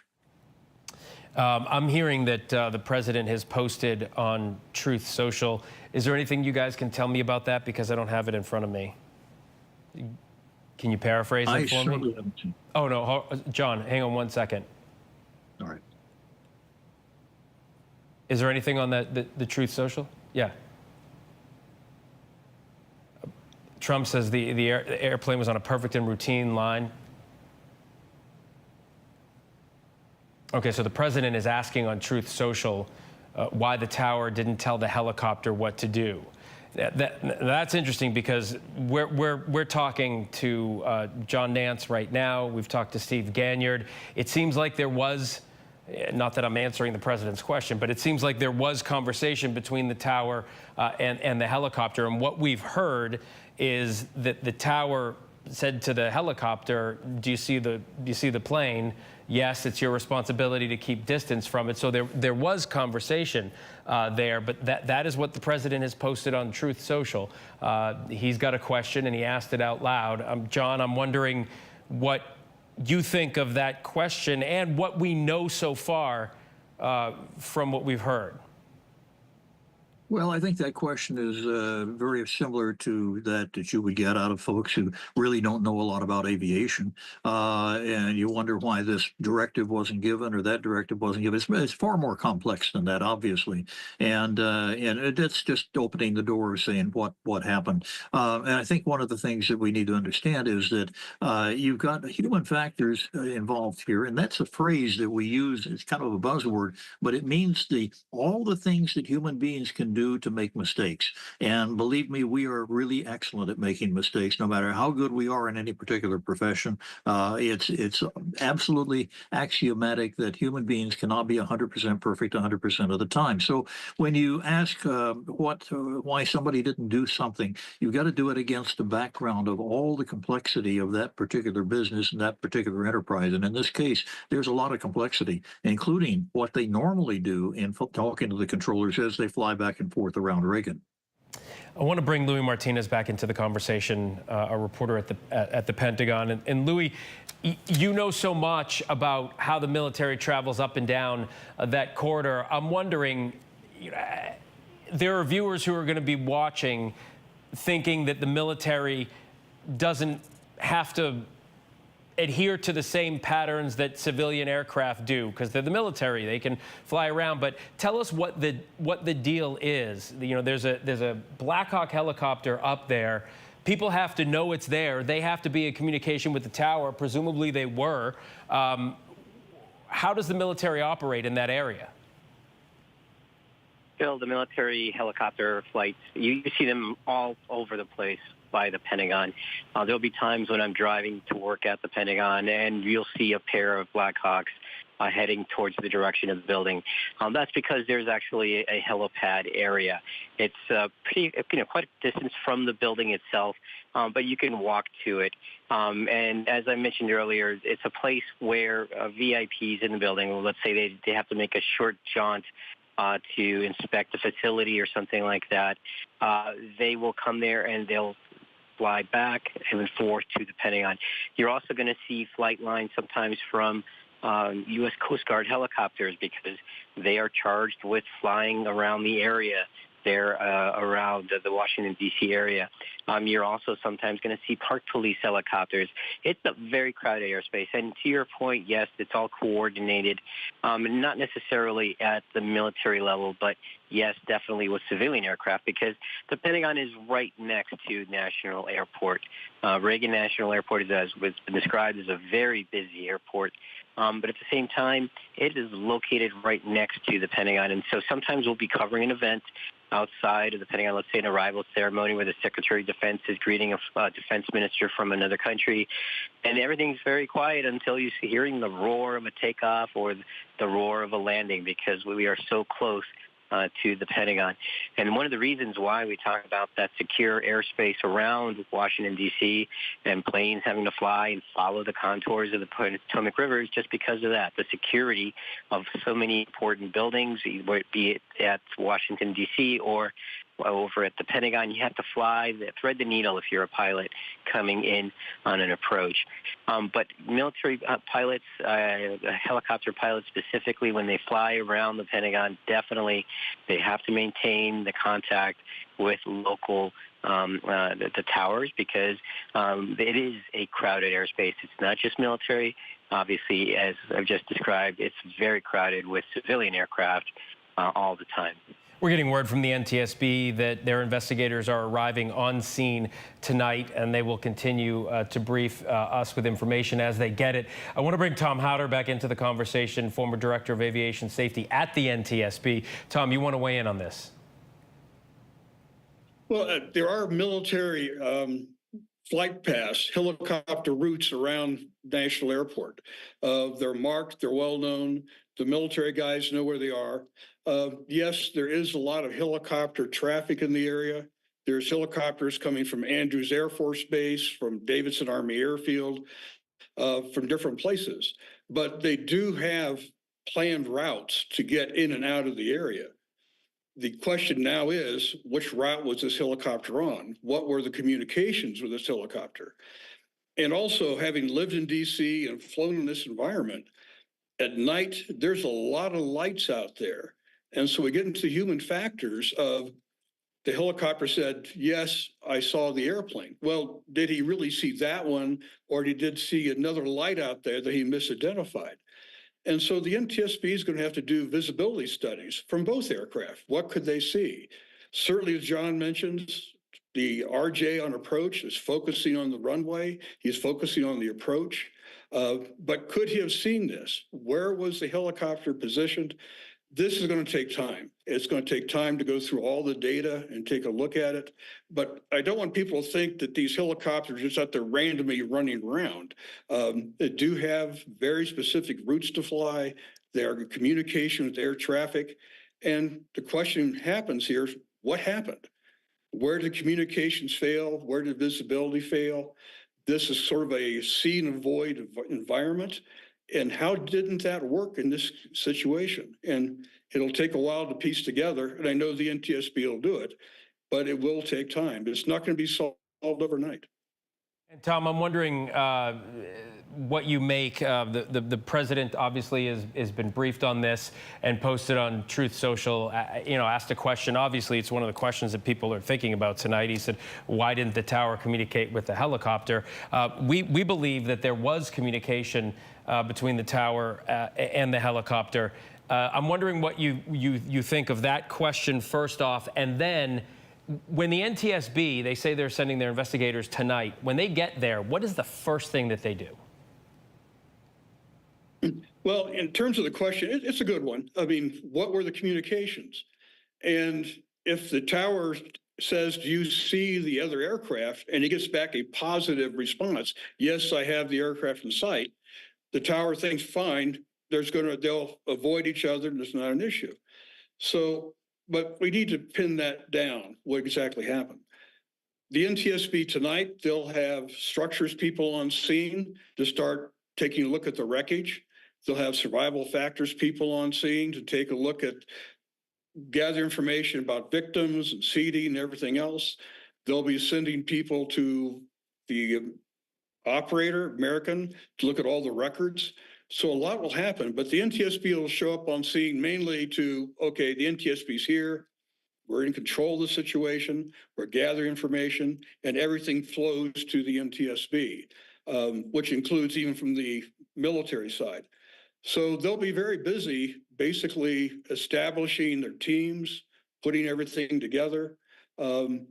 I'm hearing that the president has posted on Truth Social. Is there anything you guys can tell me about that? Because I don't have it in front of me. Can you paraphrase it for me? Oh, no. John, hang on 1 second. All right. Is there anything on the Truth Social? Yeah. Trump says the airplane was on a perfect and routine line. Okay, so the president is asking on Truth Social why the tower didn't tell the helicopter what to do. That's interesting because we're talking to John Nance right now. We've talked to Steve Ganyard. It seems like there was, not that I'm answering the president's question, but it seems like there was conversation between the tower and the helicopter. And what we've heard is that the tower said to the helicopter, do you see the plane? Yes, it's your responsibility to keep distance from it. So there was conversation there, but that is what the president has posted on Truth Social. He's got a question and he asked it out loud. John, I'm wondering what you think of that question and what we know so far from what we've heard. Well, I think that question is very similar to that you would get out of folks who really don't know a lot about aviation, and you wonder why this directive wasn't given or that directive wasn't given. It's far more complex than that, obviously, and it's just opening the door, saying what happened. And I think one of the things that we need to understand is that you've got human factors involved here, and that's a phrase that we use. It's kind of a buzzword, but it means all the things that human beings can do to make mistakes. And believe me, we are really excellent at making mistakes, no matter how good we are in any particular profession. It's absolutely axiomatic that human beings cannot be 100% perfect 100% of the time. So when you ask why somebody didn't do something, you've got to do it against the background of all the complexity of that particular business and that particular enterprise. And in this case, there's a lot of complexity, including what they normally do in talking to the controllers as they fly back and forth around Reagan. I want to bring Louis Martinez back into the conversation, a reporter at the Pentagon. And Louis, you know so much about how the military travels up and down that corridor. I'm wondering, there are viewers who are going to be watching thinking that the military doesn't have to adhere to the same patterns that civilian aircraft do, because they're the military, they can fly around. But tell us what the deal is. There's a Black Hawk helicopter up there. People have to know it's there. They have to be in communication with the tower. Presumably they were. How does the military operate in that area? Phil, the military helicopter flights, you see them all over the place by the Pentagon. There'll be times when I'm driving to work at the Pentagon and you'll see a pair of Black Hawks heading towards the direction of the building. That's because there's actually a helipad area. It's pretty, quite a distance from the building itself, but you can walk to it. And as I mentioned earlier, it's a place where VIPs in the building, let's say they have to make a short jaunt to inspect the facility or something like that, they will come there and they'll fly back and forth to the Pentagon. You're also going to see flight lines sometimes from U.S. Coast Guard helicopters, because they are charged with flying around the area there around the Washington, D.C. area. You're also sometimes going to see park police helicopters. It's a very crowded airspace. And to your point, yes, it's all coordinated, not necessarily at the military level, but yes, definitely with civilian aircraft, because the Pentagon is right next to National Airport. Reagan National Airport, as was described, is a very busy airport. But at the same time, it is located right next to the Pentagon. And so sometimes we'll be covering an event outside of the Pentagon, let's say an arrival ceremony where the Secretary of Defense is greeting a defense minister from another country. And everything's very quiet until you see hearing the roar of a takeoff or the roar of a landing, because we are so close to the Pentagon. And one of the reasons why we talk about that secure airspace around Washington, D.C., and planes having to fly and follow the contours of the Potomac River is just because of that, the security of so many important buildings, be it at Washington, D.C. or over at the Pentagon. You have to thread the needle if you're a pilot coming in on an approach. But military pilots, helicopter pilots specifically, when they fly around the Pentagon, definitely they have to maintain the contact with local the towers, because it is a crowded airspace. It's not just military. Obviously, as I've just described, it's very crowded with civilian aircraft all the time. We're getting word from the NTSB that their investigators are arriving on scene tonight, and they will continue to brief us with information as they get it. I want to bring Tom Howder back into the conversation, former Director of Aviation Safety at the NTSB. Tom, you want to weigh in on this? Well, there are military flight paths, helicopter routes around National Airport. They're marked, they're well known. The military guys know where they are. Yes, there is a lot of helicopter traffic in the area. There's helicopters coming from Andrews Air Force Base, from Davidson Army Airfield, from different places. But they do have planned routes to get in and out of the area. The question now is, which route was this helicopter on? What were the communications with this helicopter? And also, having lived in D.C. and flown in this environment, at night, there's a lot of lights out there. And so we get into the human factors of the helicopter said, yes, I saw the airplane. Well, did he really see that one, or he did see another light out there that he misidentified? And so the NTSB is going to have to do visibility studies from both aircraft. What could they see? Certainly, as John mentions, the RJ on approach is focusing on the runway. He's focusing on the approach. But could he have seen this? Where was the helicopter positioned? This is going to take time. It's going to take time to go through all the data and take a look at it. But I don't want people to think that these helicopters are just out there randomly running around. They do have very specific routes to fly. They are in communication with air traffic. And the question happens here, what happened? Where did communications fail? Where did visibility fail? This is sort of a see and avoid environment. And how didn't that work in this situation? And it'll take a while to piece together. And I know the NTSB will do it, but it will take time. It's not going to be solved overnight. And Tom, I'm wondering what you make. The president obviously has been briefed on this and posted on Truth Social, asked a question. Obviously, it's one of the questions that people are thinking about tonight. He said, why didn't the tower communicate with the helicopter? We believe that there was communication between the tower and the helicopter. I'm wondering what you think of that question first off, and then when the NTSB, they say they're sending their investigators tonight, when they get there, what is the first thing that they do? Well, in terms of the question, it's a good one. I mean, what were the communications? And if the tower says, do you see the other aircraft? And he gets back a positive response. Yes, I have the aircraft in sight. The tower thinks, fine, they'll avoid each other and it's not an issue. So, but we need to pin that down, what exactly happened. The NTSB tonight, they'll have structures people on scene to start taking a look at the wreckage. They'll have survival factors people on scene to take a look at, gather information about victims and seeding and everything else. They'll be sending people to the operator, American, to look at all the records. So a lot will happen, but the NTSB will show up on scene mainly to, okay, the NTSB's here, we're in control of the situation, we're gathering information, and everything flows to the NTSB, which includes even from the military side. So they'll be very busy basically establishing their teams, putting everything together. And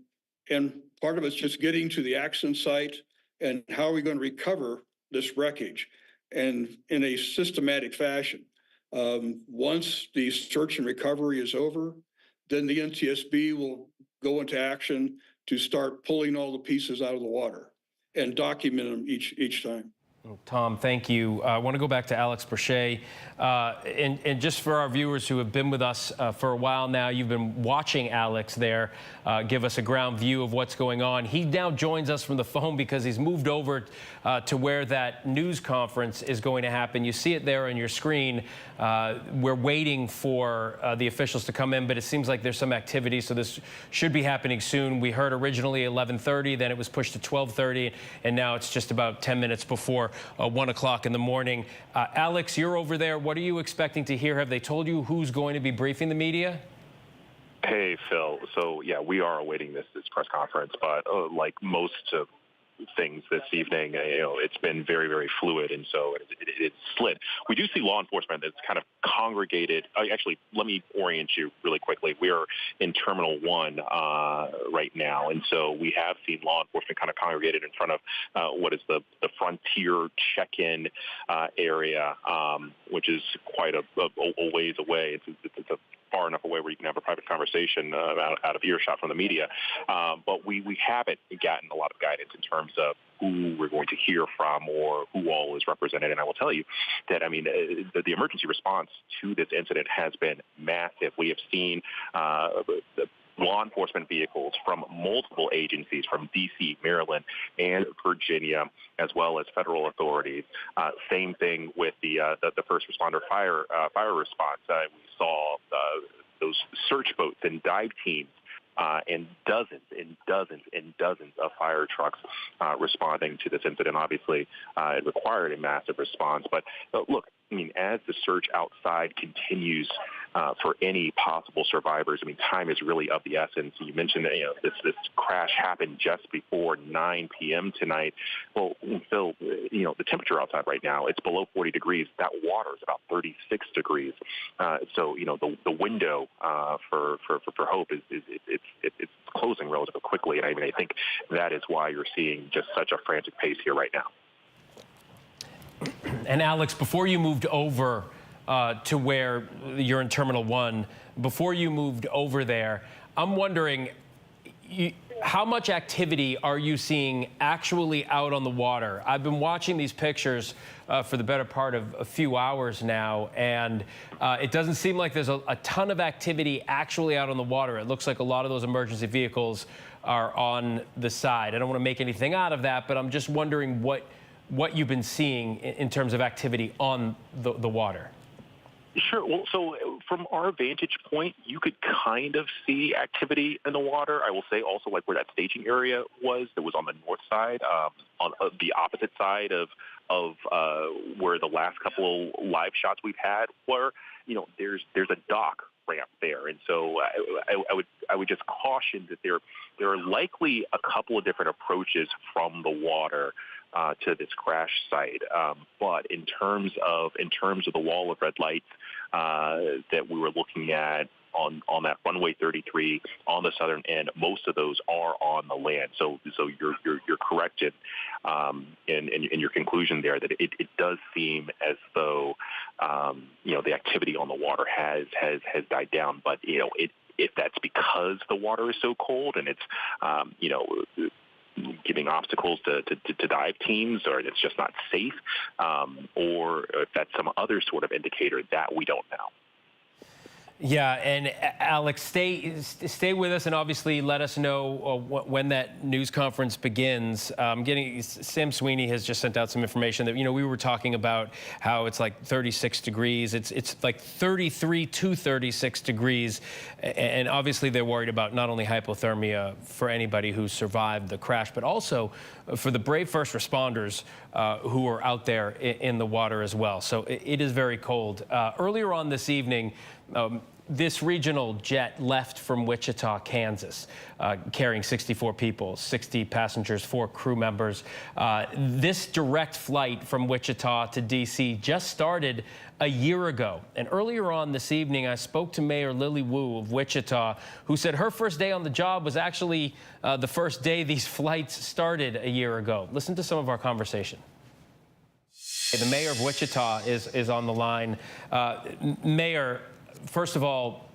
part of it's just getting to the accident site and how are we going to recover this wreckage, and in a systematic fashion. Once the search and recovery is over, then the NTSB will go into action to start pulling all the pieces out of the water and document them each time. Tom, thank you. I want to go back to Alex Brochet. And just for our viewers who have been with us for a while now, you've been watching Alex there give us a ground view of what's going on. He now joins us from the phone because he's moved over to where that news conference is going to happen. You see it there on your screen. We're waiting for the officials to come in, but it seems like there's some activity, so this should be happening soon. We heard originally 11:30, then it was pushed to 12:30, and now it's just about 10 minutes before 1 o'clock in the morning. Alex, you're over there. What are you expecting to hear? Have they told you who's going to be briefing the media? Hey, Phil. So, yeah, we are awaiting this press conference, but like most things this evening, it's been very, very fluid, and so it's slid. We do see law enforcement that's kind of congregated. Actually, let me orient you really quickly. We are in Terminal 1 right now, and so we have seen law enforcement kind of congregated in front of what is the Frontier check-in area, which is quite a ways away. It's a far enough away where you can have a private conversation out of earshot from the media. But we haven't gotten a lot of guidance in terms of who we're going to hear from or who all is represented. And I will tell you that, the emergency response to this incident has been massive. We have seen the law enforcement vehicles from multiple agencies, from D.C., Maryland, and Virginia, as well as federal authorities. Same thing with the first responder fire response. We saw those search boats and dive teams and dozens and dozens and dozens of fire trucks responding to this incident. Obviously, it required a massive response. But look, as the search outside continues for any possible survivors. I mean, time is really of the essence. You mentioned that this crash happened just before 9 p.m. tonight. Well, Phil, the temperature outside right now, it's below 40 degrees. That water is about 36 degrees. So the window for hope is it's closing relatively quickly, and I think that is why you're seeing just such a frantic pace here right now. And Alex, before you moved over to where you're in Terminal 1, before you moved over there, I'm wondering, how much activity are you seeing actually out on the water? I've been watching these pictures for the better part of a few hours now, and it doesn't seem like there's a ton of activity actually out on the water. It looks like a lot of those emergency vehicles are on the side. I don't want to make anything out of that, but I'm just wondering what you've been seeing in terms of activity on the water. Sure. Well, so from our vantage point, you could kind of see activity in the water. I will say also, like where that staging area was, that was on the north side, on the opposite side of where the last couple of live shots we've had were. There's a dock ramp there, and so I would just caution that there are likely a couple of different approaches from the water to this crash site, but in terms of the wall of red lights that we were looking at on that runway 33 on the southern end, most of those are on the land. So you're correct in your conclusion there that it does seem as though the activity on the water has died down, but if that's because the water is so cold and it's giving obstacles to dive teams, or it's just not safe, or if that's some other sort of indicator that we don't know. Yeah, and Alex, stay with us and obviously let us know when that news conference begins. Sam Sweeney has just sent out some information that, we were talking about how it's like 36 degrees. It's like 33 to 36 degrees. And obviously they're worried about not only hypothermia for anybody who survived the crash, but also for the brave first responders who are out there in the water as well. So it is very cold. Earlier on this evening, this regional jet left from Wichita, Kansas, carrying 64 people, 60 passengers, 4 crew members. This direct flight from Wichita to D.C. just started a year ago. And earlier on this evening, I spoke to Mayor Lily Wu of Wichita, who said her first day on the job was actually the first day these flights started a year ago. Listen to some of our conversation. The mayor of Wichita is on the line. Mayor, first of all,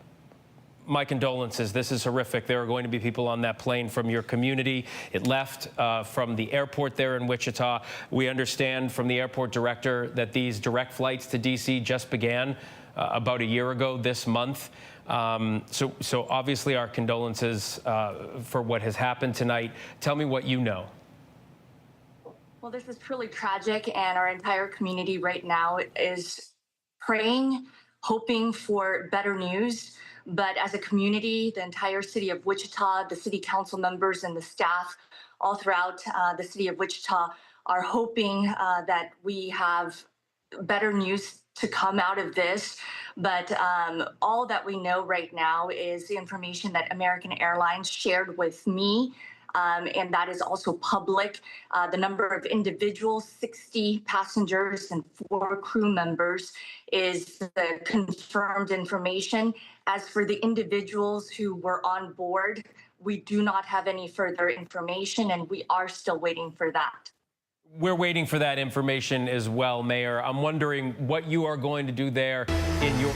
my condolences. This is horrific. There are going to be people on that plane from your community. It left from the airport there in Wichita. We understand from the airport director that these direct flights to D.C. just began about a year ago this month. So obviously our condolences for what has happened tonight. Tell me what you know. Well, this is truly tragic, and our entire community right now is praying, hoping for better news. But as a community, the entire city of Wichita, the city council members and the staff all throughout the city of Wichita are hoping that we have better news to come out of this. But all that we know right now is the information that American Airlines shared with me. And that is also public. The number of individuals, 60 passengers and 4 crew members, is the confirmed information. As for the individuals who were on board, we do not have any further information, and we are still waiting for that. We're waiting for that information as well, Mayor. I'm wondering what you are going to do there in your...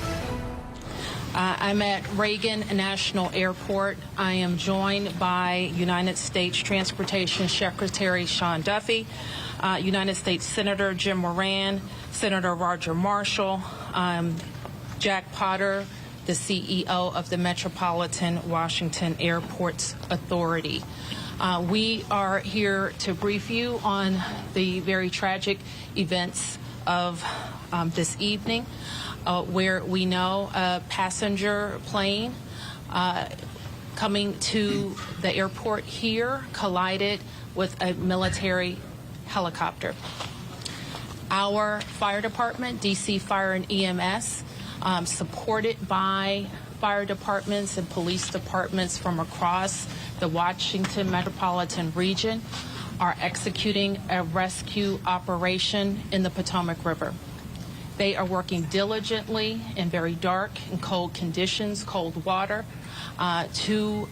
I'm at Reagan National Airport. I am joined by United States Transportation Secretary Sean Duffy, United States Senator Jim Moran, Senator Roger Marshall, Jack Potter, the CEO of the Metropolitan Washington Airports Authority. We are here to brief you on the very tragic events of this evening, where we know a passenger plane coming to the airport here collided with a military helicopter. Our fire department, DC Fire and EMS, supported by fire departments and police departments from across the Washington metropolitan region, are executing a rescue operation in the Potomac River. They are working diligently in very dark and cold conditions, cold water, to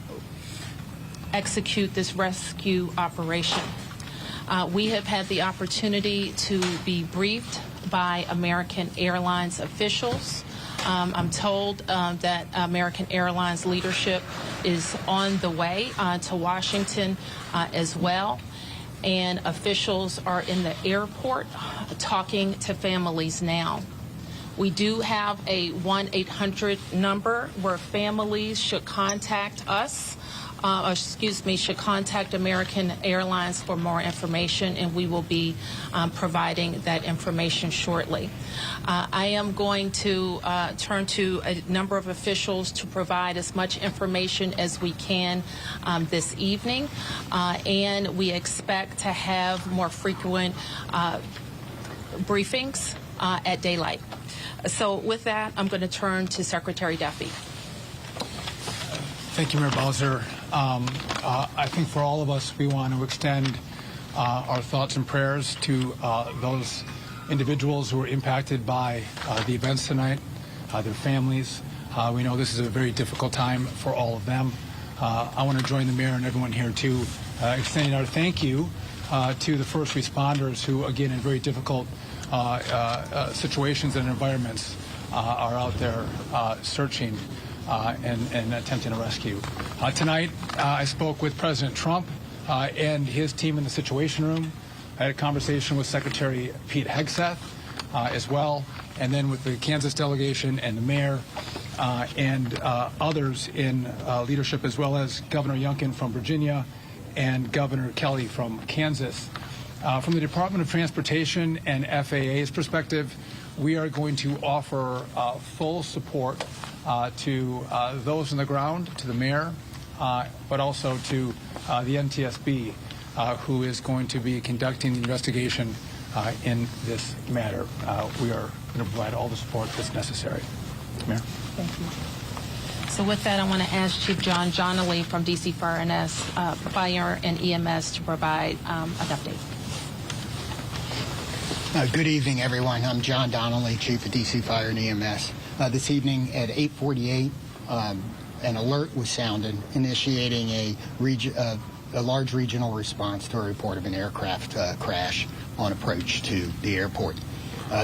execute this rescue operation. We have had the opportunity to be briefed by American Airlines officials. I'm told that American Airlines leadership is on the way to Washington as well. And officials are in the airport talking to families now. We do have a 1-800 number where families should contact us, should contact American Airlines for more information, and we will be providing that information shortly. I am going to turn to a number of officials to provide as much information as we can this evening, and we expect to have more frequent briefings at daylight. So with that, I'm going to turn to Secretary Duffy. Thank you, Mayor Bowser. I think for all of us, we want to extend our thoughts and prayers to those individuals who were impacted by the events tonight, their families. We know this is a very difficult time for all of them. I want to join the mayor and everyone here to extending our thank you to the first responders who, again, in very difficult situations and environments, are out there searching and attempting to rescue. Tonight, I spoke with President Trump and his team in the Situation Room. I had a conversation with Secretary Pete Hegseth as well, and then with the Kansas delegation and the mayor and others in leadership, as well as Governor Youngkin from Virginia and Governor Kelly from Kansas. From the Department of Transportation and FAA's perspective, we are going to offer full support to those on the ground, to the mayor, but also to the NTSB, who is going to be conducting the investigation in this matter. We are going to provide all the support that's necessary. Mayor. Thank you. So with that, I want to ask Chief John Johnley from DC Fire and EMS to provide an update. Good evening, everyone. I'm John Donnelly, Chief of DC Fire and EMS. This evening at 8:48, an alert was sounded, initiating a large regional response to a report of an aircraft crash on approach to the airport.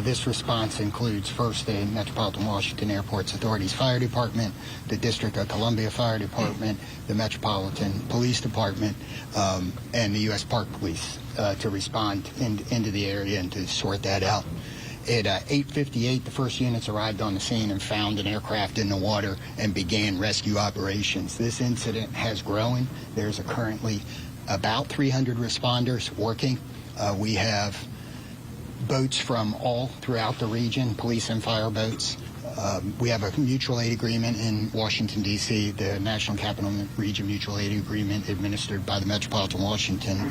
This response includes first the Metropolitan Washington Airports Authority's Fire Department, the District of Columbia Fire Department, the Metropolitan Police Department, and the U.S. Park Police to respond into the area and to sort that out. At 8:58, the first units arrived on the scene and found an aircraft in the water and began rescue operations. This incident has grown. There's currently about 300 responders working. We have boats from all throughout the region, police and fire boats. We have a mutual aid agreement in Washington, D.C., the National Capital Region Mutual Aid Agreement administered by the Metropolitan Washington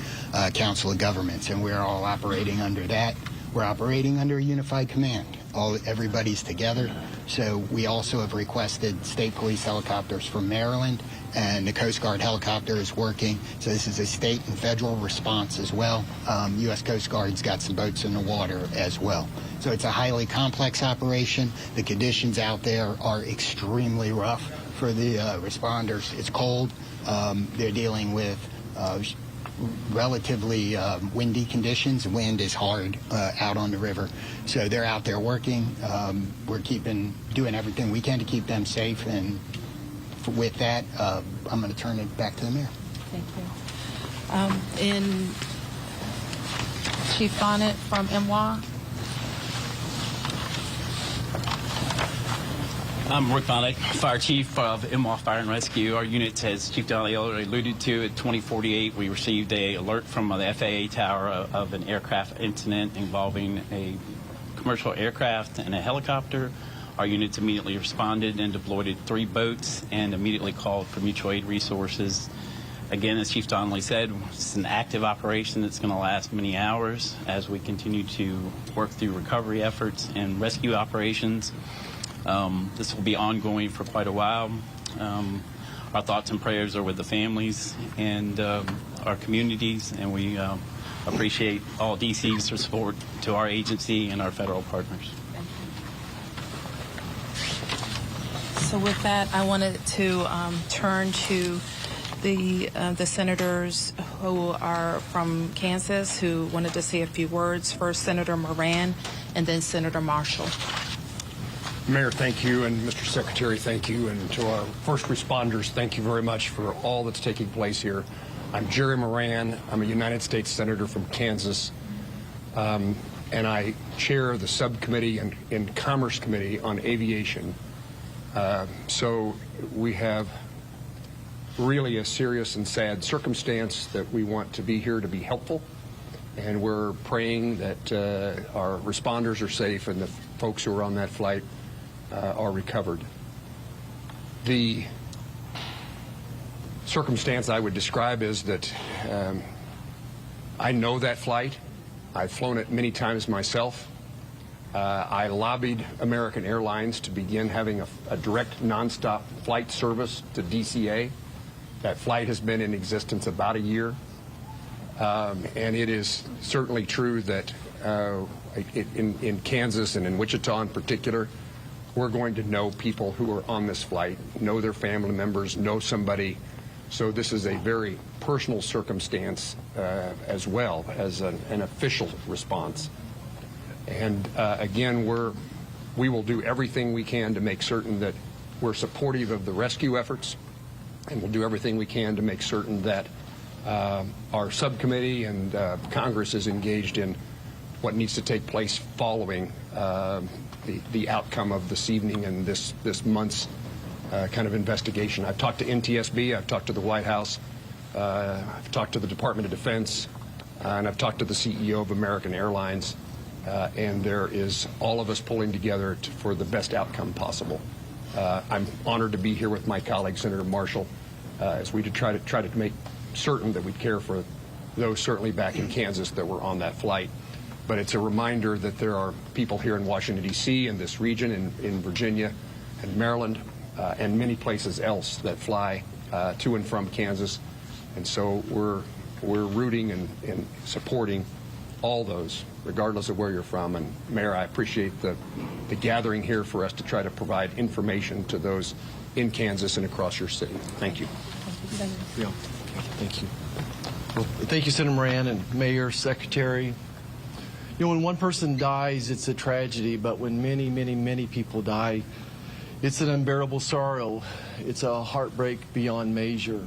Council of Governments, and we're all operating under that. We're operating under a unified command. Everybody's together. So we also have requested state police helicopters from Maryland, and the Coast Guard helicopter is working. So this is a state and federal response as well. U.S. Coast Guard's got some boats in the water as well. So it's a highly complex operation. The conditions out there are extremely rough for the responders. It's cold. They're dealing with relatively windy conditions. Wind is hard out on the river. So they're out there working. We're doing everything we can to keep them safe. And with that, I'm going to turn it back to the mayor. Thank you. In Chief Bonnet from MWA. I'm Rick Bonnet, Fire Chief of MWA Fire and Rescue. Our unit, as Chief Donnelly already alluded to, at 2048, we received an alert from the FAA tower of an aircraft incident involving a commercial aircraft and a helicopter. Our units immediately responded and deployed 3 boats and immediately called for mutual aid resources. Again, as Chief Donnelly said, it's an active operation that's going to last many hours as we continue to work through recovery efforts and rescue operations. This will be ongoing for quite a while. Our thoughts and prayers are with the families and our communities, and we appreciate all DC's support to our agency and our federal partners. So with that, I wanted to turn to the senators who are from Kansas who wanted to say a few words. First, Senator Moran, and then Senator Marshall. Mayor, thank you, and Mr. Secretary, thank you, and to our first responders, thank you very much for all that's taking place here. I'm Jerry Moran. I'm a United States Senator from Kansas, and I chair the subcommittee and Commerce Committee on Aviation. So we have really a serious and sad circumstance that we want to be here to be helpful, and we're praying that our responders are safe and the folks who are on that flight are recovered. The circumstance I would describe is that I know that flight. I've flown it many times myself. I lobbied American Airlines to begin having a direct nonstop flight service to DCA. That flight has been in existence about a year. And it is certainly true that in Kansas and in Wichita in particular, we're going to know people who are on this flight, know their family members, know somebody. So this is a very personal circumstance as well as an official response. And again, we will do everything we can to make certain that we're supportive of the rescue efforts, and we'll do everything we can to make certain that our subcommittee and Congress is engaged in what needs to take place following the outcome of this evening and this month's kind of investigation. I've talked to NTSB, I've talked to the White House, I've talked to the Department of Defense, and I've talked to the CEO of American Airlines, and there is all of us pulling together for the best outcome possible. I'm honored to be here with my colleague, Senator Marshall, as we try to make certain that we care for those certainly back in Kansas that were on that flight. But it's a reminder that there are people here in Washington, D.C., in this region, in Virginia and Maryland, and many places else that fly to and from Kansas. And so we're rooting and supporting all those, regardless of where you're from. And Mayor, I appreciate the gathering here for us to try to provide information to those in Kansas and across your city. Thank you. Yeah. Thank you. Well, thank you, Senator Moran and Mayor, Secretary. You know, when one person dies, it's a tragedy, but when many, many, many people die, it's an unbearable sorrow. It's a heartbreak beyond measure.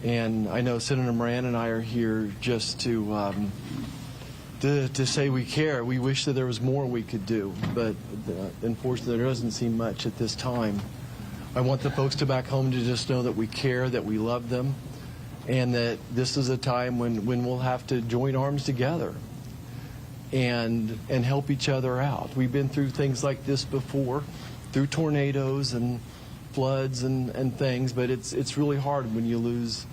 And I know Senator Moran and I are here just to say we care. We wish that there was more we could do, but unfortunately there doesn't seem much at this time. I want the folks to back home to just know that we care, that we love them, and that this is a time when we'll have to join arms together and help each other out. We've been through things like this before, through tornadoes and floods and things, but it's really hard when you lose,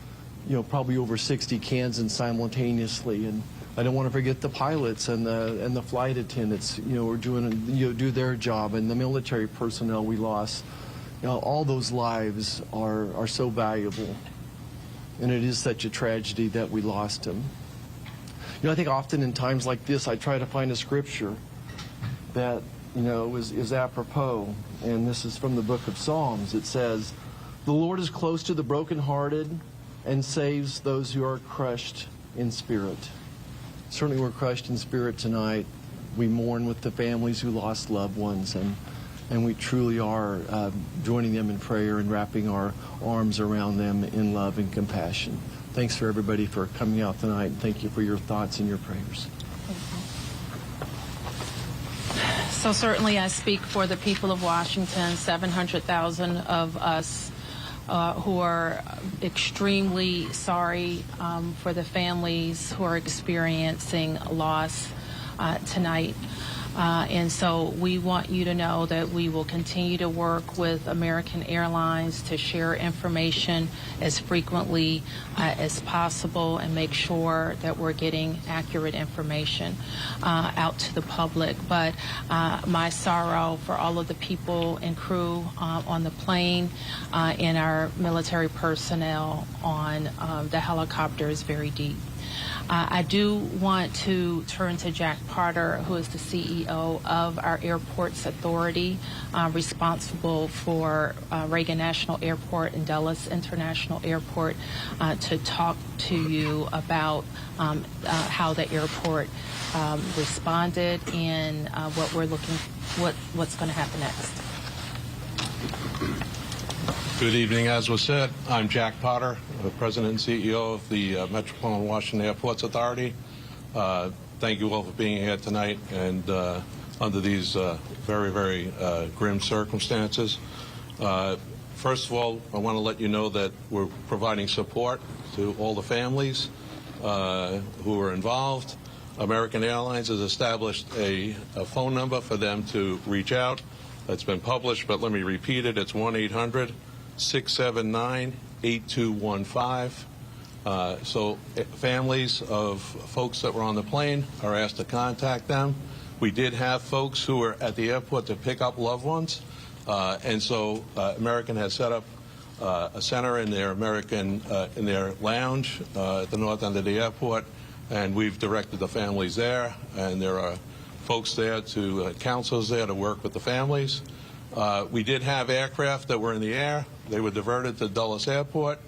you know, probably over 60 Kansans simultaneously. And I don't want to forget the pilots and the flight attendants, you know, are doing, you know, do their job, and the military personnel we lost. You know, all those lives are so valuable, and it is such a tragedy that we lost them. You know, I think often in times like this, I try to find a scripture that, you know, is apropos, and this is from the book of Psalms. It says, "The Lord is close to the brokenhearted and saves those who are crushed in spirit." Certainly we're crushed in spirit tonight. We mourn with the families who lost loved ones, and we truly are joining them in prayer and wrapping our arms around them in love and compassion. Thanks for everybody for coming out tonight, and thank you for your thoughts and your prayers. So certainly I speak for the people of Washington, 700,000 of us who are extremely sorry for the families who are experiencing loss tonight. And so we want you to know that we will continue to work with American Airlines to share information as frequently as possible and make sure that we're getting accurate information out to the public. But my sorrow for all of the people and crew on the plane and our military personnel on the helicopter is very deep. I do want to turn to Jack Potter, who is the CEO of our Airports Authority, responsible for Reagan National Airport and Dulles International Airport, to talk to you about how the airport responded and what we're what's going to happen next. Good evening. As was said, I'm Jack Potter, the President and CEO of the Metropolitan Washington Airports Authority. Thank you all for being here tonight and under these very, very grim circumstances. First of all, I want to let you know that we're providing support to all the families who are involved. American Airlines has established a phone number for them to reach out. It's been published, but let me repeat it. It's 1-800-679-8215. So families of folks that were on the plane are asked to contact them. We did have folks who were at the airport to pick up loved ones, and so American has set up a center in their in their lounge at the north end of the airport, and we've directed the families there, and there are folks there counselors there to work with the families. We did have aircraft that were in the air. They were diverted to Dulles Airport,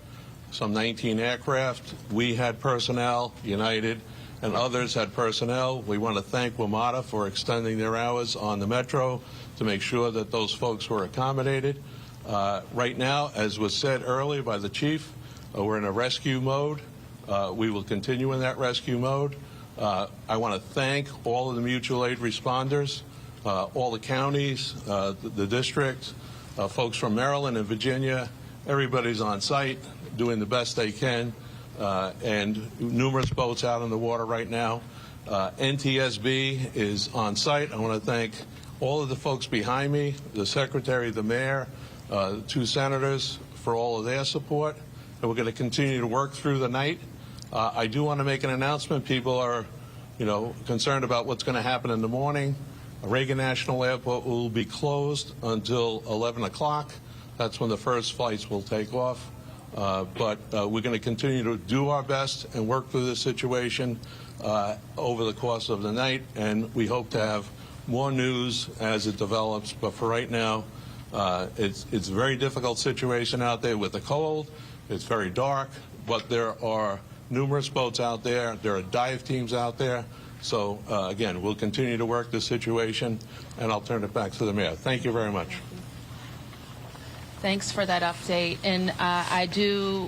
some 19 aircraft. We had personnel, United and others had personnel. We want to thank WMATA for extending their hours on the Metro to make sure that those folks were accommodated. Right now, as was said earlier by the chief, we're in a rescue mode. We will continue in that rescue mode. I want to thank all of the mutual aid responders, all the counties, the district, folks from Maryland and Virginia. Everybody's on site doing the best they can, and numerous boats out in the water right now. NTSB is on site. I want to thank all of the folks behind me, the secretary, the mayor, the two senators for all of their support, and we're going to continue to work through the night. I do want to make an announcement. People are, concerned about what's going to happen in the morning. Reagan National Airport will be closed until 11 o'clock. That's when the first flights will take off. But we're going to continue to do our best and work through this situation over the course of the night, and we hope to have more news as it develops. But for right now, it's a very difficult situation out there with the cold. It's very dark, but there are numerous boats out there. There are dive teams out there. So, again, we'll continue to work the situation, and I'll turn it back to the mayor. Thank you very much. Thanks for that update. And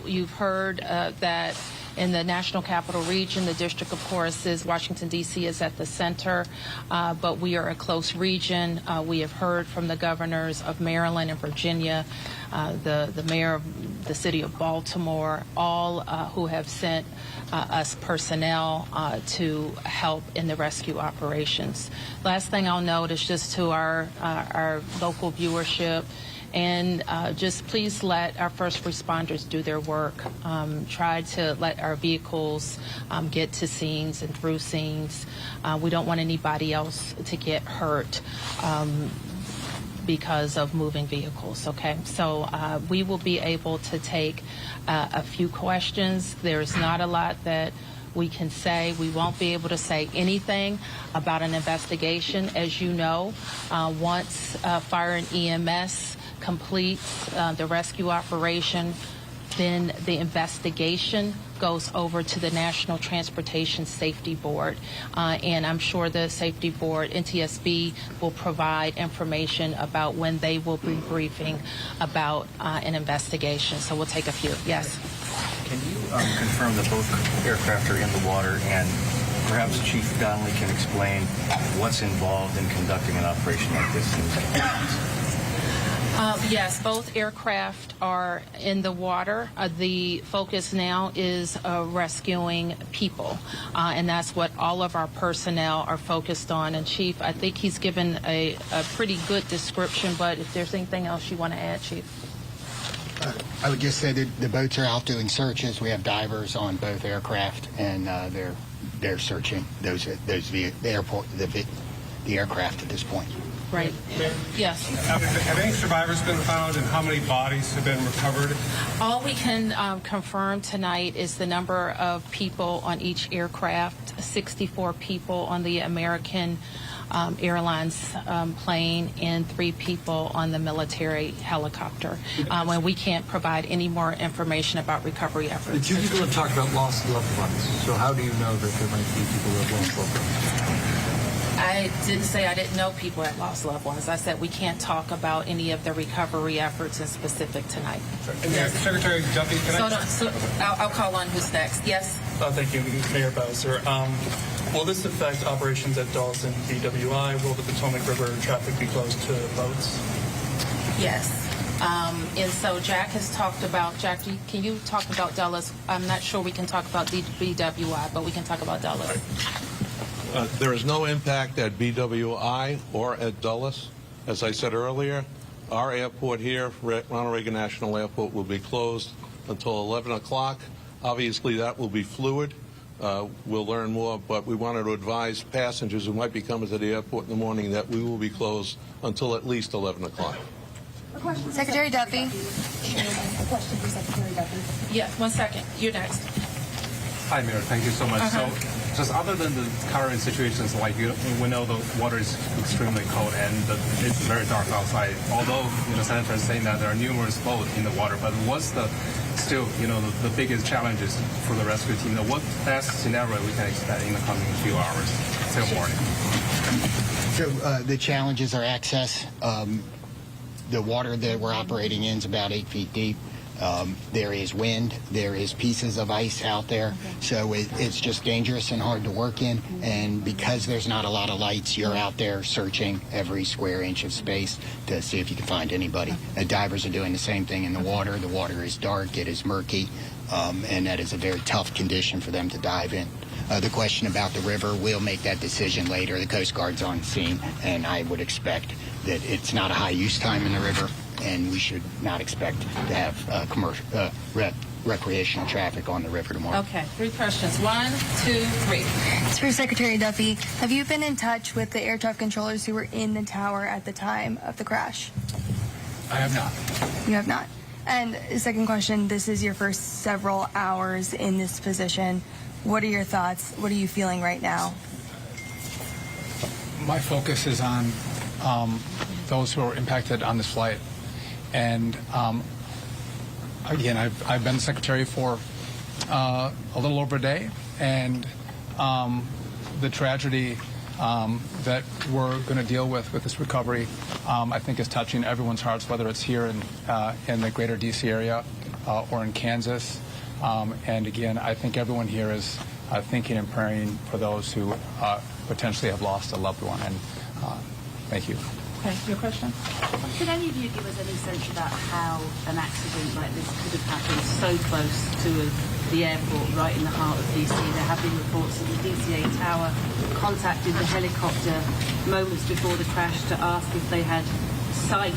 you've heard that in the National Capital Region, the district, of course, is Washington, D.C. is at the center, but we are a close region. We have heard from the governors of Maryland and Virginia, the mayor of the city of Baltimore, all who have sent us personnel to help in the rescue operations. Last thing I'll note is just to our local viewership, and just please let our first responders do their work. Try to let our vehicles get to scenes and through scenes. We don't want anybody else to get hurt because of moving vehicles, okay? So we will be able to take a few questions. There's not a lot that we can say. We won't be able to say anything about an investigation. As you know, once fire and EMS completes the rescue operation, then the investigation goes over to the National Transportation Safety Board. And I'm sure the Safety Board, NTSB, will provide information about when they will be briefing about an investigation. So we'll take a few. Yes? Can you confirm that both aircraft are in the water, and perhaps Chief Donnelly can explain what's involved in conducting an operation like this? Yes, both aircraft are in the water. The focus now is rescuing people, and that's what all of our personnel are focused on. And Chief, I think he's given a pretty good description, but if there's anything else you want to add, Chief? I would just say that the boats are out doing searches. We have divers on both aircraft, and they're searching the aircraft at this point. Right. Yes. Have any survivors been found, and how many bodies have been recovered? All we can confirm tonight is the number of people on each aircraft, 64 people on the American Airlines plane and 3 people on the military helicopter. And we can't provide any more information about recovery efforts. The 2 people have talked about lost loved ones. So how do you know that there might be people who have lost loved ones? I didn't say I didn't know people had lost loved ones. I said we can't talk about any of the recovery efforts in specific tonight. And yes. Secretary Duffy, I'll call on who's next. Yes. Thank you, Mayor Bowser. Will this affect operations at Dulles and BWI? Will the Potomac River traffic be closed to boats? Yes. And so Jack has talked about, Jack, can you talk about Dulles? I'm not sure we can talk about BWI, but we can talk about Dulles. There is no impact at BWI or at Dulles. As I said earlier, our airport here, Ronald Reagan National Airport, will be closed until 11 o'clock. Obviously, that will be fluid. We'll learn more, but we wanted to advise passengers who might be coming to the airport in the morning that we will be closed until at least 11 o'clock. Secretary Duffy. A question for Secretary Duffy. Yeah, 1 second. You're next. Hi, Mayor. Thank you so much. So, just other than the current situations, like we know the water is extremely cold and it's very dark outside. Although Senator is saying that there are numerous boats in the water, but what's the the biggest challenges for the rescue team? What best scenario we can expect in the coming few hours till morning? So the challenges are access. The water that we're operating in is about 8 feet deep. There is wind, there is pieces of ice out there, so it's just dangerous and hard to work in. And because there's not a lot of lights, you're out there searching every square inch of space to see if you can find anybody. Divers are doing the same thing in the water. The water is dark, it is murky, and that is a very tough condition for them to dive in. The question about the river, we'll make that decision later. The Coast Guard's on scene, and I would expect that it's not a high use time in the river, and we should not expect to have commercial recreational traffic on the river tomorrow. Okay, 3 questions. 1, 2, 3. It's for Secretary Duffy. Have you been in touch with the air traffic controllers who were in the tower at the time of the crash? I have not. You have not. And second question, this is your first several hours in this position. What are your thoughts? What are you feeling right now? My focus is on those who are impacted on this flight. And again, I've been secretary for a little over a day, and the tragedy that we're going to deal with this recovery, I think is touching everyone's hearts, whether it's here in the greater D.C. area or in Kansas. And again, I think everyone here is thinking and praying for those who potentially have lost a loved one. And thank you. Okay, your question? Could any of you give us any sense about how an accident like this could have happened so close to the airport, right in the heart of DC? There have been reports that the DCA tower contacted the helicopter moments before the crash to ask if they had sight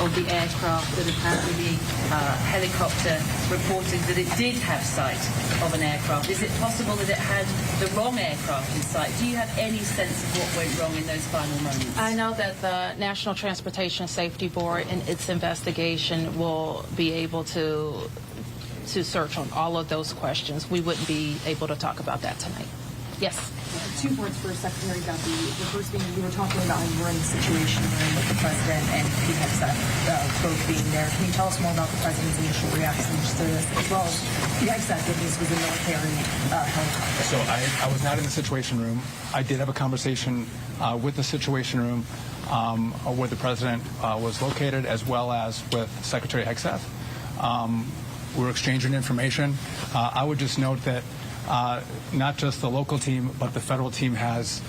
of the aircraft, that apparently the helicopter reported that it did have sight of an aircraft. Is it possible that it had the wrong aircraft in sight? Do you have any sense of what went wrong in those final moments? I know that the National Transportation Safety Board in its investigation will be able to search on all of those questions. We wouldn't be able to talk about that tonight. Yes. 2 points for Secretary Duffy. The first being, you were talking about how you were in the situation room with the president and Pete Hegseth both being there. Can you tell us more about the president's initial reactions to this, as well as Pete Hegseth, that this was a military helicopter? So I was not in the Situation Room. I did have a conversation with the Situation Room where the president was located, as well as with Secretary Hegseth. We were exchanging information. I would just note that not just the local team, but the federal team has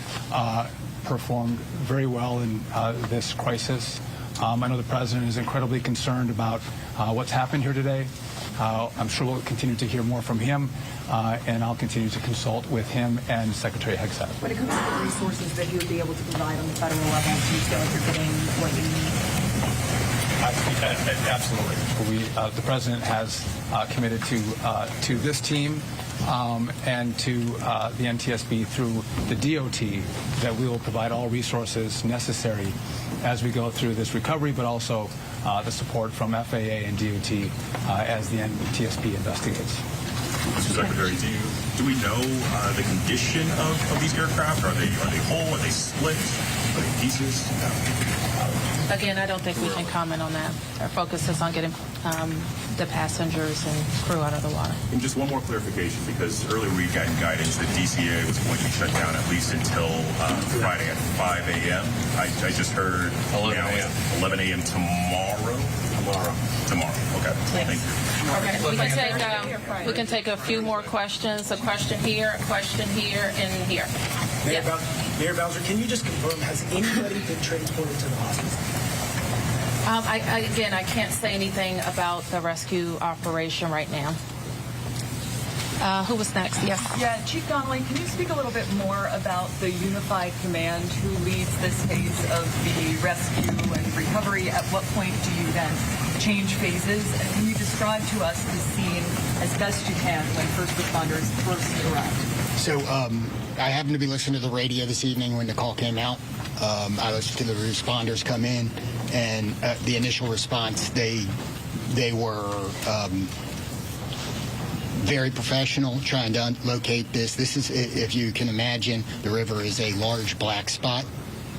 performed very well in this crisis. I know the President is incredibly concerned about what's happened here today. I'm sure we'll continue to hear more from him, and I'll continue to consult with him and Secretary Hegseth. When it comes to the resources that you would be able to provide on the federal level, do you feel like you're getting what you need? Absolutely. The President has committed to this team and to the NTSB through the DOT that we will provide all resources necessary as we go through this recovery, but also the support from FAA and DOT as the NTSB investigates. Mr. Secretary, do we know the condition of these aircraft? Are they whole? Are they split? Are they pieces? Again, I don't think we can comment on that. Our focus is on getting the passengers and crew out of the water. And just one more clarification, because earlier we got guidance that DCA was going to be shut down at least until Friday at 5 a.m. I just heard 11 a.m. tomorrow. Okay. Thank you. Okay. We can take a few more questions. A question here, and here. Mayor Bowser, can you just confirm, has anybody been transported to the hospital? Again, I can't say anything about the rescue operation right now. Who was next? Yes. Yeah, Chief Donnelly, can you speak a little bit more about the unified command who leads this phase of the rescue and recovery? At what point do you then change phases? And can you describe to us the scene as best you can when first responders first arrive? So I happened to be listening to the radio this evening when the call came out. I listened to the responders come in, and the initial response, they were very professional trying to locate this. This is, if you can imagine, the river is a large black spot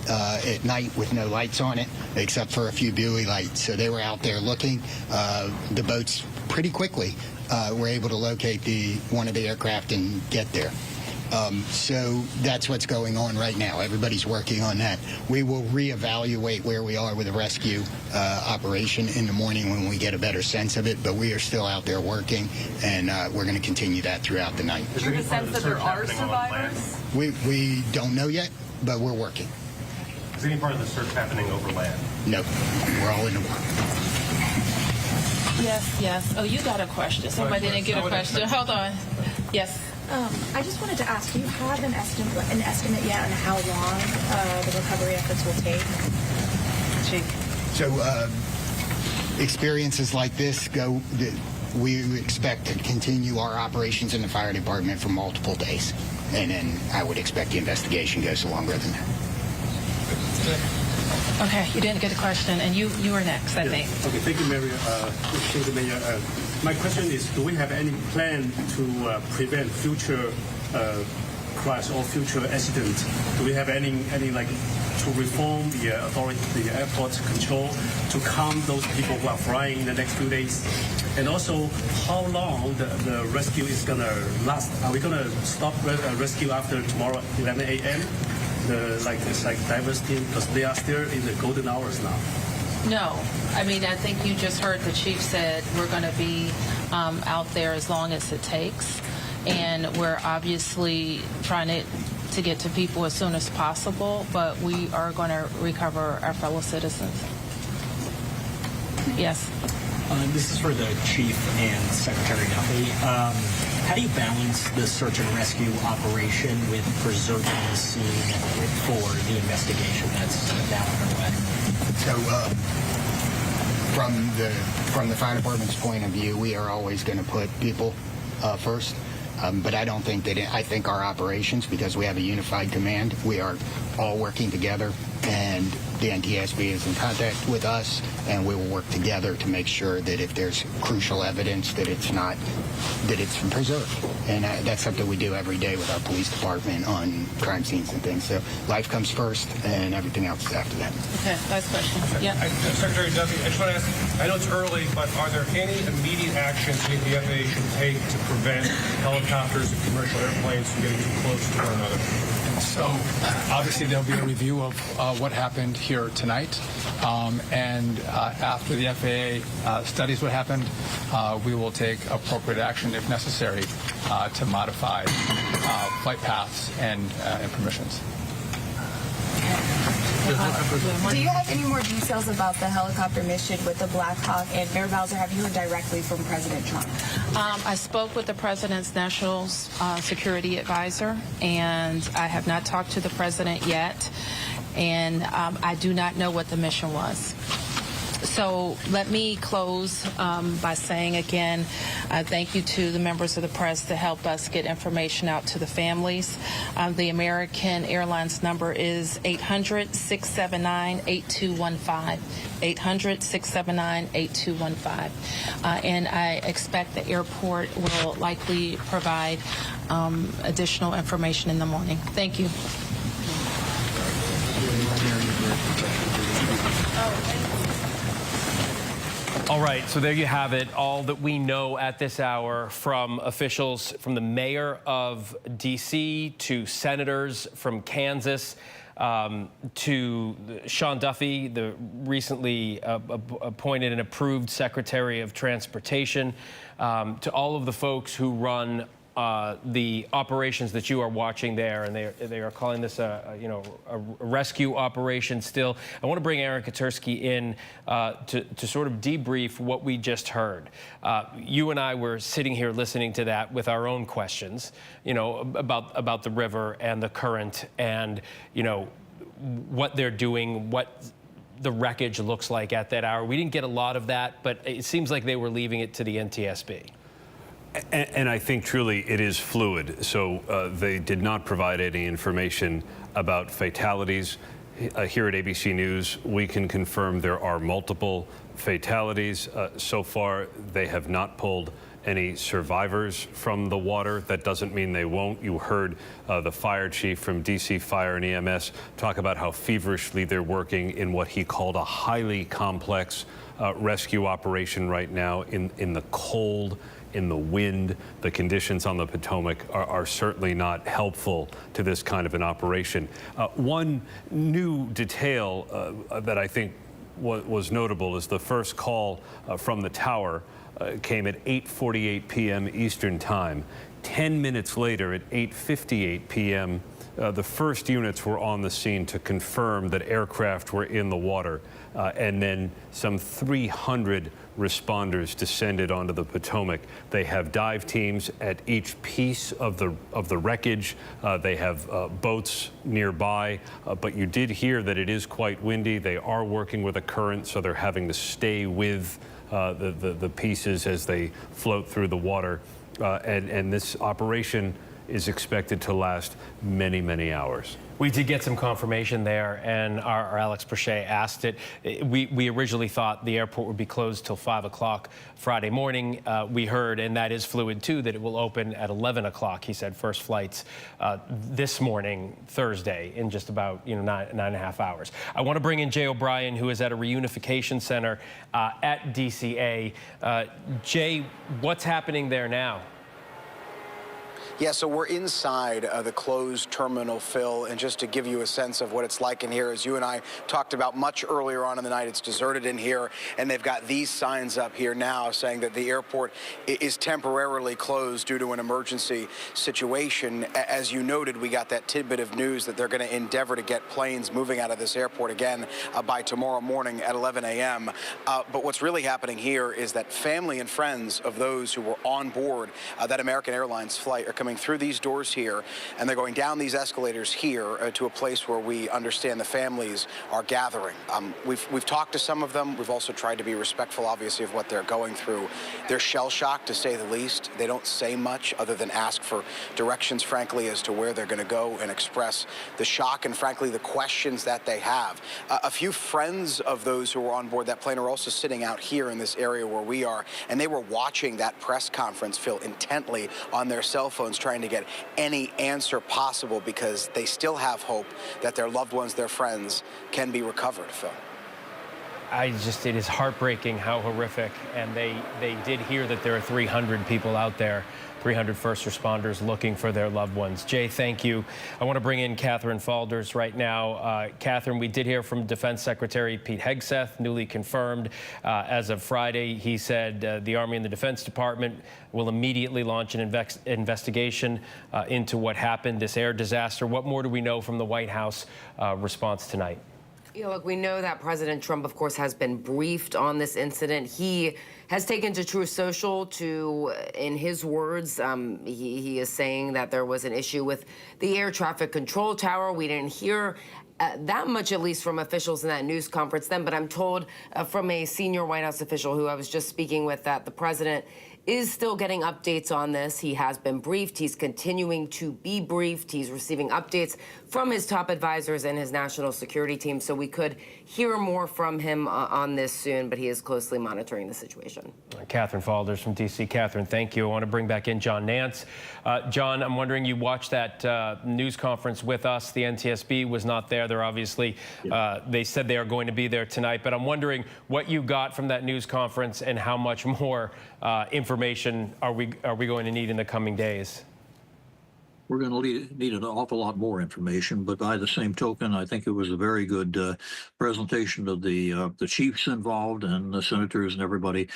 at night with no lights on it except for a few buoy lights. So they were out there looking. The boats pretty quickly were able to locate one of the aircraft and get there. So that's what's going on right now. Everybody's working on that. We will reevaluate where we are with the rescue operation in the morning when we get a better sense of it, but we are still out there working, and we're going to continue that throughout the night. Do you have a sense that there are survivors? We don't know yet, but we're working. Is any part of the search happening over land? No. We're all in the water. Yes. Oh, you got a question. Somebody didn't get a question. Hold on. Yes. I just wanted to ask, do you have an estimate yet on how long the recovery efforts will take? So experiences like this we expect to continue our operations in the fire department for multiple days. And then I would expect the investigation goes longer than that. Okay, you didn't get a question, and you were next, I think. Okay, thank you, Mayor. Thank you, Mayor. My question is, do we have any plan to prevent future crash or future accident? Do we have any like to reform the airport control to calm those people who are flying in the next few days? And also, how long the rescue is going to last? Are we going to stop rescue after tomorrow 11 a.m.? It's like divers team, because they are still in the golden hours now. No. I mean, I think you just heard the chief said we're going to be out there as long as it takes. And we're obviously trying to get to people as soon as possible, but we are going to recover our fellow citizens. Yes. This is for the chief and Secretary Duffy. How do you balance the search and rescue operation with preserving the scene for the investigation that's now underway? So from the fire department's point of view, we are always going to put people first. But I don't think I think our operations, because we have a unified command, we are all working together, and the NTSB is in contact with us, and we will work together to make sure that if there's crucial evidence that it's preserved. And that's something we do every day with our police department on crime scenes and things. So life comes first, and everything else is after that. Okay, last question. Yeah. Secretary Duffy, I just want to ask, I know it's early, but are there any immediate actions the FAA should take to prevent helicopters and commercial airplanes from getting too close to one another? So obviously there'll be a review of what happened here tonight, and after the FAA studies what happened, we will take appropriate action if necessary to modify flight paths and permissions. The Do you have any more details about the helicopter mission with the Black Hawk and Mayor Bowser? Have you heard directly from President Trump? I spoke with the President's National Security Advisor, and I have not talked to the President yet, and I do not know what the mission was. So let me close by saying again, thank you to the members of the press to help us get information out to the families. The American Airlines number is 800-679-8215. 800-679-8215. And I expect the airport will likely provide additional information in the morning. Thank you. All right, so there you have it, all that we know at this hour from officials from the mayor of D.C. to senators from Kansas to Sean Duffy, the recently appointed and approved Secretary of Transportation, to all of the folks who run the operations that you are watching there, and they are calling this a rescue operation still. I want to bring Aaron Katersky in to sort of debrief what we just heard. You and I were sitting here listening to that with our own questions, about the river and the current and, what they're doing, what the wreckage looks like at that hour. We didn't get a lot of that, but it seems like they were leaving it to the NTSB. And I think truly it is fluid. So they did not provide any information about fatalities. Here at ABC News, we can confirm there are multiple fatalities. So far, they have not pulled any survivors from the water. That doesn't mean they won't. You heard the fire chief from DC Fire and EMS talk about how feverishly they're working in what he called a highly complex rescue operation right now in the cold, in the wind. The conditions on the Potomac are certainly not helpful to this kind of an operation. One new detail that I think was notable is the first call from the tower came at 8:48 p.m. Eastern Time. 10 minutes later, at 8:58 p.m., the first units were on the scene to confirm that aircraft were in the water, and then some 300 responders descended onto the Potomac. They have dive teams at each piece of the wreckage. They have boats nearby, but you did hear that it is quite windy. They are working with a current, so they're having to stay with the pieces as they float through the water. And this operation is expected to last many, many hours. We did get some confirmation there, and our Alex Prochet asked it. We originally thought the airport would be closed till 5 o'clock Friday morning. We heard, and that is fluid too, that it will open at 11 o'clock. He said first flights this morning, Thursday, in just about 9.5 hours. I want to bring in Jay O'Brien, who is at a reunification center at DCA. Jay, what's happening there now? Yeah, so we're inside the closed terminal, Phil, and just to give you a sense of what it's like in here, as you and I talked about much earlier on in the night, it's deserted in here, and they've got these signs up here now saying that the airport is temporarily closed due to an emergency situation. As you noted, we got that tidbit of news that they're going to endeavor to get planes moving out of this airport again by tomorrow morning at 11 a.m. But what's really happening here is that family and friends of those who were on board that American Airlines flight are coming through these doors here, and they're going down these escalators here to a place where we understand the families are gathering. We've talked to some of them. We've also tried to be respectful, obviously, of what they're going through. They're shell-shocked, to say the least. They don't say much other than ask for directions, frankly, as to where they're going to go, and express the shock and, frankly, the questions that they have. A few friends of those who were on board that plane are also sitting out here in this area where we are, and they were watching that press conference, Phil, intently on their cell phones, trying to get any answer possible, because they still have hope that their loved ones, their friends, can be recovered, Phil. It is heartbreaking how horrific, and they did hear that there are 300 people out there, 300 first responders looking for their loved ones. Jay, thank you. I want to bring in Catherine Falders right now. Catherine, we did hear from Defense Secretary Pete Hegseth, newly confirmed as of Friday. He said the Army and the Defense Department will immediately launch an investigation into what happened, this air disaster. What more do we know from the White House response tonight? Look, we know that President Trump, of course, has been briefed on this incident. He has taken to Truth Social to, in his words, he is saying that there was an issue with the air traffic control tower. We didn't hear that much, at least from officials in that news conference then, but I'm told from a senior White House official who I was just speaking with that the president is still getting updates on this. He has been briefed. He's continuing to be briefed. He's receiving updates from his top advisors and his national security team. So we could hear more from him on this soon, but he is closely monitoring the situation. Catherine Falders from D.C. Catherine, thank you. I want to bring back in John Nance. John, I'm wondering, you watched that news conference with us. The NTSB was not there. They're obviously, they said they are going to be there tonight, but I'm wondering what you got from that news conference and how much more information are we going to need in the coming days? We're going to need an awful lot more information, but by the same token, I think it was a very good presentation of the chiefs involved and the senators and everybody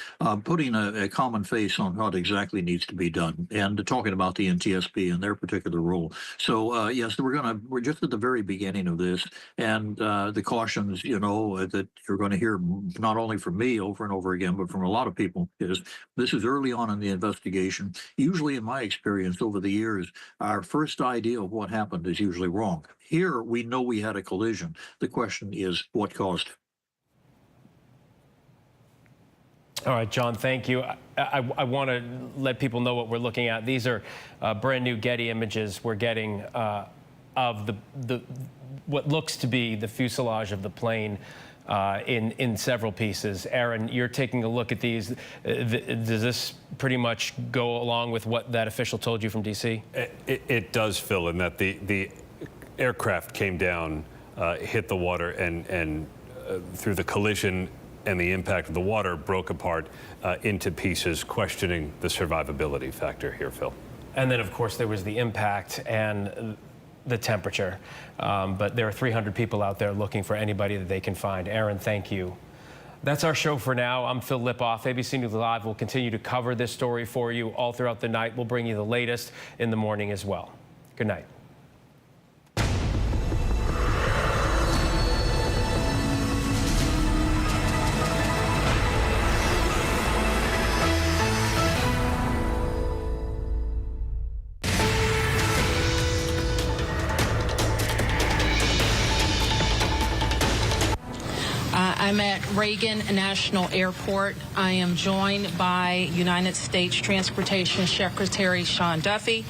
putting a common face on what exactly needs to be done and talking about the NTSB and their particular role. So yes, we're just at the very beginning of this, and the cautions, that you're going to hear not only from me over and over again, but from a lot of people is this is early on in the investigation. Usually, in my experience over the years, our first idea of what happened is usually wrong. Here, we know we had a collision. The question is, what caused it? All right, John, thank you. I want to let people know what we're looking at. These are brand new Getty images we're getting of what looks to be the fuselage of the plane in several pieces. Aaron, you're taking a look at these. Does this pretty much go along with what that official told you from D.C.? It does, Phil, in that the aircraft came down, hit the water, and through the collision and the impact of the water, broke apart into pieces, questioning the survivability factor here, Phil. And then, of course, there was the impact and the temperature. But there are 300 people out there looking for anybody that they can find. Aaron, thank you. That's our show for now. I'm Phil Lipoff. ABC News Live will continue to cover this story for you all throughout the night. We'll bring you the latest in the morning as well. Good night. I'm at Reagan National Airport. I am joined by United States Transportation Secretary Sean Duffy.